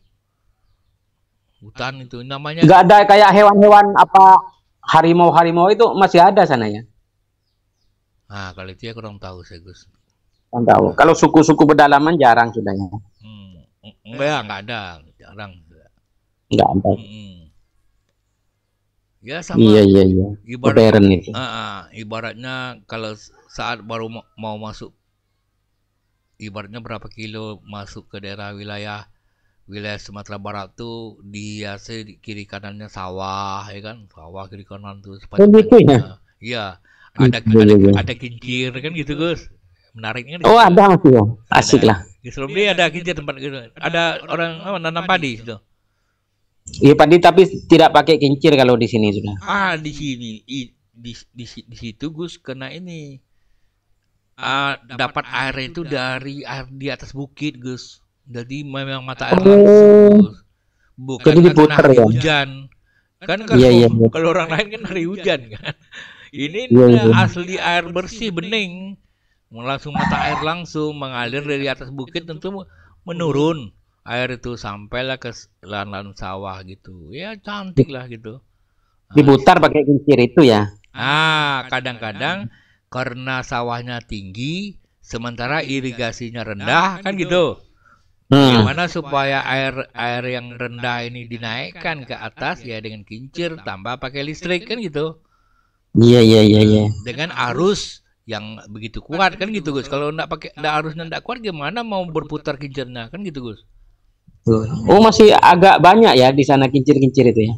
Hutan itu namanya.
Nggak ada kayak hewan-hewan apa harimau itu masih ada sana ya?
Nah, kalau itu ya kurang tahu saya Gus.
Kurang tahu. Kalau suku-suku pedalaman jarang sudah ya.
Nggak ada, jarang.
Nggak ada.
Ya sama.
Iya.
Ibaratnya kalau saat baru mau masuk, ibaratnya berapa kilo masuk ke daerah wilayah Sumatera Barat tuh di kiri kanannya sawah ya kan, sawah kiri kanan tuh
sepanjang.
Iya, ada kincir kan gitu Gus. Menariknya.
Oh ada masih ya, asik lah.
Di Selobi ada kincir tempat gitu. Ada orang nanam padi gitu.
Iya padi tapi tidak pakai kincir kalau di sini sudah.
Di sini di situ Gus kena ini. Dapat air itu dari air di atas bukit Gus. Jadi memang mata air langsung. Bukan
jadi diputer
hari
ya.
Hujan. Kan kalau orang lain kan hari hujan kan. Ini
Iya, iya.
asli air bersih, bening. Langsung mata air langsung mengalir dari atas bukit, tentu menurun. Air itu sampailah ke lahan-lahan sawah gitu. Ya cantik lah gitu.
Diputar pakai kincir itu ya.
Kadang-kadang karena sawahnya tinggi, sementara irigasinya rendah, kan gitu. Bagaimana supaya air yang rendah ini dinaikkan ke atas ya dengan kincir tambah pakai listrik, kan gitu.
Iya, iya, iya, iya.
Dengan arus yang begitu kuat, kan gitu Gus. Kalau arusnya enggak kuat, gimana mau berputar kincirnya, kan gitu Gus.
Oh, masih agak banyak ya di sana kincir-kincir itu ya.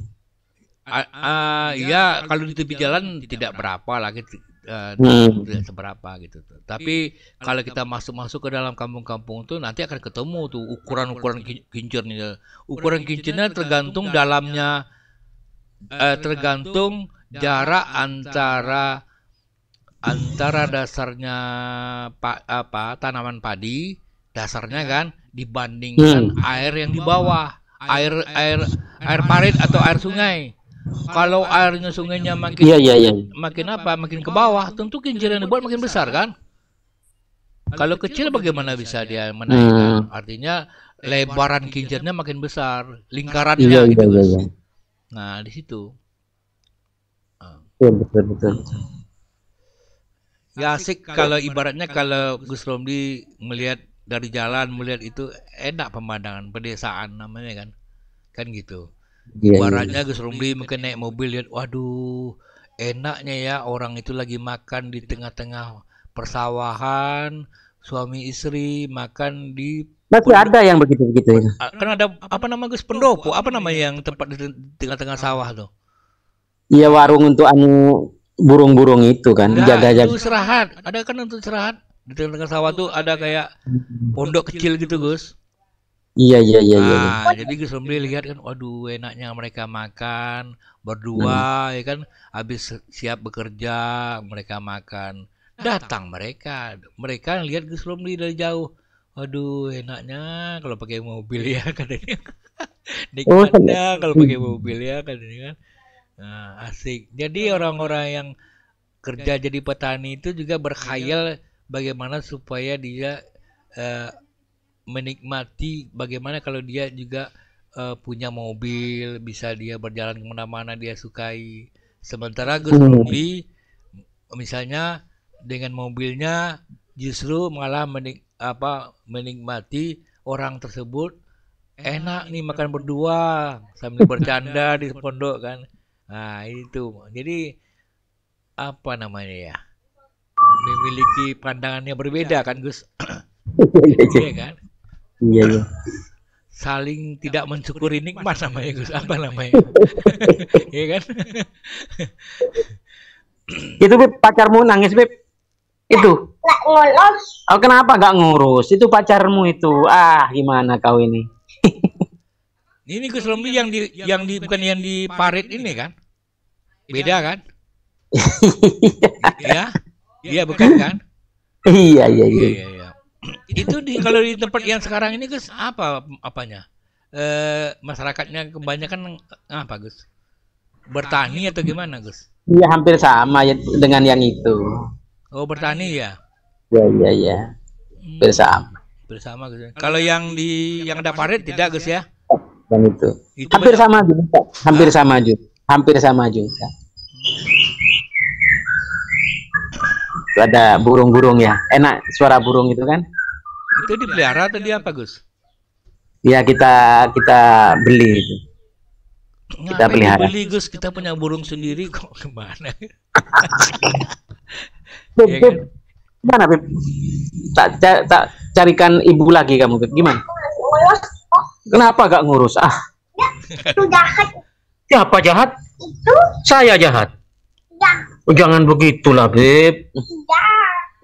Ya kalau di tepi jalan tidak berapa lah gitu. Tidak seberapa gitu. Tapi kalau kita masuk ke dalam kampung-kampung tuh nanti akan ketemu tuh ukuran-ukuran kincirnya. Ukuran kincirnya tergantung dalamnya, tergantung jarak antara dasarnya tanaman padi, dasarnya kan, dibandingkan air yang di bawah, air parit atau air sungai. Kalau airnya sungainya makin makin ke bawah, tentu kincir yang dibuat makin besar kan. Kalau kecil bagaimana bisa dia menaikkan? Artinya lebaran kincirnya makin besar, lingkarannya gitu Gus. Nah, di situ.
Betul.
Ya asik kalau ibaratnya kalau Gus Romli melihat dari jalan, melihat itu enak pemandangan pedesaan namanya kan gitu. Ibaratnya Gus Romli mungkin naik mobil lihat, waduh enaknya ya orang itu lagi makan di tengah-tengah persawahan, suami istri makan di
Masih ada yang begitu-begitu.
Kan ada apa nama Gus, pendopo, apa namanya yang tempat di tengah-tengah sawah tuh?
Iya, warung untuk burung-burung itu kan, jaga-jaga.
Itu istirahat, ada kan untuk istirahat di tengah-tengah sawah tuh ada kayak pondok kecil gitu Gus.
Iya.
Jadi Gus Romli lihat kan, waduh enaknya mereka makan berdua ya kan, habis siap bekerja mereka makan. Datang mereka lihat Gus Romli dari jauh. Waduh enaknya kalau pakai mobil ya katanya. Nikmatnya kalau pakai mobil ya katanya kan. Nah, asik. Jadi orang-orang yang kerja jadi petani itu juga berkhayal bagaimana supaya dia menikmati bagaimana kalau dia juga punya mobil, bisa dia berjalan kemana-mana dia sukai. Sementara Gus Romli misalnya dengan mobilnya justru malah menikmati orang tersebut enak nih makan berdua sambil bercanda di pondok kan. Nah itu, jadi apa namanya ya, memiliki pandangannya berbeda kan Gus. Iya kan?
Iya.
Saling tidak mensyukuri nikmat namanya Gus, apa namanya? Iya kan?
Itu Beb, pacarmu nangis Beb? Itu?
Nggak ngurus.
Oh, kenapa nggak ngurus? Itu pacarmu itu. Gimana kau ini?
Ini Gus Romli yang di bukan yang di parit ini kan? Beda kan? Ya? Iya bukan kan?
Iya.
Itu kalau di tempat yang sekarang ini Gus, apanya? Masyarakatnya kebanyakan apa Gus? Bertani atau gimana Gus?
Iya, hampir sama ya dengan yang itu.
Oh, bertani ya?
Iya.
Bersama Gus. Kalau yang ada parit tidak Gus ya?
Dan itu hampir sama juga. Hampir sama juga. Itu ada burung-burung ya. Enak suara burung itu kan?
Itu dipelihara atau di apa Gus?
Ya kita beli itu. Kita pelihara.
Beli Gus, kita punya burung sendiri kok kemana?
Beb,
Ya kan?
gimana Beb? Tak carikan ibu lagi kamu Beb. Gimana?
Ngurus.
Kenapa gak ngurus?
Itu jahat.
Siapa jahat?
Itu
Saya jahat.
ya.
Oh, jangan begitulah Beb.
Ya.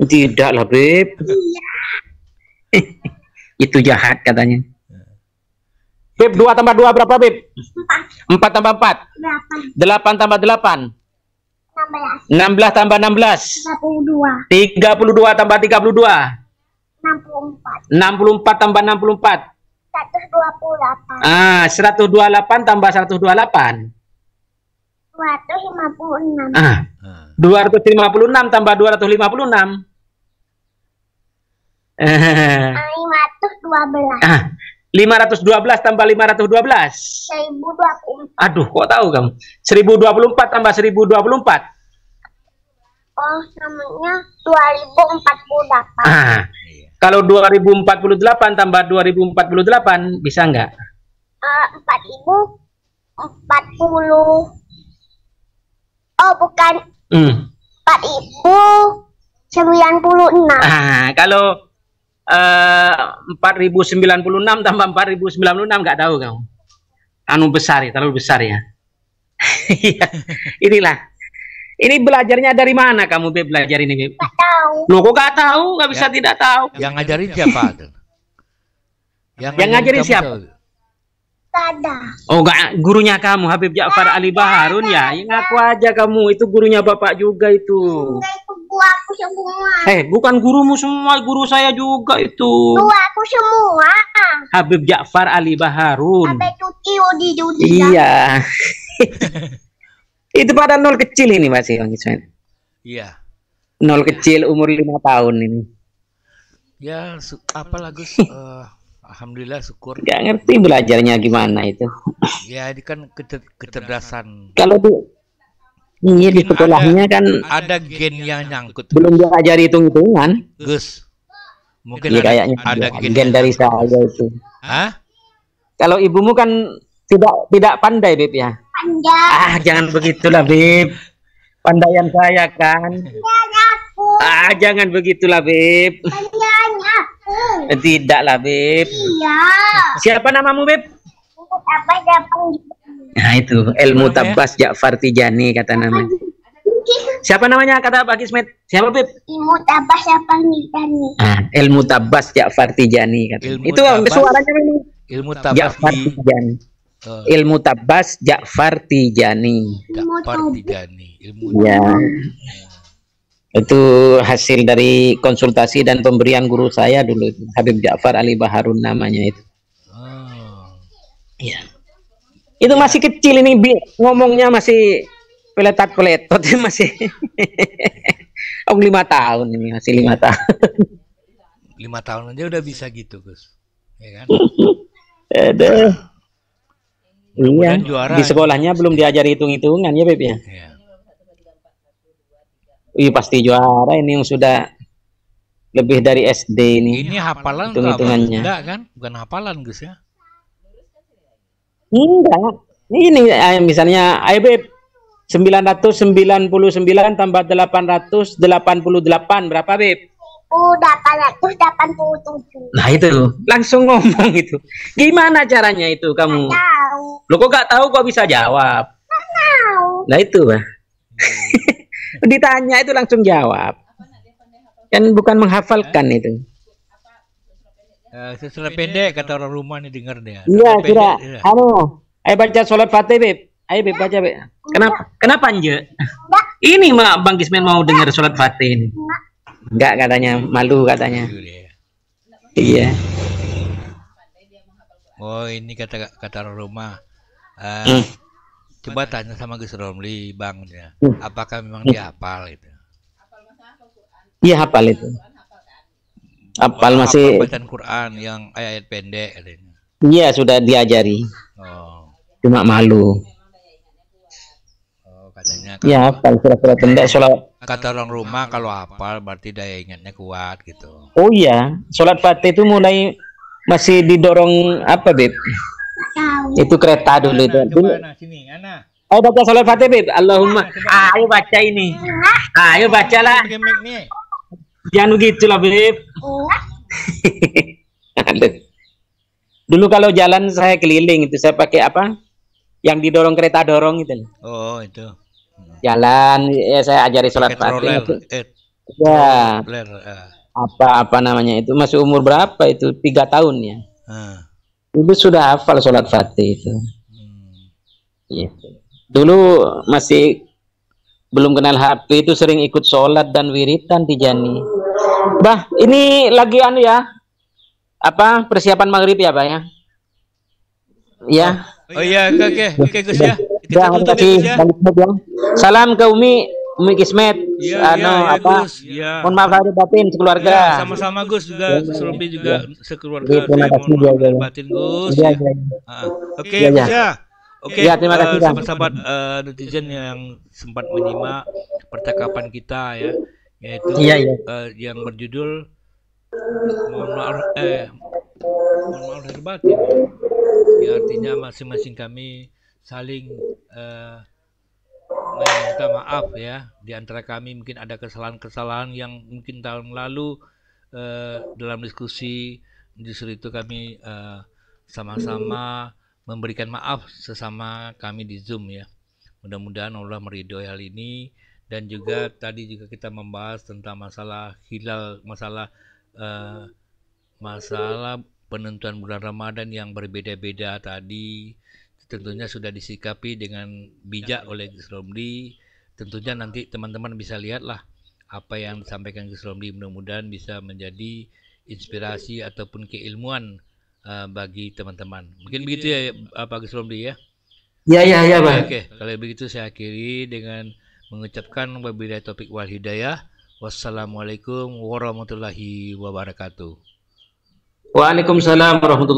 Tidak lah Beb. Itu jahat katanya. Beb, 2 tambah 2 berapa Beb? 4 tambah 4
Berapa?
8 tambah 8
16.
16 tambah 16 32 tambah 32
64.
64 tambah 64
128.
128 tambah 128
45. 256.
Ah, 256 tambah 256.
512.
Ah, 512 tambah 512.
1024.
Aduh, kok tahu kamu? 1024 tambah 1024.
Oh, namanya 2048.
Ah, kalau 2048 tambah 2048 bisa nggak?
4040. Oh, bukan. 4096.
Ah, kalau 4096 tambah 4096 nggak tahu kamu. Anu besar ya, terlalu besar ya. Inilah. Ini belajarnya dari mana kamu, Beb, belajar ini, Beb?
Nggak tahu.
Loh, kok nggak tahu? Nggak bisa tidak tahu.
Yang ngajarin siapa tuh?
Yang ngajarin
kamu
siapa?
tahu?
Ada.
Oh, enggak, gurunya kamu Habib Ja'far Ali Baharun ya? Yang ngaku aja kamu, itu gurunya Bapak juga itu.
Enggak, itu gua aku semua.
Bukan gurumu semua, guru saya juga itu.
Gua aku semua.
Habib Ja'far Ali Baharun.
Sampai Judi.
Iya. Itu pada nol kecil ini masih, Bang Ismail.
Iya.
Nol kecil umur 5 tahun ini.
Ya, apalah Gus. Alhamdulillah syukur.
Gak ngerti belajarnya gimana itu.
Ya, ini kan kecerdasan.
Kalau di sekolahnya kan
Ada gen yang nyangkut.
belum diajari hitung-hitungan.
Gus. Mungkin
Ya, kayaknya
ada
gen dari saya itu.
Hah?
Kalau ibumu kan tidak pandai, Beb ya.
Panjang.
Jangan begitulah, Beb. Pandaian saya kan.
Aku.
Jangan begitulah, Beb.
Panjang aku.
Tidaklah, Beb.
Iya.
Siapa namamu, Beb?
Apa Jepang?
Nah, itu Ilmu Tabbas Ja'far Tijani kata namanya. Siapa namanya kata Pak Kismet? Siapa, Beb?
Ilmu tabas apa nih?
Ilmu Tabbas Ja'far Tijani kata.
Ilmu
Itu
Tabbas.
suaranya memang
Ilmu
Ja'far
tabati.
Tijani. Ilmu Tabbas Ja'far Tijani.
Ja'far Tijani. Ilmu
Ya. Itu hasil dari konsultasi dan pemberian guru saya dulu, Habib Ja'far Ali Baharun namanya itu. Iya. Itu masih kecil ini, ngomongnya masih peletot masih. 5 tahun ini, masih 5 tahun.
5 tahun aja udah bisa gitu, Gus. Ya kan?
Aduh. Iya.
Mudah-mudahan juara.
Di sekolahnya belum diajari hitung-hitungan ya, Beb ya.
Ya.
Pasti juara ini yang sudah lebih dari SD ini.
Ini hafalan
hitung-hitungannya.
Enggak kan? Bukan hafalan, Gus ya.
Enggak. Ini misalnya ayo, Beb. 999 tambah 888 berapa, Beb?
887.
Nah, itu langsung ngomong itu. Gimana caranya itu kamu?
Tahu.
Lo kok gak tahu kok bisa jawab?
Tahu.
Nah, itu, Bah. Ditanya itu langsung jawab. Kan bukan menghafalkan itu.
Surat pendek kata orang rumah nih, denger deh.
Iya,
Surat
sudah.
pendek,
Ayo baca sholat Fatih, Beb. Ayo, Beb, baca, Beb. Kenapa Anje? Ini Bang Gismen mau dengar sholat Fatih ini. Enggak, katanya malu katanya. Iya.
Oh, ini kata orang rumah. Coba tanya sama Gus Romli, Bang, ya. Apakah memang dia hafal itu?
Iya, hafal itu. Hafal masih.
Hafal bacaan Quran yang ayat-ayat pendek katanya.
Iya, sudah diajari.
Oh.
Cuma malu.
Oh, katanya.
Iya, hafal surat-surat pendek sholat.
Kata orang rumah kalau hafal berarti daya ingatnya kuat gitu.
Oh iya, sholat Fatih itu mulai masih didorong apa, Beb?
Tahu.
Itu kereta dulu itu.
Coba Ana sini, Ana.
Ayo baca sholat Fatih, Beb. Allahumma. Ayo baca ini. Ayo bacalah.
Pakai mic nih.
Jangan begitu lah, Beb. Aduh. Dulu kalau jalan saya keliling itu saya pakai apa? Yang didorong kereta dorong itu.
Oh, itu.
Jalan ya saya ajari sholat
Pakai
Fatih.
troller.
Ya.
Troller.
Apa namanya itu? Masih umur berapa itu? 3 tahun ya. Itu sudah hafal sholat Fatih itu. Gitu. Dulu masih belum kenal HP itu sering ikut sholat dan wiridan Tijani. Bah, ini lagi anu ya. Apa persiapan maghrib ya, Pak ya? Ya.
Oh iya, oke Gus ya. kita
Ya, terima
tutup
kasih
ya, Gus ya.
Bang Kismet ya. Salam ke Umi Kismet.
Iya, iya, ya,
Apa?
Gus. Ya.
Mohon maaf lahir batin sekeluarga.
Ya, sama-sama Gus juga, Gus Romli juga sekeluarga.
Terima
Saya
kasih,
mohon maaf
ya,
lahir
ya.
batin Gus.
Iya,
Ya.
iya.
Oke,
Iya,
Gus
iya.
ya. Oke,
Ya, terima kasih, Bang.
sahabat-sahabat netizen yang sempat menyimak percakapan kita ya, yaitu
Iya, iya.
yang berjudul mohon maaf lahir batin. Ya, artinya masing-masing kami saling meminta maaf ya. Di antara kami mungkin ada kesalahan-kesalahan yang mungkin tahun lalu dalam diskusi justru itu kami sama-sama memberikan maaf sesama kami di Zoom ya. Mudah-mudahan Allah meridhoi hal ini, dan juga tadi juga kita membahas tentang masalah hilal, masalah penentuan bulan Ramadan yang berbeda-beda tadi tentunya sudah disikapi dengan bijak oleh Gus Romli. Tentunya nanti teman-teman bisa lihatlah apa yang disampaikan Gus Romli, mudah-mudahan bisa menjadi inspirasi ataupun keilmuan bagi teman-teman. Mungkin begitu ya Pak Gus Romli ya.
Iya, Bang.
Oke, kalau begitu saya akhiri dengan mengucapkan wabillahi taufik wal hidayah. Wassalamualaikum warahmatullahi wabarakatuh.
Waalaikumsalam warahmatullahi